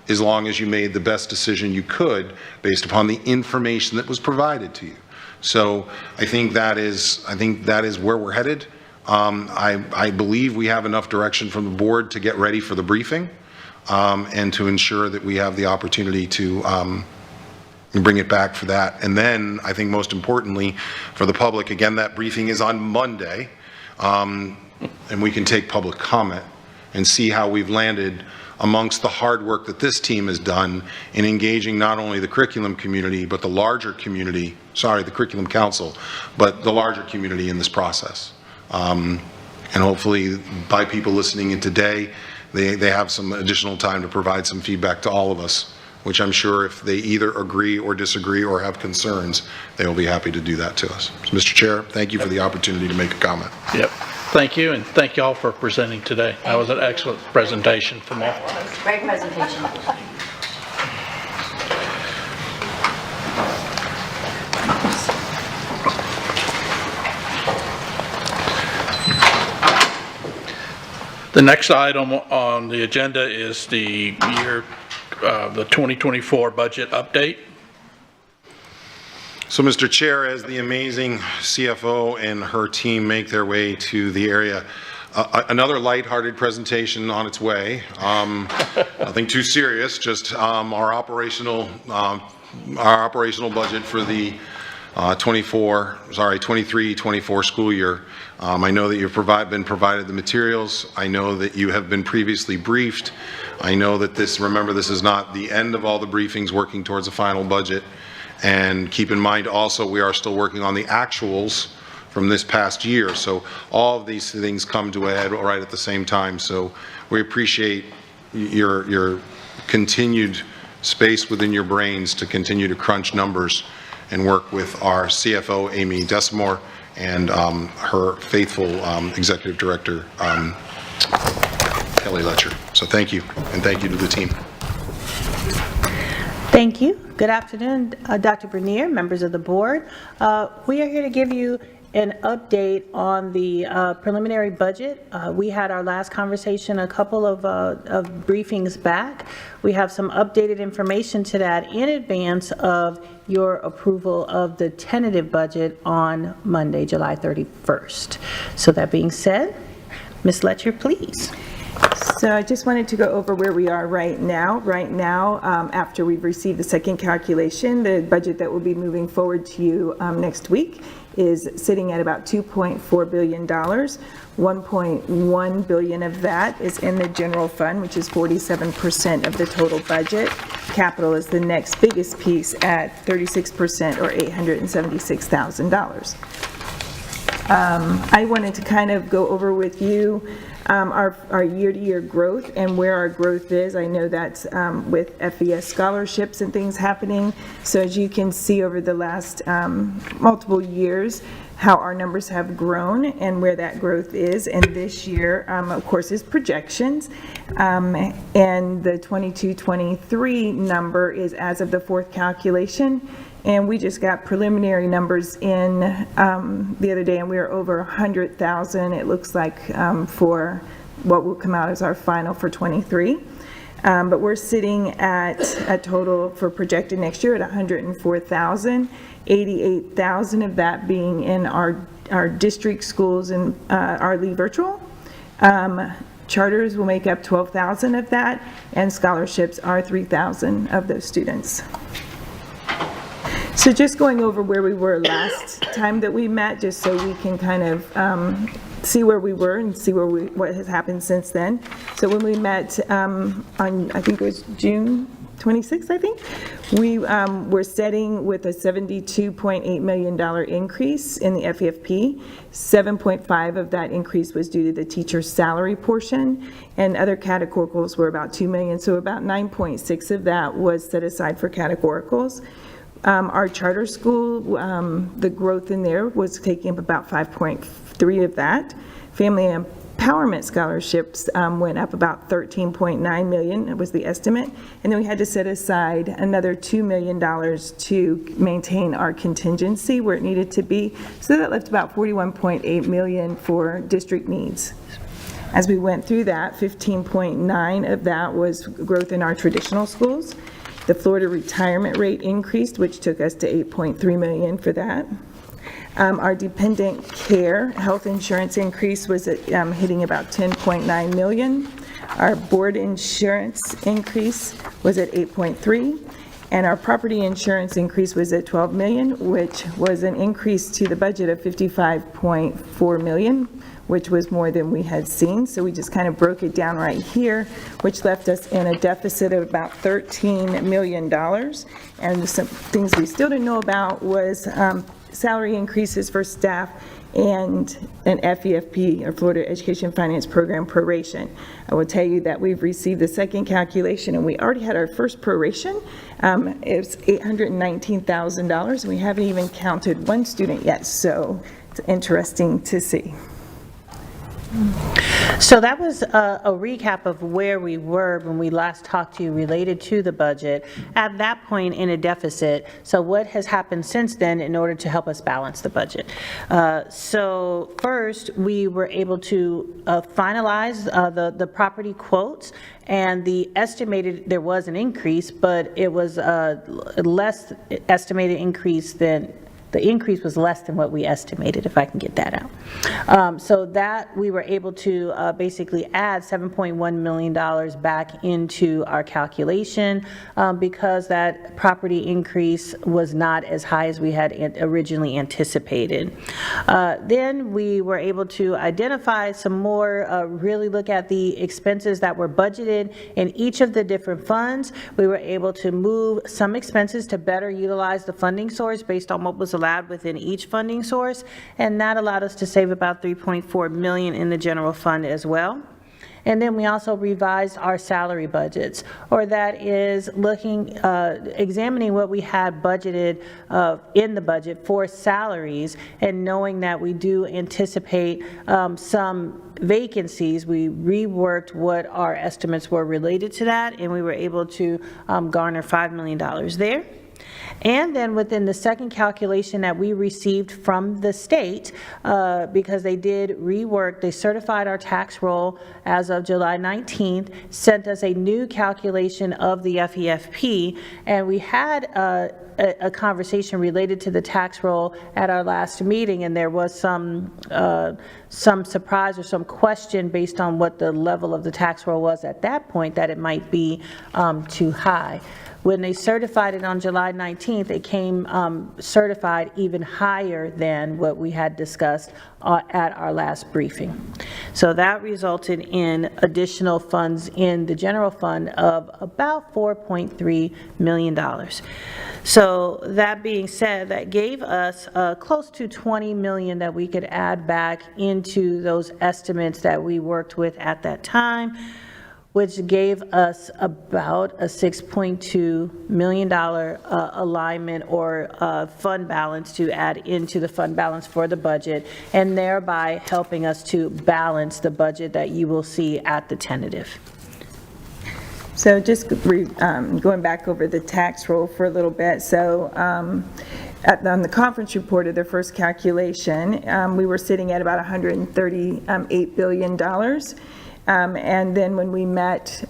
as long as you made the best decision you could based upon the information that was provided to you. So I think that is where we're headed. I believe we have enough direction from the board to get ready for the briefing and to ensure that we have the opportunity to bring it back for that. And then I think most importantly for the public, again, that briefing is on Monday, and we can take public comment and see how we've landed amongst the hard work that this team has done in engaging not only the curriculum community, but the larger community, the curriculum council, but the larger community in this process. And hopefully by people listening in today, they have some additional time to provide some feedback to all of us, which I'm sure if they either agree or disagree or have concerns, they will be happy to do that to us. So, Mr. Chair, thank you for the opportunity to make a comment. Yep. Thank you, and thank you all for presenting today. That was an excellent presentation from all. Great presentation. The next item on the agenda is the 2024 budget update. So, Mr. Chair, as the amazing CFO and her team make their way to the area, another lighthearted presentation on its way. Nothing too serious, just our operational budget for the 23-24 school year. I know that you've been provided the materials. I know that you have been previously briefed. I know that remember, this is not the end of all the briefings working towards a final budget. And keep in mind also, we are still working on the actuals from this past year. So all of these things come to a head right at the same time. So we appreciate your continued space within your brains to continue to crunch numbers and work with our CFO, Amy Desimore, and her faithful Executive Director, Kelly Letcher. So thank you, and thank you to the team. Thank you. Good afternoon, Dr. Bernier, members of the board. We are here to give you an update on the preliminary budget. We had our last conversation a couple of briefings back. We have some updated information to that in advance of your approval of the tentative budget on Monday, July 31st. So that being said, Ms. Letcher, please. So I just wanted to go over where we are right now. Right now, after we've received the second calculation, the budget that will be moving forward to you next week is sitting at about $2.4 billion. 1.1 billion of that is in the general fund, which is 47% of the total budget. Capital is the next biggest piece at 36%, or $876,000. I wanted to kind of go over with you our year-to-year growth and where our growth is. I know that's with FES scholarships and things happening. So as you can see over the last multiple years, how our numbers have grown and where that growth is. And this year, of course, is projections. And the 22-23 number is as of the fourth calculation. And we just got preliminary numbers in the other day, and we are over 100,000, it looks like, for what will come out as our final for 23. But we're sitting at a total for projected next year at 104,000, 88,000 of that being in our district schools and our Lee Virtual. Charters will make up 12,000 of that, and scholarships are 3,000 of those students. So just going over where we were last time that we met, just so we can kind of see where we were and see what has happened since then. So when we met on, I think it was June 26th, I think, we were setting with a $72.8 million increase in the FEFP. 7.5 of that increase was due to the teacher's salary portion, and other categoricals were about $2 million. So about 9.6 of that was set aside for categoricals. Our charter school, the growth in there was taking up about 5.3 of that. Family empowerment scholarships went up about 13.9 million, that was the estimate. And then we had to set aside another $2 million to maintain our contingency where it needed to be. So that left about 41.8 million for district needs. As we went through that, 15.9 of that was growth in our traditional schools. The Florida retirement rate increased, which took us to 8.3 million for that. Our dependent care health insurance increase was at, hitting about 10.9 million. Our board insurance increase was at 8.3, and our property insurance increase was at 12 million, which was an increase to the budget of 55.4 million, which was more than we had seen. So we just kind of broke it down right here, which left us in a deficit of about $13 million. And some things we still didn't know about was salary increases for staff and an FEFP, or Florida Education Finance Program proration. I will tell you that we've received the second calculation, and we already had our first proration. It was $819,000. We haven't even counted one student yet, so it's interesting to see. So that was a recap of where we were when we last talked to you related to the budget. At that point in a deficit, so what has happened since then in order to help us balance the budget? So first, we were able to finalize the property quotes, and the estimated, there was an increase, but it was a less estimated increase than, the increase was less than what we estimated, if I can get that out. So that we were able to basically add $7.1 million back into our calculation because that property increase was not as high as we had originally anticipated. Then we were able to identify some more, really look at the expenses that were budgeted in each of the different funds. We were able to move some expenses to better utilize the funding source based on what was allowed within each funding source, and that allowed us to save about $3.4 million in the general fund as well. And then we also revised our salary budgets, or that is looking, examining what we had budgeted in the budget for salaries, and knowing that we do anticipate some vacancies. We reworked what our estimates were related to that, and we were able to garner $5 million there. And then within the second calculation that we received from the state, because they did rework, they certified our tax roll as of July 19th, sent us a new calculation of the FEFP, and we had a conversation related to the tax roll at our last meeting, and there was some surprise or some question based on what the level of the tax roll was at that point, that it might be too high. When they certified it on July 19th, it came certified even higher than what we had discussed at our last briefing. So that resulted in additional funds in the general fund of about $4.3 million. So that being said, that gave us close to $20 million that we could add back into those estimates that we worked with at that time, which gave us about a $6.2 million alignment or fund balance to add into the fund balance for the budget, and thereby helping us to balance the budget that you will see at the tentative. So just going back over the tax roll for a little bit. So on the conference report of their first calculation, we were sitting at about $138 billion. And then when we met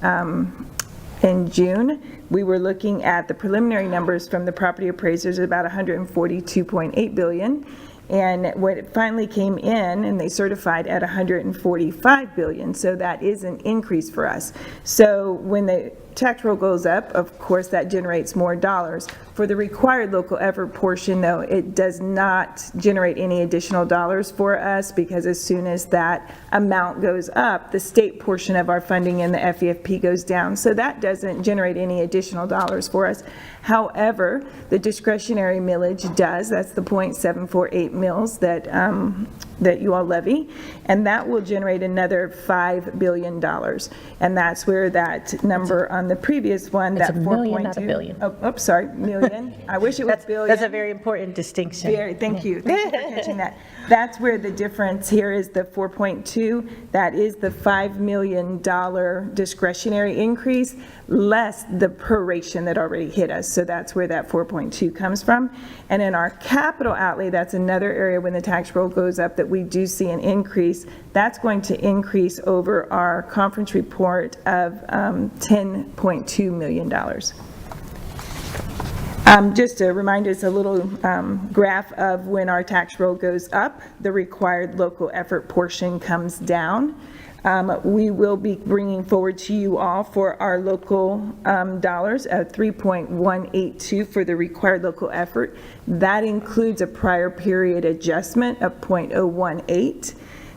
in June, we were looking at the preliminary numbers from the property appraisers, about $142.8 billion. And what it finally came in, and they certified at $145 billion. So that is an increase for us. So when the tax roll goes up, of course, that generates more dollars. For the required local effort portion, though, it does not generate any additional dollars for us, because as soon as that amount goes up, the state portion of our funding in the FEFP goes down. So that doesn't generate any additional dollars for us. However, the discretionary millage does. That's the 0.748 mils that that you all levy, and that will generate another $5 billion. And that's where that number on the previous one, that 4.2. Million, not a billion. Oh, sorry, million. I wish it was billion. That's a very important distinction. Thank you. Thank you for catching that. That's where the difference here is the 4.2. That is the $5 million discretionary increase, less the proration that already hit us. So that's where that 4.2 comes from. And in our capital outlay, that's another area when the tax roll goes up that we do see an increase. That's going to increase over our conference report of $10.2 million. Just to remind us, a little graph of when our tax roll goes up, the required local effort portion comes down. We will be bringing forward to you all for our local dollars at 3.182 for the required local effort. That includes a prior period adjustment of 0.018,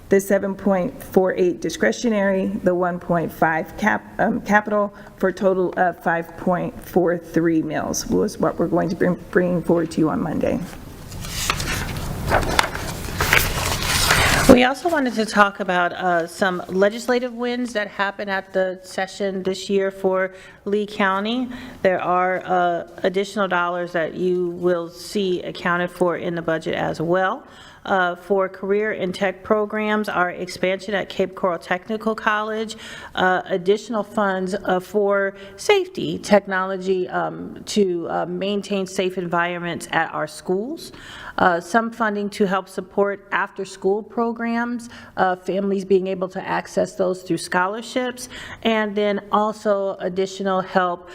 the 7.48 discretionary, the 1.5 capital, for a total of 5.43 mils was what we're going to be bringing forward to you on Monday. We also wanted to talk about some legislative wins that happened at the session this year for Lee County. There are additional dollars that you will see accounted for in the budget as well. For career and tech programs, our expansion at Cape Coral Technical College, additional funds for safety technology to maintain safe environments at our schools, some funding to help support after-school programs, families being able to access those through scholarships, and then also additional help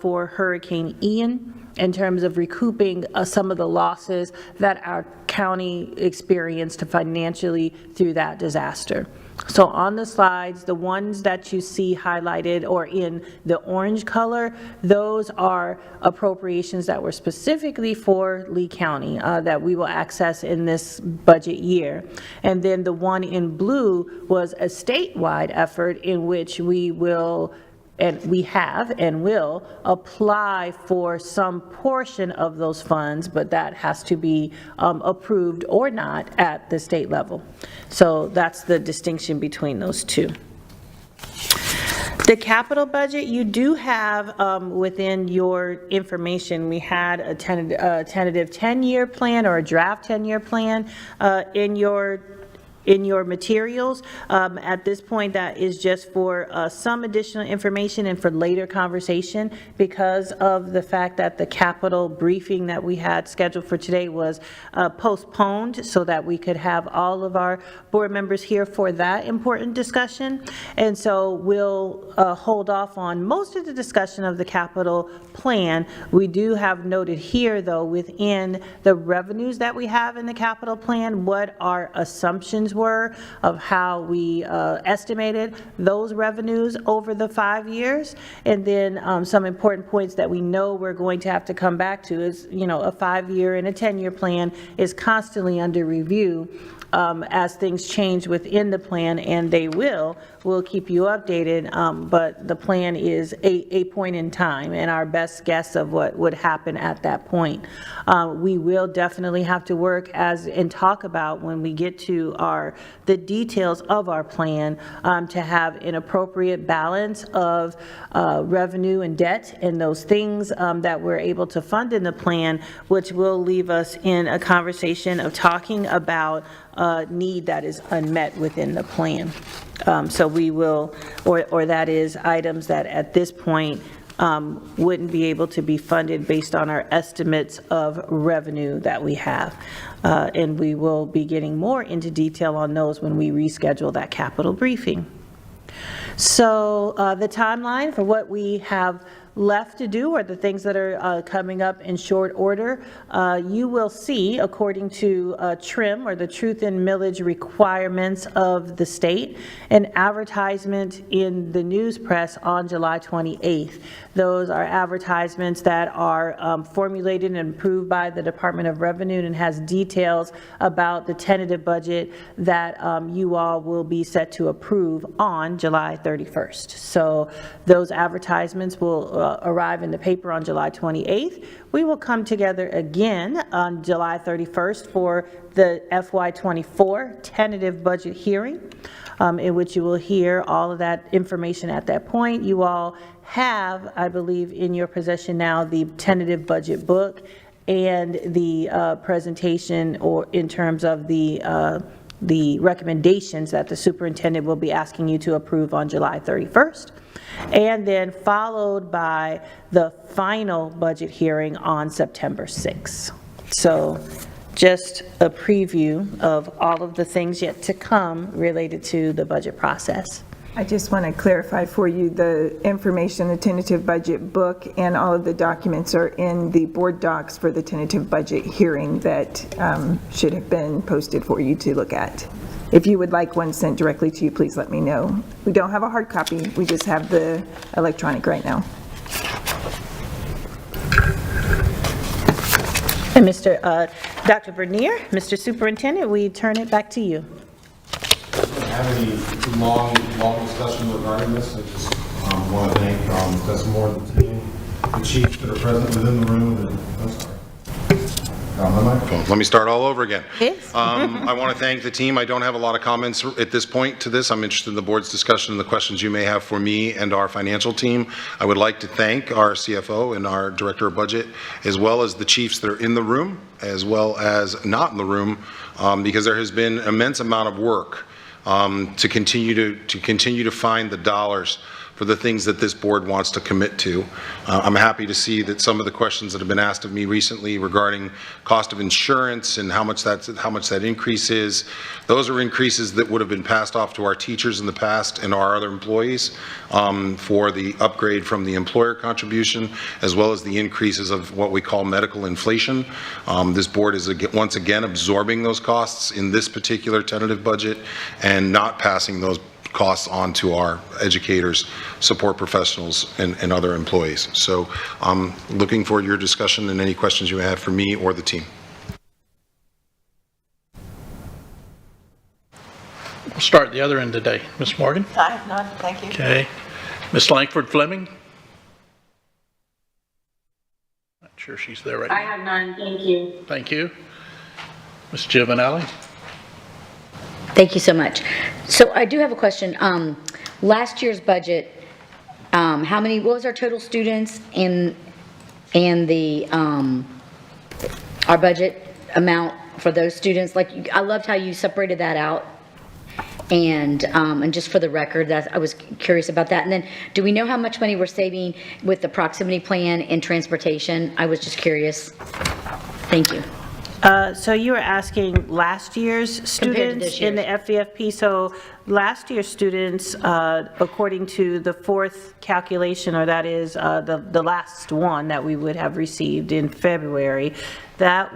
for Hurricane Ian in terms of recouping some of the losses that our county experienced financially through that disaster. So on the slides, the ones that you see highlighted or in the orange color, those are appropriations that were specifically for Lee County that we will access in this budget year. And then the one in blue was a statewide effort in which we will and we have and will apply for some portion of those funds, but that has to be approved or not at the state level. So that's the distinction between those two. The capital budget, you do have within your information, we had a tentative 10-year plan or a draft 10-year plan in your materials. At this point, that is just for some additional information and for later conversation because of the fact that the capital briefing that we had scheduled for today was postponed so that we could have all of our board members here for that important discussion. And so we'll hold off on most of the discussion of the capital plan. We do have noted here, though, within the revenues that we have in the capital plan, what our assumptions were of how we estimated those revenues over the 5 years. And then some important points that we know we're going to have to come back to is, you know, a 5-year and a 10-year plan is constantly under review as things change within the plan, and they will. We'll keep you updated, but the plan is a point in time and our best guess of what would happen at that point. We will definitely have to work and talk about when we get to the details of our plan to have an appropriate balance of revenue and debt and those things that we're able to fund in the plan, which will leave us in a conversation of talking about need that is unmet within the plan. So we will, or that is items that at this point wouldn't be able to be funded based on our estimates of revenue that we have. And we will be getting more into detail on those when we reschedule that capital briefing. So the timeline for what we have left to do or the things that are coming up in short order, you will see, according to TRIM, or the Truth in Millage Requirements of the state, an advertisement in the news press on July 28th. Those are advertisements that are formulated and approved by the Department of Revenue and has details about the tentative budget that you all will be set to approve on July 31st. So those advertisements will arrive in the paper on July 28th. We will come together again on July 31st for the FY24 tentative budget hearing, in which you will hear all of that information at that point. You all have, I believe, in your possession now the tentative budget book and the presentation, or in terms of the recommendations that the superintendent will be asking you to approve on July 31st. And then followed by the final budget hearing on September 6th. So just a preview of all of the things yet to come related to the budget process. I just want to clarify for you, the information, the tentative budget book, and all of the documents are in the board docs for the tentative budget hearing that should have been posted for you to look at. If you would like one sent directly to you, please let me know. We don't have a hard copy, we just have the electronic right now. And Dr. Bernier, Mr. Superintendent, we turn it back to you. I don't have any long discussion regarding this. I just want to thank Ms. Moore, the team, the chiefs that are present within the room. And, I'm sorry. Got my microphone. Let me start all over again. Yes. I want to thank the team. I don't have a lot of comments at this point to this. I'm interested in the board's discussion and the questions you may have for me and our financial team. I would like to thank our CFO and our Director of Budget, as well as the chiefs that are in the room, as well as not in the room, because there has been an immense amount of work to continue to find the dollars for the things that this board wants to commit to. I'm happy to see that some of the questions that have been asked of me recently regarding cost of insurance and how much that increase is, those are increases that would have been passed off to our teachers in the past and our other employees for the upgrade from the employer contribution, as well as the increases of what we call medical inflation. This board is once again absorbing those costs in this particular tentative budget and not passing those costs on to our educators, support professionals, and other employees. So I'm looking forward to your discussion and any questions you have for me or the team. We'll start at the other end today. Ms. Morgan? I have none, thank you. Okay. Ms. Langford Fleming? Not sure she's there right I now. have none, thank you. Thank you. Ms. Giovanelli? Thank you so much. So I do have a question. Last year's budget, what was our total students in the, our budget amount for those students? Like, I loved how you separated that out. And just for the record, I was curious about that. And then, do we know how much money we're saving with the proximity plan and transportation? I was just curious. Thank you. So you were asking last year's students this in the year's. FVFP. So last year's students, according to the fourth calculation, or that is the last one that we would have received in February, our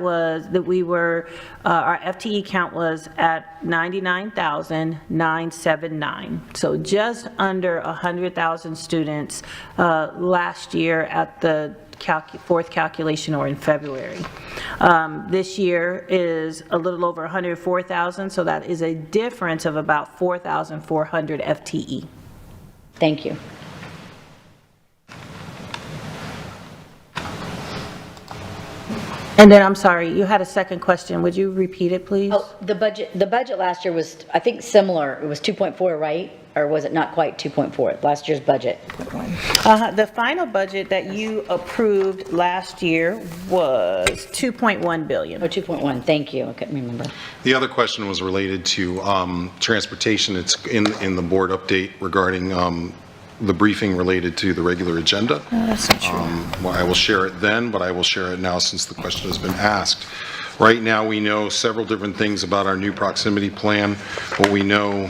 FTE count was at 99,979. So just under 100,000 students last year at the fourth calculation, or in February. This year is a little over 104,000, so that is a difference of about 4,400 FTE. Thank you. And then, I'm sorry, you had a second question. Would you repeat it, please? Oh, the budget last year was, I think, similar. It was 2.4, right? Or was it not quite 2.4, last year's budget? The final budget that you approved last year was 2.1 billion. Oh, 2.1, thank you. I couldn't remember. The other question was related to transportation. It's in the board update regarding the briefing related to the regular agenda. Oh, that's not true. Well, I will share it then, but I will share it now since the question has been asked. Right now, we know several different things about our new proximity plan. What we know,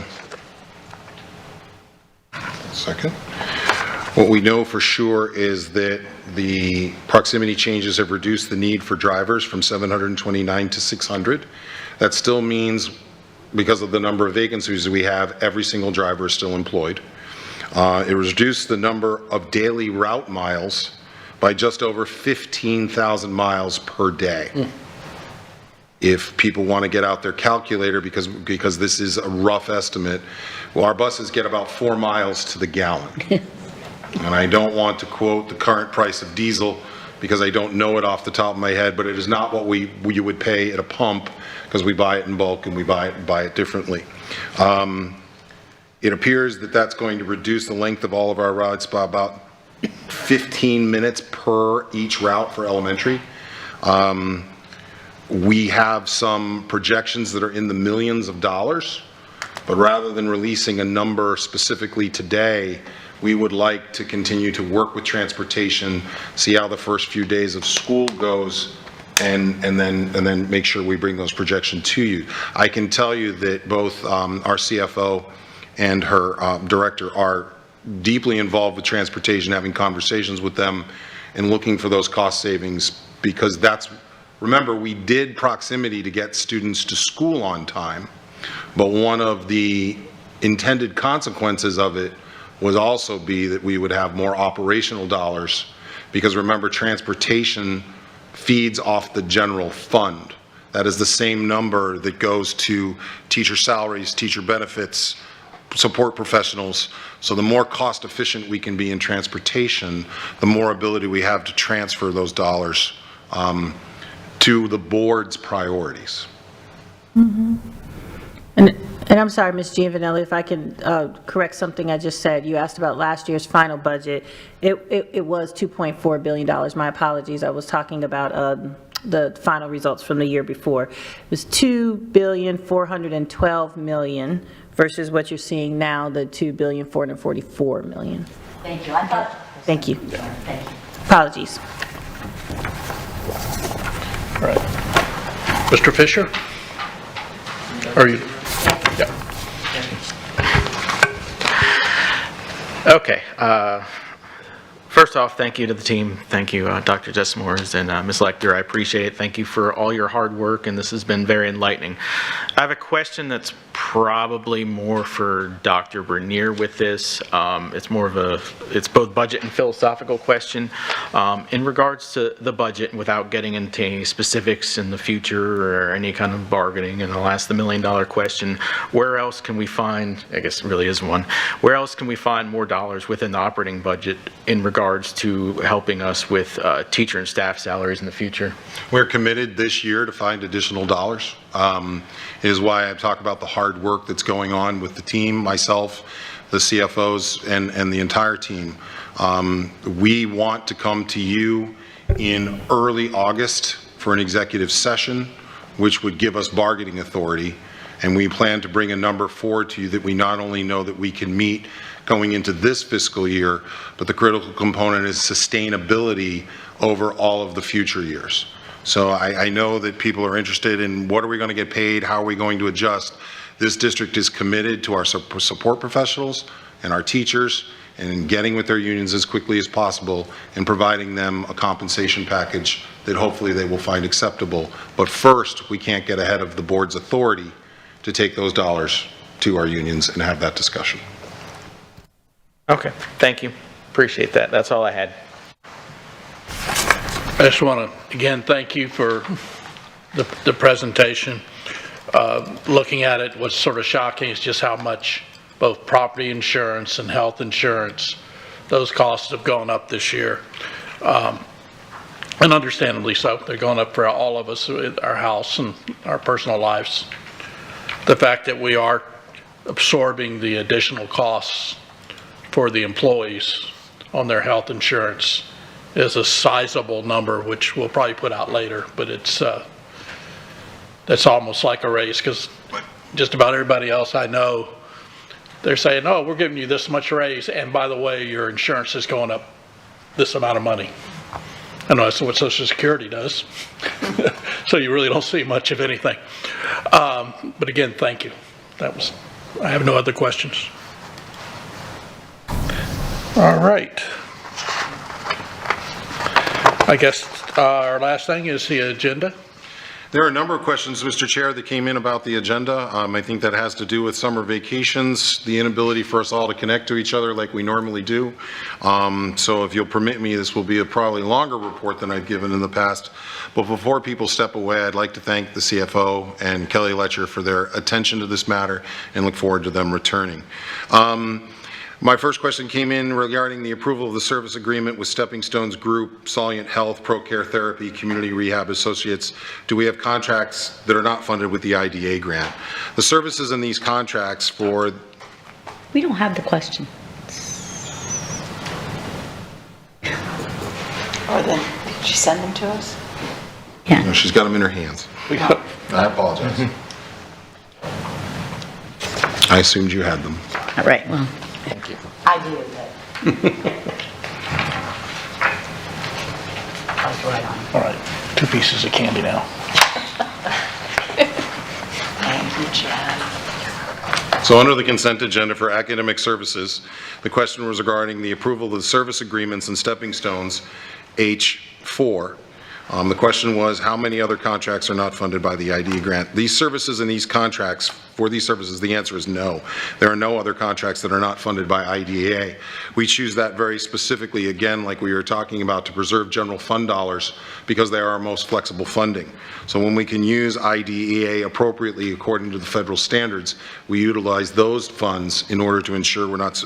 what we know for sure is that the proximity changes have reduced the need for drivers from 729 to 600. That still means, because of the number of vacancies we have, every single driver is still employed. It reduced the number of daily route miles by just over 15,000 miles per day. If people want to get out their calculator, because this is a rough estimate, well, our buses get about 4 miles to the gallon. And I don't want to quote the current price of diesel because I don't know it off the top of my head, but it is not what you would pay at a pump, because we buy it in bulk and we buy it differently. It appears that that's going to reduce the length of all of our routes by about 15 minutes per each route for elementary. We have some projections that are in the millions of dollars, but rather than releasing a number specifically today, we would like to continue to work with transportation, see how the first few days of school goes, and then make sure we bring those projections to you. I can tell you that both our CFO and her director are deeply involved with transportation, having conversations with them and looking for those cost savings, because remember, we did proximity to get students to school on time, but one of the intended consequences of it would also be that we would have more operational dollars, because remember, transportation feeds off the general fund. That is the same number that goes to teacher salaries, teacher benefits, support professionals. So the more cost efficient we can be in transportation, the more ability we have to transfer those dollars to the board's priorities. Mm-hmm. And I'm sorry, Ms. Giovanelli, if I can correct something I just said. You asked about last year's final budget. It was $2.4 billion. My apologies. I was talking about the final results from the year before. It was $2.412 billion versus what you're seeing now, the $2.444 billion. Thank you. Thank you. Thank you. Apologies. All right. Mr. Fisher? Are you? Yeah. Okay. First off, thank you to the team. Thank you, Dr. Desmores and Ms. Lecter. I appreciate it. Thank you for all your hard work, and this has been very enlightening. I have a question that's probably more for Dr. Bernier with this. It's more of it's both budget and philosophical question. In regards to the budget, without getting into any specifics in the future or any kind of bargaining, and I'll ask the $1 million question, where else can we find, I guess it really is one, where else can we find more dollars within the operating budget in regards to helping us with teacher and staff salaries in the future? We're committed this year to find additional dollars. Is why I talk about the hard work that's going on with the team, myself, the CFOs, and the entire team. We want to come to you in early August for an executive session, which would give us bargaining authority. And we plan to bring a number forward to you that we not only know that we can meet going into this fiscal year, but the critical component is sustainability over all of the future years. So I know that people are interested in what are we going to get paid, how are we going to adjust. This district is committed to our support professionals and our teachers and in getting with their unions as quickly as possible and providing them a compensation package that hopefully they will find acceptable. But first, we can't get ahead of the board's authority to take those dollars to our unions and have that discussion. Okay, thank you. Appreciate that. That's all I had. I just want to, again, thank you for the presentation. Looking at it, what's sort of shocking is just how much both property insurance and health insurance, those costs have gone up this year. And understandably so. They're going up for all of us, our house and our personal lives. The fact that we are absorbing the additional costs for the employees on their health insurance is a sizable number, which we'll probably put out later, but it's that's almost like a raise, because just about everybody else I know, they're saying, oh, we're giving you this much raise, and by the way, your insurance is going up this amount of money. I know that's what Social Security does, so you really don't see much of anything. But again, thank you. I have no other questions. All right. I guess our last thing is the agenda. There are a number of questions, Mr. Chair, that came in about the agenda. I think that has to do with summer vacations, the inability for us all to connect to each other like we normally do. So if you'll permit me, this will be a probably longer report than I've given in the past. But before people step away, I'd like to thank the CFO and Kelly Letcher for their attention to this matter and look forward to them returning. My first question came in regarding the approval of the service agreement with Stepping Stones Group, Solient Health, ProCare Therapy, Community Rehab Associates. Do we have contracts that are not funded with the IDA grant? The services in these contracts for... We don't have the question. Or then, did she send them to us? Yeah. No, she's got them in her hands. I apologize. I assumed you had them. All right, well. Thank you. I do, but. I was right on. All right, 2 pieces of candy now. Thank you, Chad. So under the consent agenda for academic services, the question was regarding the approval of the service agreements and Stepping Stones, H4. The question was, how many other contracts are not funded by the IDA grant? These services and these contracts, for these services, the answer is no. There are no other contracts that are not funded by IDA. We choose that very specifically, again, like we were talking about, to preserve general fund dollars because they are our most flexible funding. So when we can use IDEA appropriately according to the federal standards, we utilize those funds in order to ensure we're not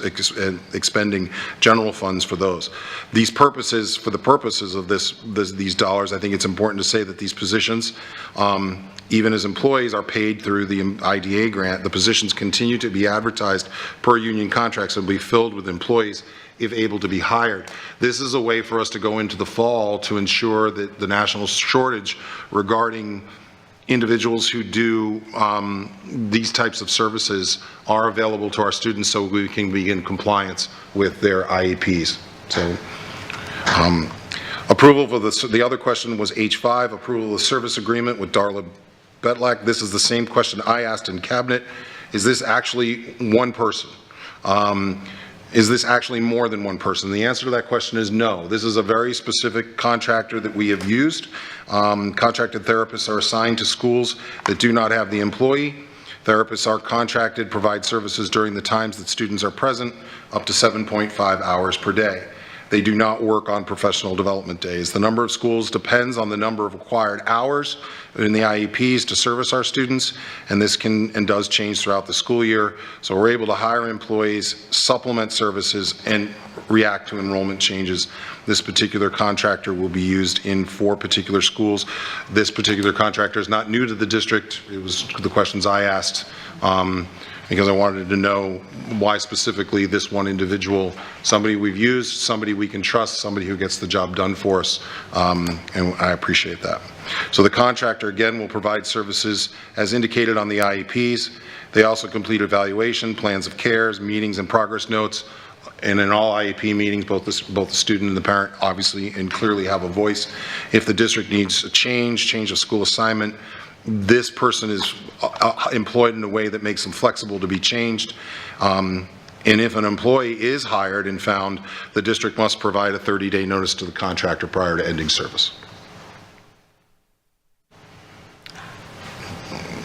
expending general funds for those. These purposes, for the purposes of these dollars, I think it's important to say that these positions, even as employees are paid through the IDA grant, the positions continue to be advertised per union contracts and will be filled with employees if able to be hired. This is a way for us to go into the fall to ensure that the national shortage regarding individuals who do these types of services are available to our students so we can be in compliance with their IEPs. So, approval for the other question was H5, approval of the service agreement with Darla Betlak. This is the same question I asked in cabinet. Is this actually one person? Is this actually more than one person? The answer to that question is no. This is a very specific contractor that we have used. Contracted therapists are assigned to schools that do not have the employee. Therapists are contracted, provide services during the times that students are present, up to 7.5 hours per day. They do not work on professional development days. The number of schools depends on the number of required hours in the IEPs to service our students, and this can and does change throughout the school year. So we're able to hire employees, supplement services, and react to enrollment changes. This particular contractor will be used in 4 particular schools. This particular contractor is not new to the district. It was the questions I asked because I wanted to know why specifically this one individual, somebody we've used, somebody we can trust, somebody who gets the job done for us, and I appreciate that. So the contractor, again, will provide services as indicated on the IEPs. They also complete evaluation, plans of cares, meetings and progress notes, and in all IEP meetings, both the student and the parent obviously and clearly have a voice. If the district needs a change of school assignment, this person is employed in a way that makes them flexible to be changed. And if an employee is hired and found, the district must provide a 30-day notice to the contractor prior to ending service.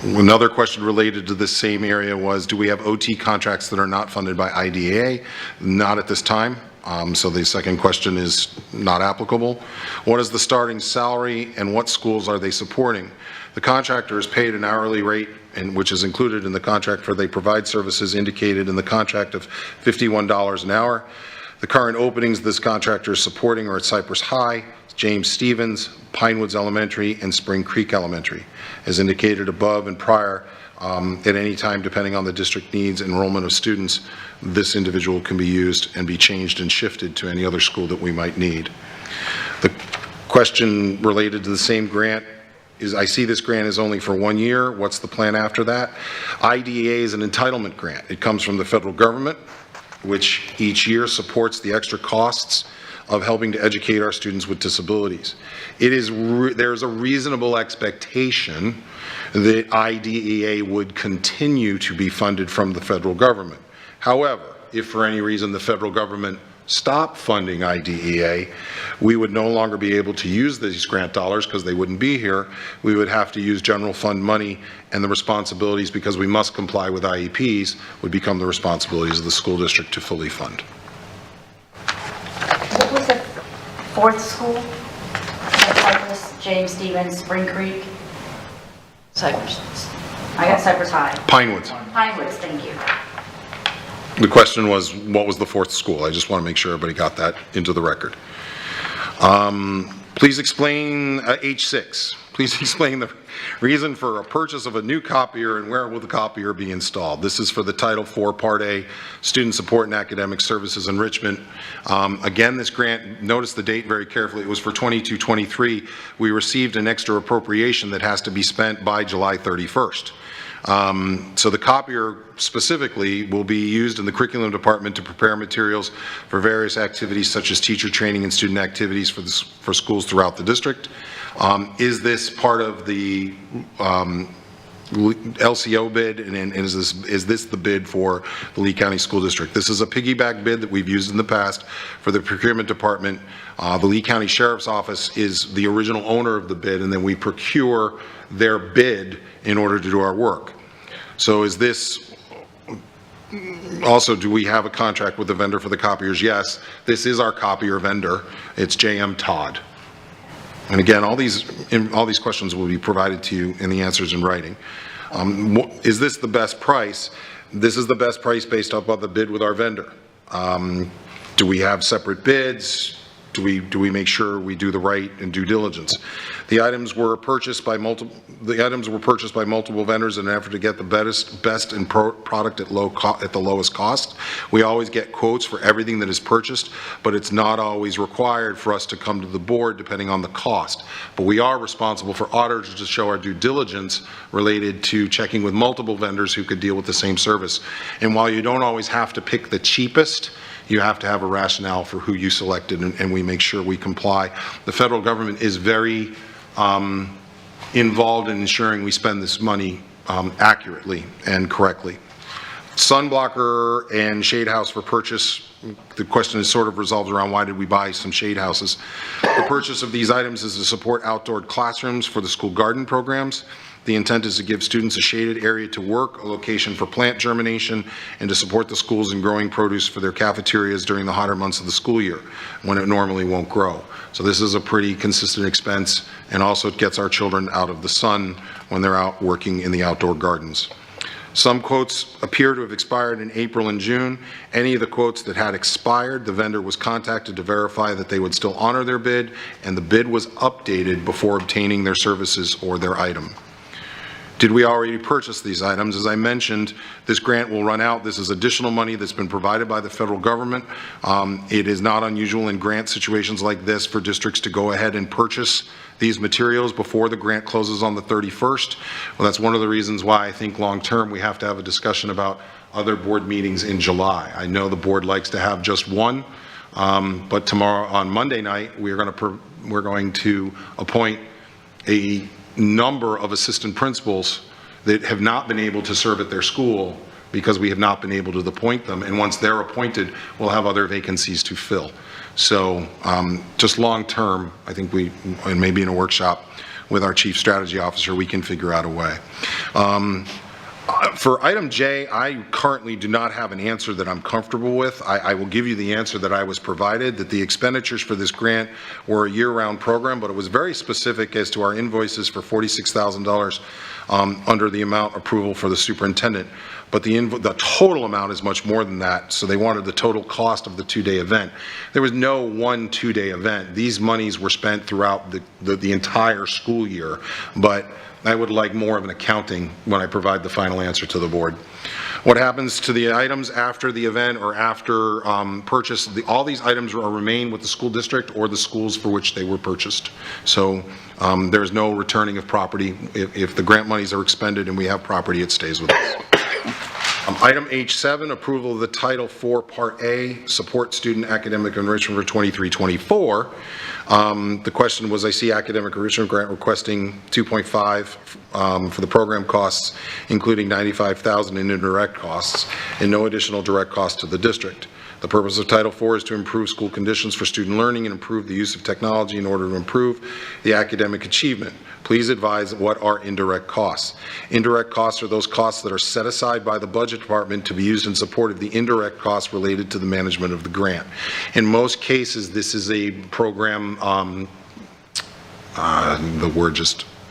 Another question related to this same area was, do we have OT contracts that are not funded by IDEA? Not at this time. So the second question is not applicable. What is the starting salary and what schools are they supporting? The contractor is paid an hourly rate, which is included in the contract for they provide services indicated in the contract of $51 an hour. The current openings this contractor is supporting are at Cypress High, James Stevens, Pinewoods Elementary, and Spring Creek Elementary. As indicated above and prior, at any time, depending on the district needs, enrollment of students, this individual can be used and be changed and shifted to any other school that we might need. The question related to the same grant is, I see this grant is only for 1 year. What's the plan after that? IDEA is an entitlement grant. It comes from the federal government, which each year supports the extra costs of helping to educate our students with disabilities. There's a reasonable expectation that IDEA would continue to be funded from the federal government. However, if for any reason the federal government stopped funding IDEA, we would no longer be able to use these grant dollars because they wouldn't be here. We would have to use general fund money, and the responsibilities, because we must comply with IEPs, would become the responsibilities of the school district to fully fund. What was the 4th school? Cypress, James Stevens, Spring Creek? Cypress. I got Cypress High. Pinewoods. Pinewoods, thank you. The question was, what was the 4th school? I just want to make sure everybody got that into the record. Please explain H6. Please explain the reason for a purchase of a new copier and where will the copier be installed. This is for the Title IV Part A, Student Support and Academic Services Enrichment. Again, this grant, notice the date very carefully, it was for 22-23. We received an extra appropriation that has to be spent by July 31st. So the copier specifically will be used in the curriculum department to prepare materials for various activities such as teacher training and student activities for schools throughout the district. Is this part of the LCO bid, and is this the bid for the Lee County School District? This is a piggyback bid that we've used in the past for the procurement department. The Lee County Sheriff's Office is the original owner of the bid, and then we procure their bid in order to do our work. So is this, also, do we have a contract with the vendor for the copiers? Yes, this is our copier vendor. It's JM Todd. And again, all these questions will be provided to you in the answers in writing. Is this the best price? This is the best price based upon the bid with our vendor. Do we have separate bids? Do we make sure we do the right and due diligence? The items were purchased by multiple vendors in an effort to get the best in product at the lowest cost. We always get quotes for everything that is purchased, but it's not always required for us to come to the board depending on the cost. But we are responsible for auditors to show our due diligence related to checking with multiple vendors who could deal with the same service. And while you don't always have to pick the cheapest, you have to have a rationale for who you selected, and we make sure we comply. The federal government is very involved in ensuring we spend this money accurately and correctly. Sunblocker and shade house for purchase. The question is sort of resolves around why did we buy some shade houses. The purchase of these items is to support outdoor classrooms for the school garden programs. The intent is to give students a shaded area to work, a location for plant germination, and to support the schools in growing produce for their cafeterias during the hotter months of the school year, when it normally won't grow. So this is a pretty consistent expense, and also it gets our children out of the sun when they're out working in the outdoor gardens. Some quotes appear to have expired in April and June. Any of the quotes that had expired, the vendor was contacted to verify that they would still honor their bid, and the bid was updated before obtaining their services or their item. Did we already purchase these items? As I mentioned, this grant will run out. This is additional money that's been provided by the federal government. It is not unusual in grant situations like this for districts to go ahead and purchase these materials before the grant closes on the 31st. Well, that's one of the reasons why I think long-term we have to have a discussion about other board meetings in July. I know the board likes to have just one, but tomorrow, on Monday night, we're going to appoint a number of assistant principals that have not been able to serve at their school because we have not been able to appoint them. And once they're appointed, we'll have other vacancies to fill. So just long term, I think and maybe in a workshop with our chief strategy officer, we can figure out a way. For item J, I currently do not have an answer that I'm comfortable with. I will give you the answer that I was provided, that the expenditures for this grant were a year-round program, but it was very specific as to our invoices for $46,000 under the amount approval for the superintendent. But the total amount is much more than that, so they wanted the total cost of the two-day event. There was no one two-day event. These monies were spent throughout the entire school year, but I would like more of an accounting when I provide the final answer to the board. What happens to the items after the event or after purchase? All these items remain with the school district or the schools for which they were purchased. So there's no returning of property. If the grant monies are expended and we have property, it stays with us. Item H7, approval of the Title IV Part A, Support Student Academic Enrichment for 23-24. The question was, I see academic enrichment grant requesting 2.5 for the program costs, including $95,000 in indirect costs, and no additional direct costs to the district. The purpose of Title IV is to improve school conditions for student learning and improve the use of technology in order to improve the academic achievement. Please advise what are indirect costs. Indirect costs are those costs that are set aside by the budget department to be used in support of the indirect costs related to the management of the grant. In most cases, this is a program,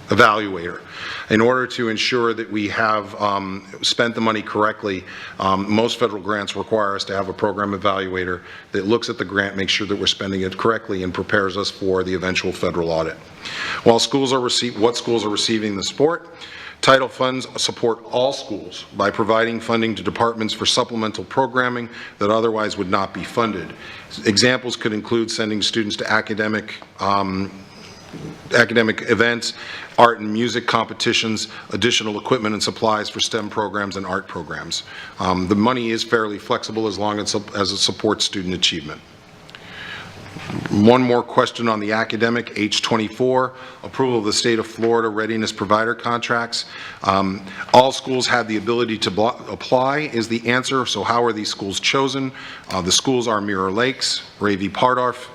evaluator. In order to ensure that we have spent the money correctly, most federal grants require us to have a program evaluator that looks at the grant, makes sure that we're spending it correctly, and prepares us for the eventual federal audit. While schools are receiving the support, Title funds support all schools by providing funding to departments for supplemental programming that otherwise would not be funded. Examples could include sending students to academic events, art and music competitions, additional equipment and supplies for STEM programs and art programs. The money is fairly flexible as long as it supports student achievement. One more question on the academic, H24, approval of the state of Florida readiness provider contracts. All schools have the ability to apply is the answer. So how are these schools chosen? The schools are Mirror Lakes, Ravy Pardorf,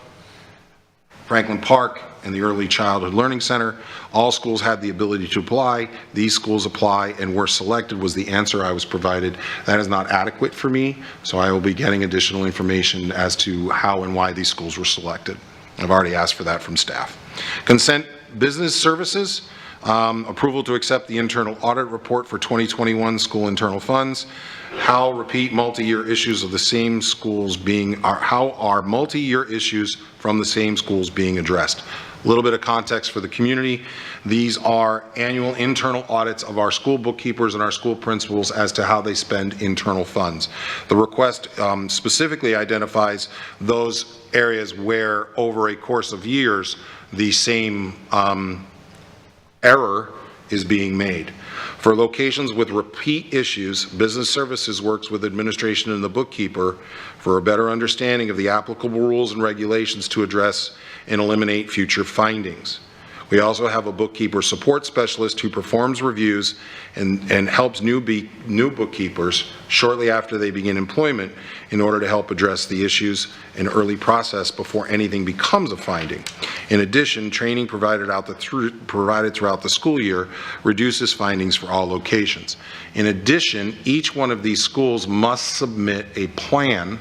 Franklin Park, and the Early Childhood Learning Center. All schools had the ability to apply. These schools apply and were selected was the answer I was provided. That is not adequate for me, so I will be getting additional information as to how and why these schools were selected. I've already asked for that from staff. Consent business services. Approval to accept the internal audit report for 2021 school internal funds. How repeat multi-year issues of the same schools how are multi-year issues from the same schools being addressed? A little bit of context for the community. These are annual internal audits of our school bookkeepers and our school principals as to how they spend internal funds. The request specifically identifies those areas where over a course of years the same error is being made. For locations with repeat issues, Business Services works with administration and the bookkeeper for a better understanding of the applicable rules and regulations to address and eliminate future findings. We also have a bookkeeper support specialist who performs reviews and helps new bookkeepers shortly after they begin employment in order to help address the issues in early process before anything becomes a finding. In addition, training provided throughout the school year reduces findings for all locations. In addition, each one of these schools must submit a plan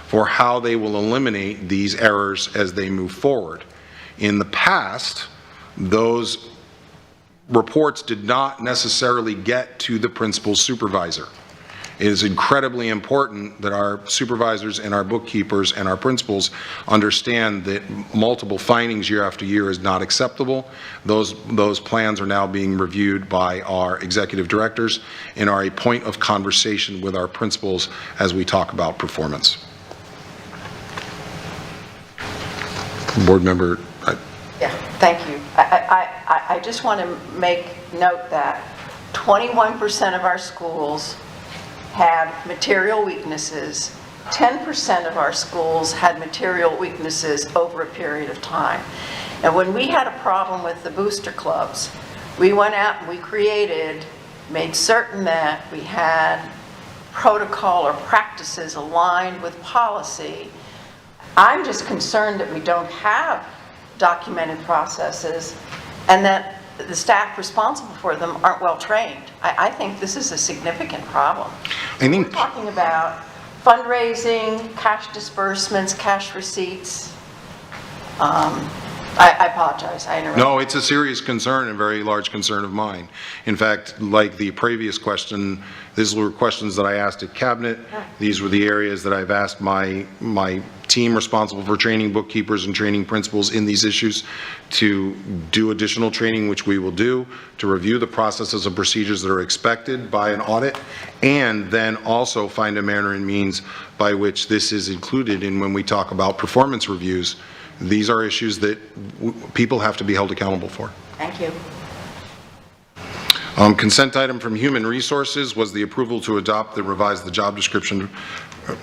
for how they will eliminate these errors as they move forward. In the past, those reports did not necessarily get to the principal supervisor. It is incredibly important that our supervisors and our bookkeepers and our principals understand that multiple findings year after year is not acceptable. Those plans are now being reviewed by our executive directors and are a point of conversation with our principals as we talk about performance. Board member. Yeah, thank you. I just want to make note that 21% of our schools had material weaknesses. 10% of our schools had material weaknesses over a period of time. And when we had a problem with the booster clubs, we went out and we made certain that we had protocol or practices aligned with policy. I'm just concerned that we don't have documented processes and that the staff responsible for them aren't well trained. I think this is a significant problem. We're talking about fundraising, cash disbursements, cash receipts. I apologize, I interrupted. No, it's a serious concern and very large concern of mine. In fact, like the previous question, these were questions that I asked at Cabinet. These were the areas that I've asked my team responsible for training bookkeepers and training principals in these issues to do additional training, which we will do, to review the processes and procedures that are expected by an audit, and then also find a manner and means by which this is included in when we talk about performance reviews. These are issues that people have to be held accountable for. Thank you. Consent item from Human Resources was the approval to adopt the revised job description.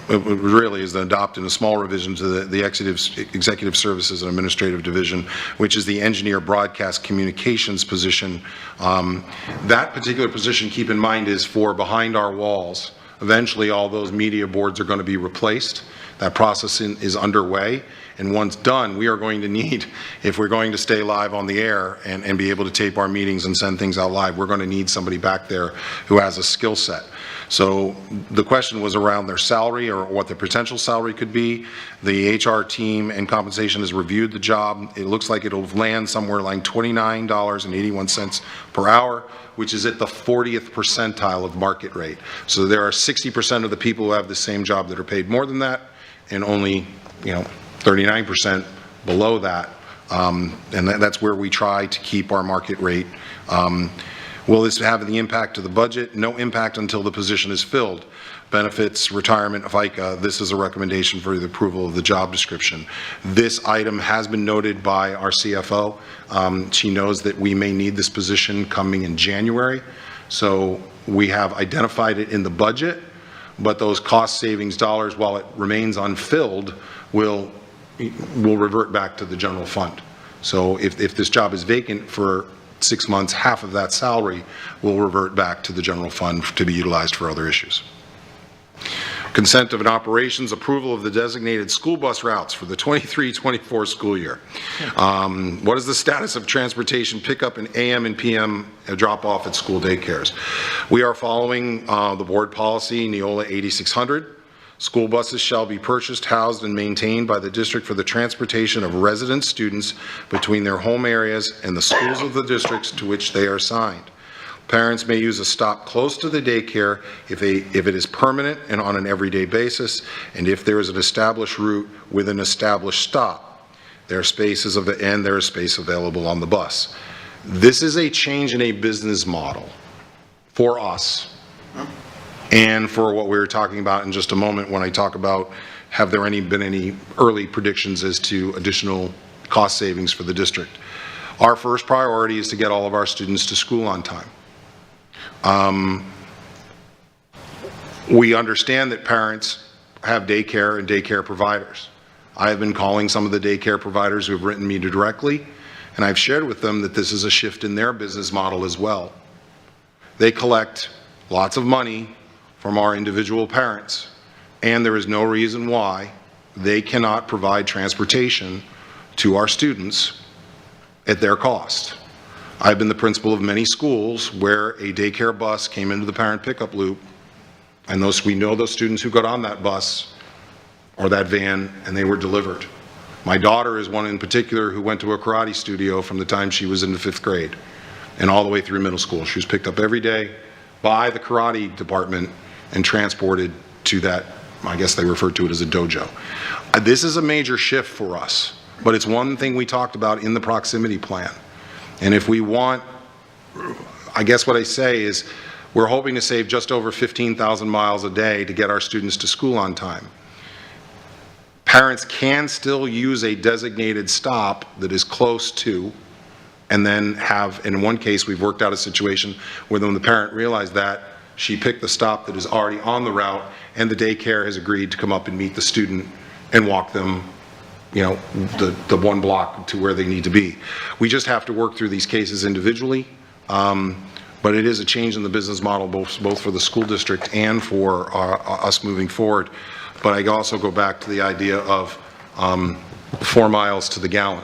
It really is adopt in a small revision to the Executive Services and Administrative Division, which is the Engineer Broadcast Communications position. That particular position, keep in mind, is for behind our walls. Eventually, all those media boards are going to be replaced. That process is underway. And once done, we are going to need, if we're going to stay live on the air and be able to tape our meetings and send things out live, we're going to need somebody back there who has a skill set. So the question was around their salary or what their potential salary could be. The HR team and compensation has reviewed the job. It looks like it'll land somewhere like $29.81 per hour, which is at the 40th percentile of market rate. So there are 60% of the people who have the same job that are paid more than that, and only, 39% below that, and that's where we try to keep our market rate. Will this have the impact to the budget? No impact until the position is filled. Benefits, retirement, FICA, this is a recommendation for the approval of the job description. This item has been noted by our CFO. She knows that we may need this position coming in January, so we have identified it in the budget, but those cost savings dollars, while it remains unfilled, will revert back to the general fund. So if this job is vacant for 6 months, half of that salary will revert back to the general fund to be utilized for other issues. Consent of an operations approval of the designated school bus routes for the 23-24 school year. What is the status of transportation pickup in AM and PM drop off at school daycares? We are following the board policy Neola 8600. School buses shall be purchased, housed, and maintained by the district for the transportation of resident students between their home areas and the schools of the districts to which they are assigned. Parents may use a stop close to the daycare if it is permanent and on an everyday basis, and if there is an established route with an established stop. There is space available on the bus. This is a change in a business model for us. And for what we were talking about in just a moment when I talk about have there been any early predictions as to additional cost savings for the district. Our first priority is to get all of our students to school on time. We understand that parents have daycare and daycare providers. I have been calling some of the daycare providers who have written me directly, and I've shared with them that this is a shift in their business model as well. They collect lots of money from our individual parents, and there is no reason why they cannot provide transportation to our students at their cost. I've been the principal of many schools where a daycare bus came into the parent pickup loop, and we know those students who got on that bus or that van, and they were delivered. My daughter is one in particular who went to a karate studio from the time she was in the 5th grade and all the way through middle school. She was picked up every day by the karate department and transported to that, I guess they refer to it as a dojo. This is a major shift for us, but it's one thing we talked about in the proximity plan. And if we want, I guess what I say is, we're hoping to save just over 15,000 miles a day to get our students to school on time. Parents can still use a designated stop that is close to, and then have, in one case, we've worked out a situation where when the parent realized that, she picked the stop that is already on the route, and the daycare has agreed to come up and meet the student and walk them, you know, the one block to where they need to be. We just have to work through these cases individually, but it is a change in the business model, both for the school district and for us moving forward. But I also go back to the idea of 4 miles to the gallon.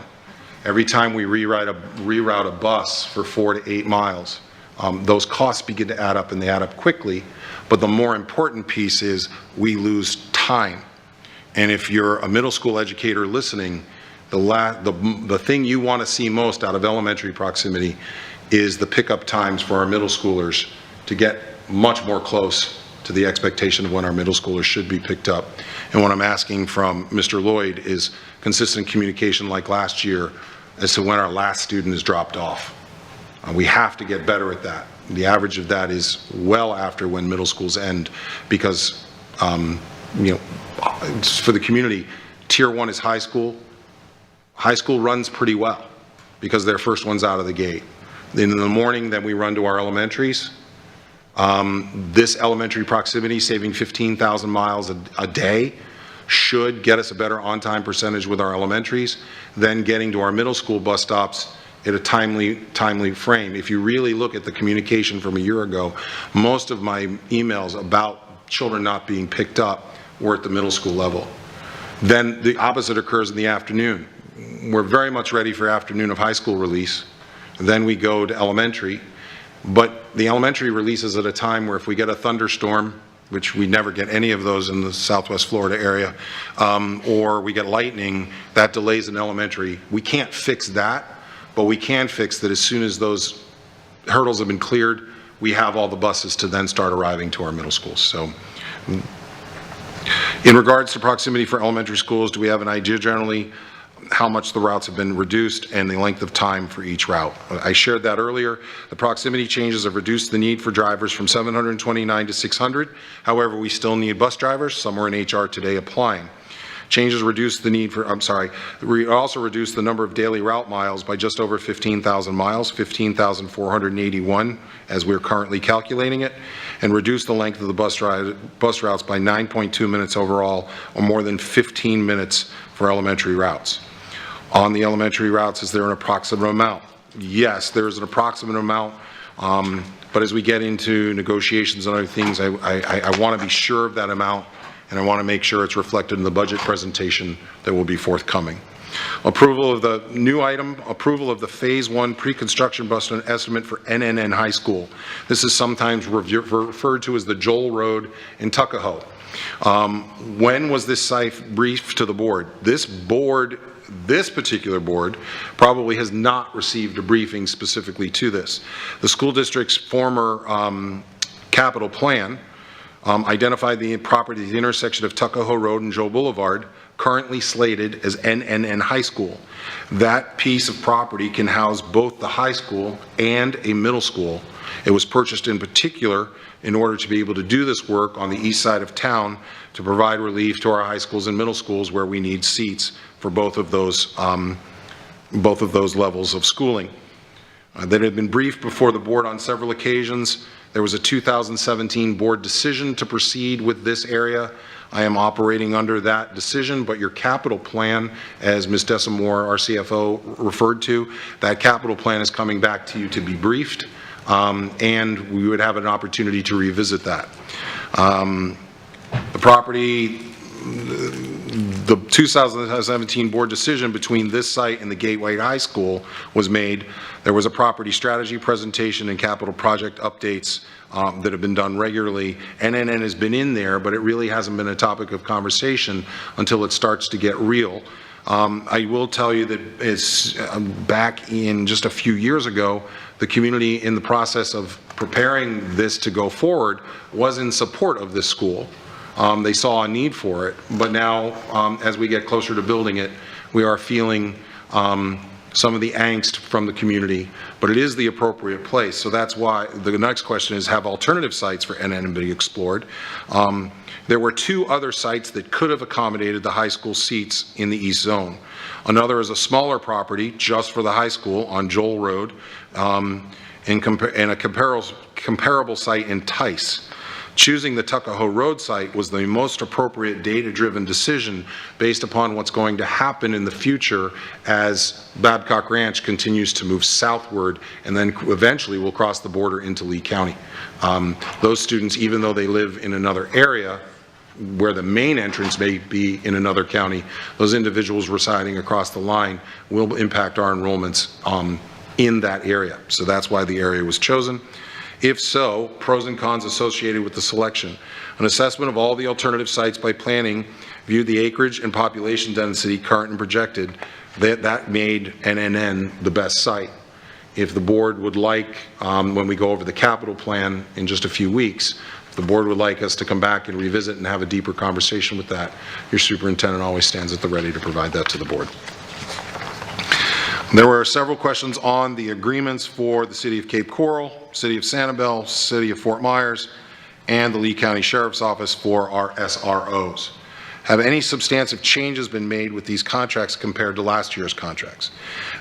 Every time we reroute a bus for 4 to 8 miles, those costs begin to add up, and they add up quickly. But the more important piece is we lose time. And if you're a middle school educator listening, the thing you want to see most out of elementary proximity is the pickup times for our middle schoolers to get much more close to the expectation of when our middle schoolers should be picked up. And what I'm asking from Mr. Lloyd is consistent communication like last year as to when our last student is dropped off. We have to get better at that. The average of that is well after when middle schools end, because you know, for the community, Tier 1 is high school. High school runs pretty well because they're first ones out of the gate. In the morning, then we run to our elementaries. This elementary proximity, saving 15,000 miles a day, should get us a better on-time percentage with our elementaries, then getting to our middle school bus stops at a timely frame. If you really look at the communication from a year ago, most of my emails about children not being picked up were at the middle school level. Then the opposite occurs in the afternoon. We're very much ready for afternoon of high school release. Then we go to elementary, but the elementary releases at a time where if we get a thunderstorm, which we never get any of those in the Southwest Florida area, or we get lightning, that delays an elementary. We can't fix that, but we can fix that as soon as those hurdles have been cleared, we have all the buses to then start arriving to our middle schools. So, in regards to proximity for elementary schools, do we have an idea generally how much the routes have been reduced and the length of time for each route? I shared that earlier. The proximity changes have reduced the need for drivers from 729 to 600. However, we still need bus drivers. Some are in HR today applying. Changes reduced the need for, we also reduced the number of daily route miles by just over 15,000 miles, 15,481 as we're currently calculating it, and reduced the length of the bus routes by 9.2 minutes overall, or more than 15 minutes for elementary routes. On the elementary routes, is there an approximate amount? Yes, there is an approximate amount, but as we get into negotiations and other things, I want to be sure of that amount, and I want to make sure it's reflected in the budget presentation that will be forthcoming. Approval of the new item, approval of the Phase 1 pre-construction budget estimate for NNN High School. This is sometimes referred to as the Joel Road in Tuckahoe. When was this site briefed to the board? This particular board probably has not received a briefing specifically to this. The school district's former capital plan identified the property at the intersection of Tuckahoe Road and Joe Boulevard, currently slated as NNN High School. That piece of property can house both the high school and a middle school. It was purchased in particular in order to be able to do this work on the east side of town to provide relief to our high schools and middle schools where we need seats for both of those levels of schooling. That had been briefed before the board on several occasions. There was a 2017 board decision to proceed with this area. I am operating under that decision, but your capital plan, as Ms. Desamore, our CFO, referred to, that capital plan is coming back to you to be briefed, and we would have an opportunity to revisit that. The property, the 2017 board decision between this site and the Gateway High School was made, there was a property strategy presentation and capital project updates that have been done regularly. NNN has been in there, but it really hasn't been a topic of conversation until it starts to get real. I will tell you that it's back in just a few years ago, the community in the process of preparing this to go forward was in support of this school. They saw a need for it, but now as we get closer to building it, we are feeling some of the angst from the community, but it is the appropriate place. So that's why the next question is, have alternative sites for NN been explored? There were 2 other sites that could have accommodated the high school seats in the East Zone. Another is a smaller property just for the high school on Joel Road, and a comparable site in Tice. Choosing the Tuckahoe Road site was the most appropriate data-driven decision based upon what's going to happen in the future as Babcock Ranch continues to move southward and then eventually will cross the border into Lee County. Those students, even though they live in another area where the main entrance may be in another county, those individuals residing across the line will impact our enrollments in that area. So that's why the area was chosen. If so, pros and cons associated with the selection. An assessment of all the alternative sites by planning viewed the acreage and population density current and projected. That made NNN the best site. If the board would like, when we go over the capital plan in just a few weeks, if the board would like us to come back and revisit and have a deeper conversation with that, your superintendent always stands at the ready to provide that to the board. There were several questions on the agreements for the City of Cape Coral, City of Sanibel, City of Fort Myers, and the Lee County Sheriff's Office for our SROs. Have any substantive changes been made with these contracts compared to last year's contracts?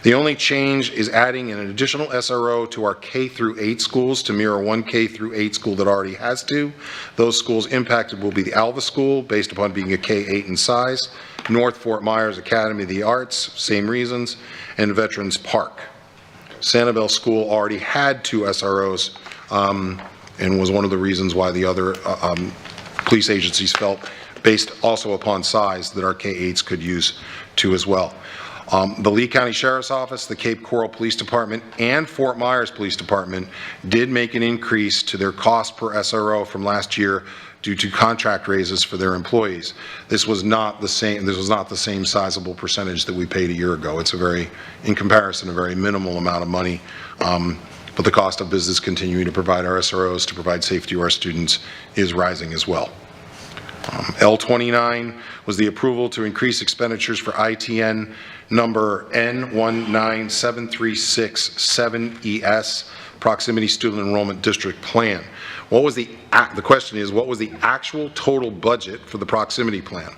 The only change is adding an additional SRO to our K through 8 schools to mirror one K through 8 school that already has 2. Those schools impacted will be the Alva School, based upon being a K-8 in size, North Fort Myers Academy of the Arts, same reasons, and Veterans Park. Sanibel School already had 2 SROs and was one of the reasons why the other police agencies felt, based also upon size, that our K-8s could use 2 as well. The Lee County Sheriff's Office, the Cape Coral Police Department, and Fort Myers Police Department did make an increase to their cost per SRO from last year due to contract raises for their employees. This was not the same sizable percentage that we paid a year ago. It's in comparison, a very minimal amount of money. But the cost of business continuing to provide our SROs to provide safety to our students is rising as well. L29 was the approval to increase expenditures for ITN number N19736-7ES, Proximity Student Enrollment District Plan. The question is, what was the actual total budget for the proximity plan?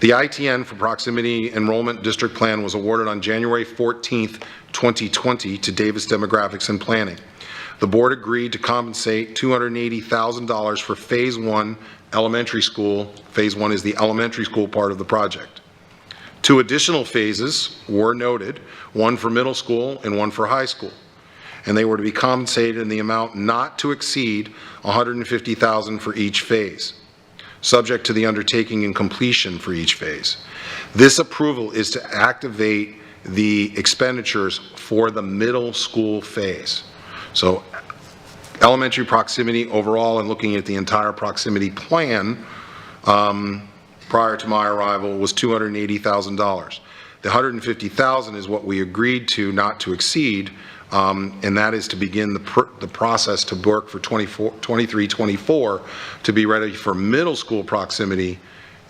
The ITN for Proximity Enrollment District Plan was awarded on January 14th, 2020 to Davis Demographics and Planning. The board agreed to compensate $280,000 for Phase 1 elementary school. Phase 1 is the elementary school part of the project. 2 additional phases were noted, one for middle school and one for high school, and they were to be compensated in the amount not to exceed $150,000 for each phase, subject to the undertaking and completion for each phase. This approval is to activate the expenditures for the middle school phase. So elementary proximity overall, and looking at the entire proximity plan prior to my arrival, was $280,000. The $150,000 is what we agreed to not to exceed, and that is to begin the process to work for 23-24 to be ready for middle school proximity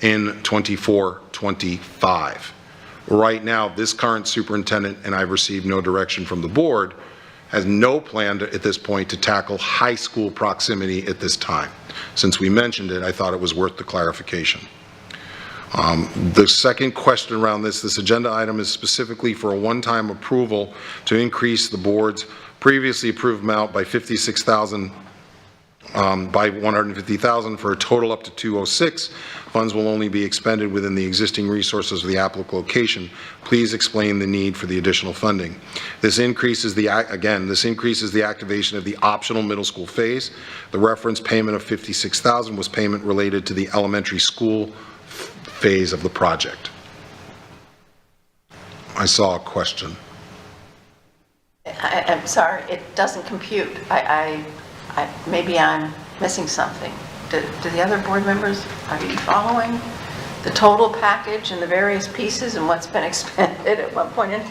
in 24-25. Right now, this current superintendent, and I've received no direction from the board, has no plan at this point to tackle high school proximity at this time. Since we mentioned it, I thought it was worth the clarification. The second question around this agenda item is specifically for a one-time approval to increase the board's previously approved amount by $56,000 by $150,000 for a total up to $206. Funds will only be expended within the existing resources of the applicable location. Please explain the need for the additional funding. This increases the activation of the optional middle school phase. The reference payment of $56,000 was payment related to the elementary school phase of the project. I saw a question. I'm sorry, it doesn't compute. Maybe I'm missing something. Do the other board members, are you following the total package and the various pieces and what's been expended at what point in?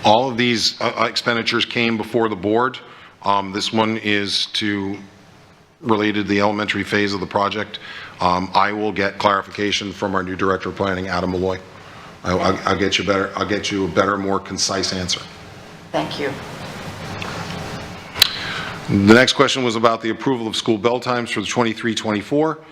All of these expenditures came before the board. This one is related to the elementary phase of the project. I will get clarification from our new Director of Planning, Adam Malloy. I'll get you a better, more concise answer. Thank you. The next question was about the approval of school bell times for the 23-24.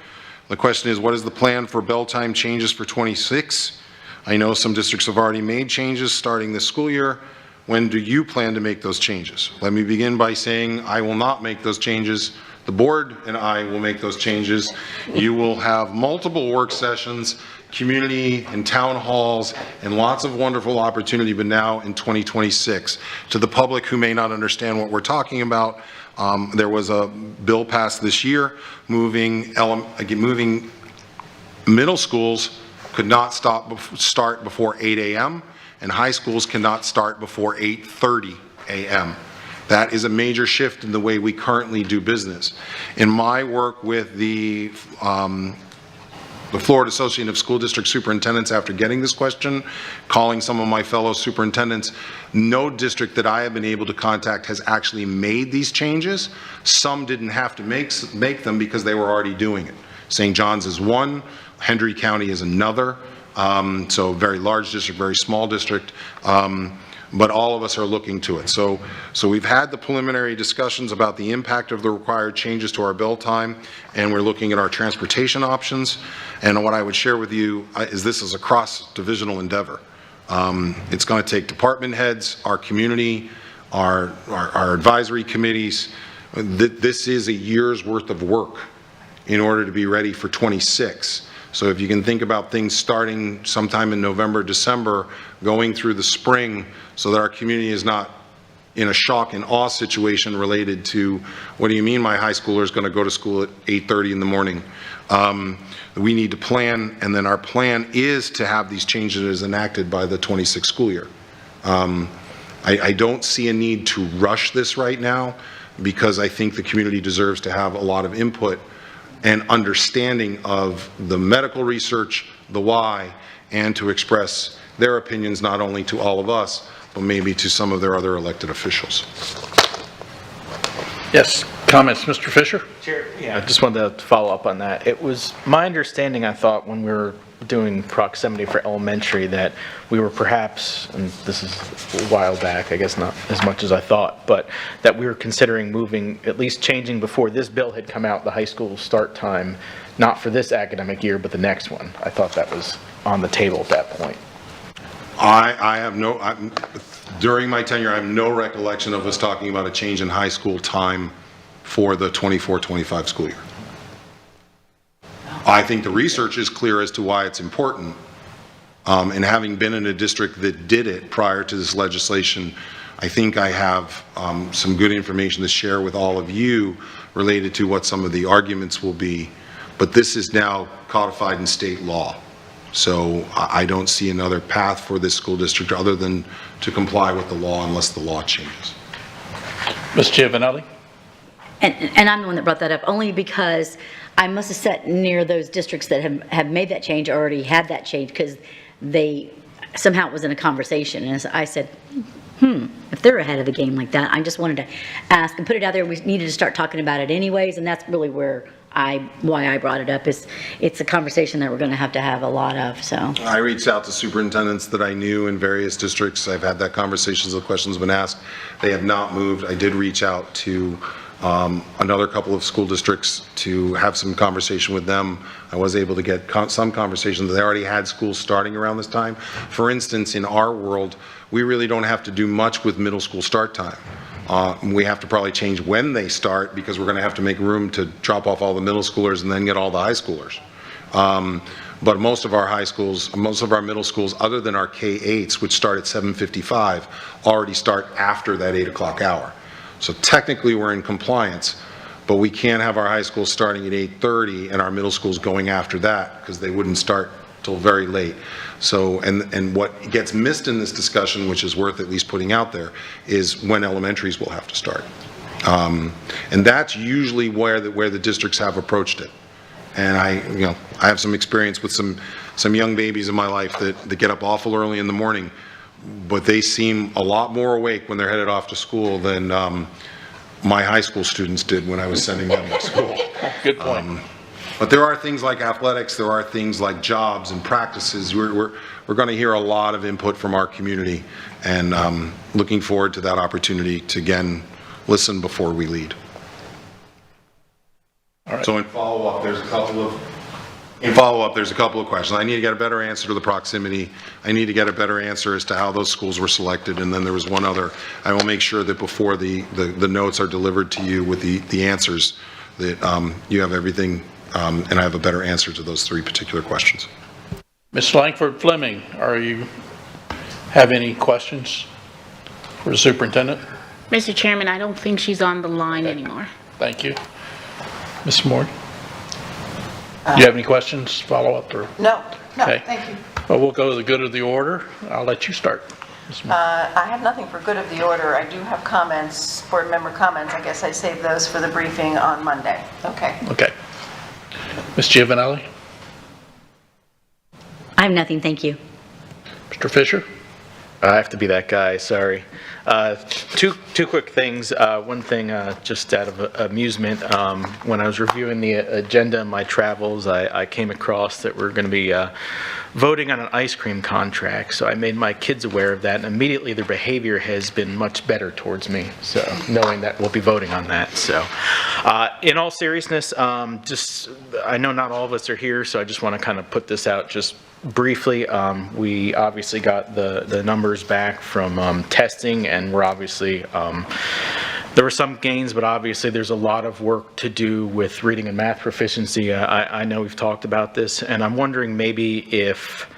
The question is, what is the plan for bell time changes for 26? I know some districts have already made changes starting this school year. When do you plan to make those changes? Let me begin by saying I will not make those changes. The board and I will make those changes. You will have multiple work sessions, community and town halls, and lots of wonderful opportunity, but now in 2026. To the public who may not understand what we're talking about, there was a bill passed this year moving middle schools could not start before 8 a.m. and high schools cannot start before 8:30 a.m. That is a major shift in the way we currently do business. In my work with the Florida Association of School District Superintendents, after getting this question, calling some of my fellow superintendents, no district that I have been able to contact has actually made these changes. Some didn't have to make them because they were already doing it. St. John's is one, Hendry County is another, so very large district, very small district, but all of us are looking to it. So we've had the preliminary discussions about the impact of the required changes to our bell time, and we're looking at our transportation options. And what I would share with you is this is a cross-divisional endeavor. It's going to take department heads, our community, our advisory committees. This is a year's worth of work in order to be ready for 26. So if you can think about things starting sometime in November, December, going through the spring, so that our community is not in a shock and awe situation related to, what do you mean my high schooler is going to go to school at 8:30 in the morning? We need to plan, and then our plan is to have these changes enacted by the 26 school year. I don't see a need to rush this right now, because I think the community deserves to have a lot of input and understanding of the medical research, the why, and to express their opinions not only to all of us, but maybe to some of their other elected officials. Yes, comments, Mr. Fisher? Chair, yeah, I just wanted to follow up on that. It was my understanding, I thought, when we were doing proximity for elementary, that we were perhaps, and this is a while back, I guess not as much as I thought, but that we were considering moving, at least changing before this bill had come out, the high school start time, not for this academic year, but the next one. I thought that was on the table at that point. During my tenure, I have no recollection of us talking about a change in high school time for the 24-25 school year. I think the research is clear as to why it's important. And having been in a district that did it prior to this legislation, I think I have some good information to share with all of you related to what some of the arguments will be. But this is now codified in state law. So I don't see another path for this school district other than to comply with the law unless the law changes. Ms. Giovanelli? And I'm the one that brought that up, only because I must have sat near those districts that have made that change, or already had that change, because somehow it was in a conversation. And I said, if they're ahead of the game like that, I just wanted to ask and put it out there. We needed to start talking about it anyways, and that's really why I brought it up. It's a conversation that we're going to have a lot of. So I reached out to superintendents that I knew in various districts. I've had that conversations. The questions have been asked. They have not moved. I did reach out to another couple of school districts to have some conversation with them. I was able to get some conversations. They already had schools starting around this time. For instance, in our world, we really don't have to do much with middle school start time. We have to probably change when they start, because we're going to have to make room to drop off all the middle schoolers and then get all the high schoolers. But most of our high schools, most of our middle schools, other than our K-8s, which start at 7:55, already start after that 8 o'clock hour. So technically we're in compliance, but we can't have our high schools starting at 8:30 and our middle schools going after that, because they wouldn't start till very late. So, and what gets missed in this discussion, which is worth at least putting out there, is when elementaries will have to start. And that's usually where the districts have approached it. And I have some experience with some young babies in my life that get up awful early in the morning, but they seem a lot more awake when they're headed off to school than my high school students did when I was sending them to school. Good point. But there are things like athletics, there are things like jobs and practices. We're going to hear a lot of input from our community, and looking forward to that opportunity to, again, listen before we lead. All right. So in follow-up, there's a couple of questions. I need to get a better answer to the proximity. I need to get a better answer as to how those schools were selected. And then there was one other. I will make sure that before the notes are delivered to you with the answers, that you have everything, and I have a better answer to those 3 particular questions. Ms. Langford Fleming, have any questions for the superintendent? Mr. Chairman, I don't think she's on the line anymore. Thank you. Ms. Moore? Do you have any questions, follow-up, or? No, Okay. thank you. Well, we'll go to the good of the order. I'll let you start. Ms. Moore. I have nothing for good of the order. I do have comments, board member comments. I guess I saved those for the briefing on Monday. Okay. Okay. Ms. Giovanelli? I have nothing, thank you. Mr. Fisher? I have to be that guy, sorry. Two quick things. One thing, just out of amusement, when I was reviewing the agenda in my travels, I came across that we're going to be voting on an ice cream contract. So I made my kids aware of that, and immediately their behavior has been much better towards me. So knowing that we'll be voting on that. So in all seriousness, I know not all of us are here, so I just want to kind of put this out just briefly. We obviously got the numbers back from testing, and we're obviously there were some gains, but obviously there's a lot of work to do with reading and math proficiency. I know we've talked about this, and I'm wondering maybe if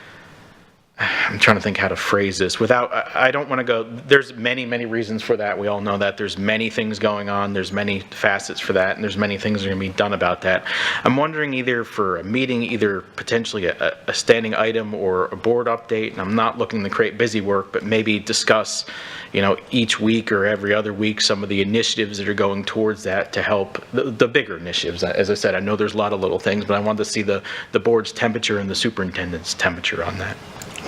I'm trying to think how to phrase this without, I don't want to go, there's many reasons for that. We all know that there's many things going on. There's many facets for that, and there's many things that are going to be done about that. I'm wondering either for a meeting, either potentially a standing item or a board update, and I'm not looking to create busy work, but maybe discuss, each week or every other week some of the initiatives that are going towards that to help the bigger initiatives. As I said, I know there's a lot of little things, but I wanted to see the board's temperature and the superintendent's temperature on that.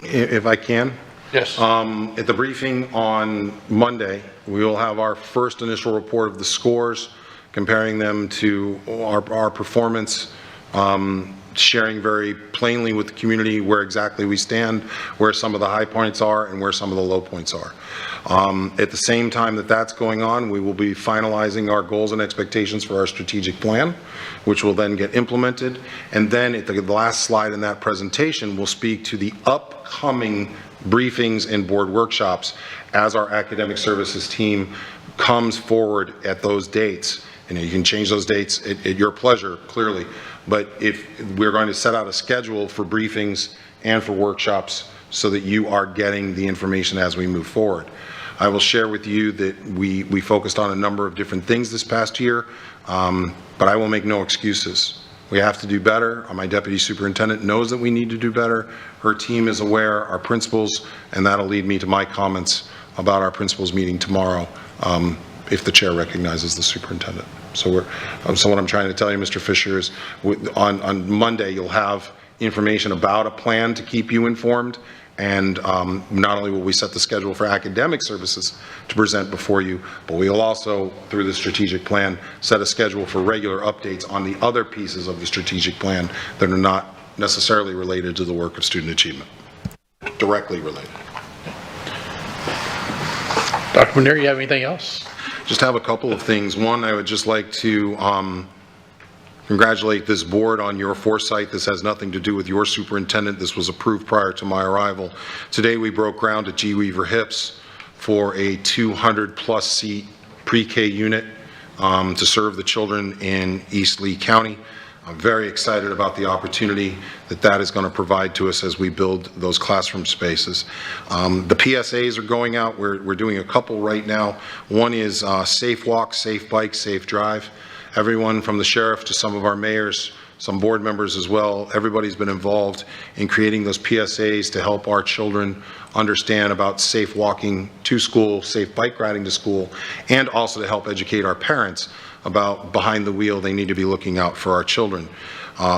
If I can? Yes. At the briefing on Monday, we will have our first initial report of the scores, comparing them to our performance, sharing very plainly with the community where exactly we stand, where some of the high points are, and where some of the low points are. At the same time that that's going on, we will be finalizing our goals and expectations for our strategic plan, which will then get implemented. And then at the last slide in that presentation, we'll speak to the upcoming briefings and board workshops as our academic services team comes forward at those dates. You can change those dates at your pleasure, clearly. But if we're going to set out a schedule for briefings and for workshops so that you are getting the information as we move forward. I will share with you that we focused on a number of different things this past year, but I will make no excuses. We have to do better. My deputy superintendent knows that we need to do better. Her team is aware, our principals, and that'll lead me to my comments about our principals meeting tomorrow, if the chair recognizes the superintendent. So what I'm trying to tell you, Mr. Fisher, is on Monday you'll have information about a plan to keep you informed, and not only will we set the schedule for academic services to present before you, but we'll also, through the strategic plan, set a schedule for regular updates on the other pieces of the strategic plan that are not necessarily related to the work of student achievement, directly related. Dr. Manier, you have anything else? Just have a couple of things. One, I would just like to congratulate this board on your foresight. This has nothing to do with your superintendent. This was approved prior to my arrival. Today we broke ground at G. Weaver Hips for a 200+ seat pre-K unit to serve the children in East Lee County. I'm very excited about the opportunity that is going to provide to us as we build those classroom spaces. The PSAs are going out. We're doing a couple right now. One is safe walk, safe bike, safe drive. everyone from the sheriff to some of our mayors, some board members as well, everybody's been involved in creating those PSAs to help our children understand about safe walking to school, safe bike riding to school, and also to help educate our parents about behind the wheel, they need to be looking out for our children.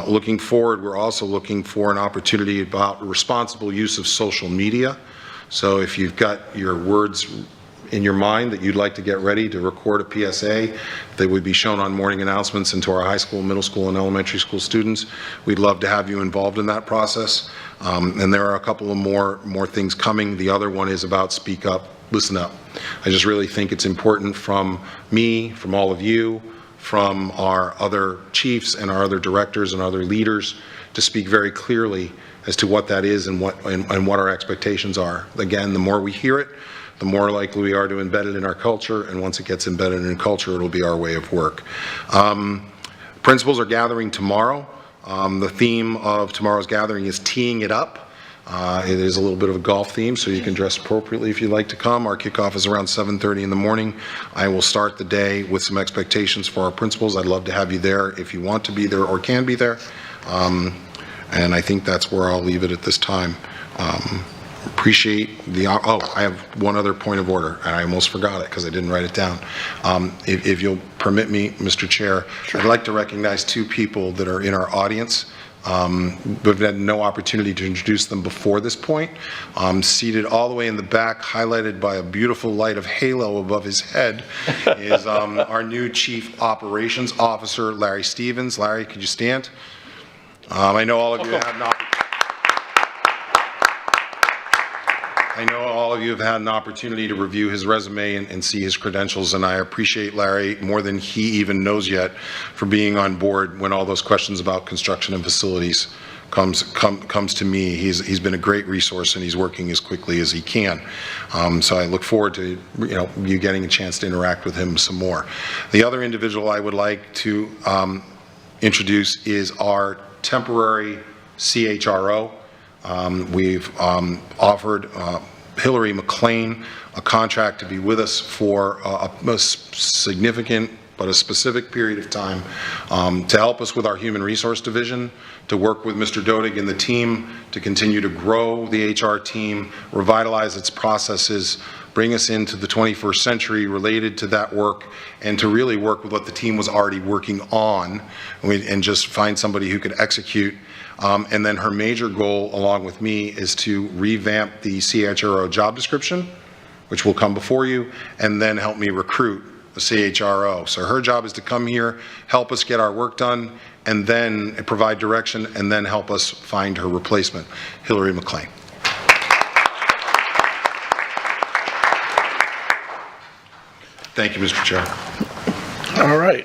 Looking forward, we're also looking for an opportunity about responsible use of social media. So if you've got your words in your mind that you'd like to get ready to record a PSA, they would be shown on morning announcements and to our high school, middle school, and elementary school students. We'd love to have you involved in that process. And there are a couple of more things coming. The other one is about speak up, listen up. I just really think it's important from me, from all of you, from our other chiefs and our other directors and other leaders to speak very clearly as to what that is and what our expectations are. Again, the more we hear it, the more likely we are to embed it in our culture, and once it gets embedded in culture, it'll be our way of work. Principals are gathering tomorrow. The theme of tomorrow's gathering is teeing it up. It is a little bit of a golf theme, so you can dress appropriately if you'd like to come. Our kickoff is around 7:30 in the morning. I will start the day with some expectations for our principals. I'd love to have you there if you want to be there or can be there. And I think that's where I'll leave it at this time. Appreciate the, I have one other point of order, and I almost forgot it because I didn't write it down. If you'll permit me, Mr. Chair, I'd like to recognize two people that are in our audience. We've had no opportunity to introduce them before this point. Seated all the way in the back, highlighted by a beautiful light of halo above his head, is our new Chief Operations Officer, Larry Stevens. Larry, could you stand? I know all of you have an opportunity. I know all of you have had an opportunity to review his resume and see his credentials, and I appreciate Larry more than he even knows yet for being on board when all those questions about construction and facilities comes to me. He's been a great resource, and he's working as quickly as he can. So I look forward to you getting a chance to interact with him some more. The other individual I would like to introduce is our temporary CHRO. We've offered Hillary McLean a contract to be with us for a significant but a specific period of time to help us with our human resource division, to work with Mr. Dodig and the team to continue to grow the HR team, revitalize its processes, bring us into the 21st century related to that work, and to really work with what the team was already working on and just find somebody who could execute. And then her major goal, along with me, is to revamp the CHRO job description, which will come before you, and then help me recruit a CHRO. So her job is to come here, help us get our work done, and then provide direction, and then help us find her replacement, Hillary McLean. Thank you, Mr. Chair. All right.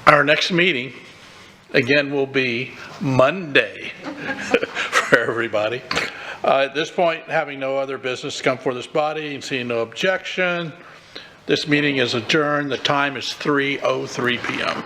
Our next meeting, again, will be Monday for everybody. At this point, having no other business to come before this body and seeing no objection, this meeting is adjourned. The time is 3:03 p.m.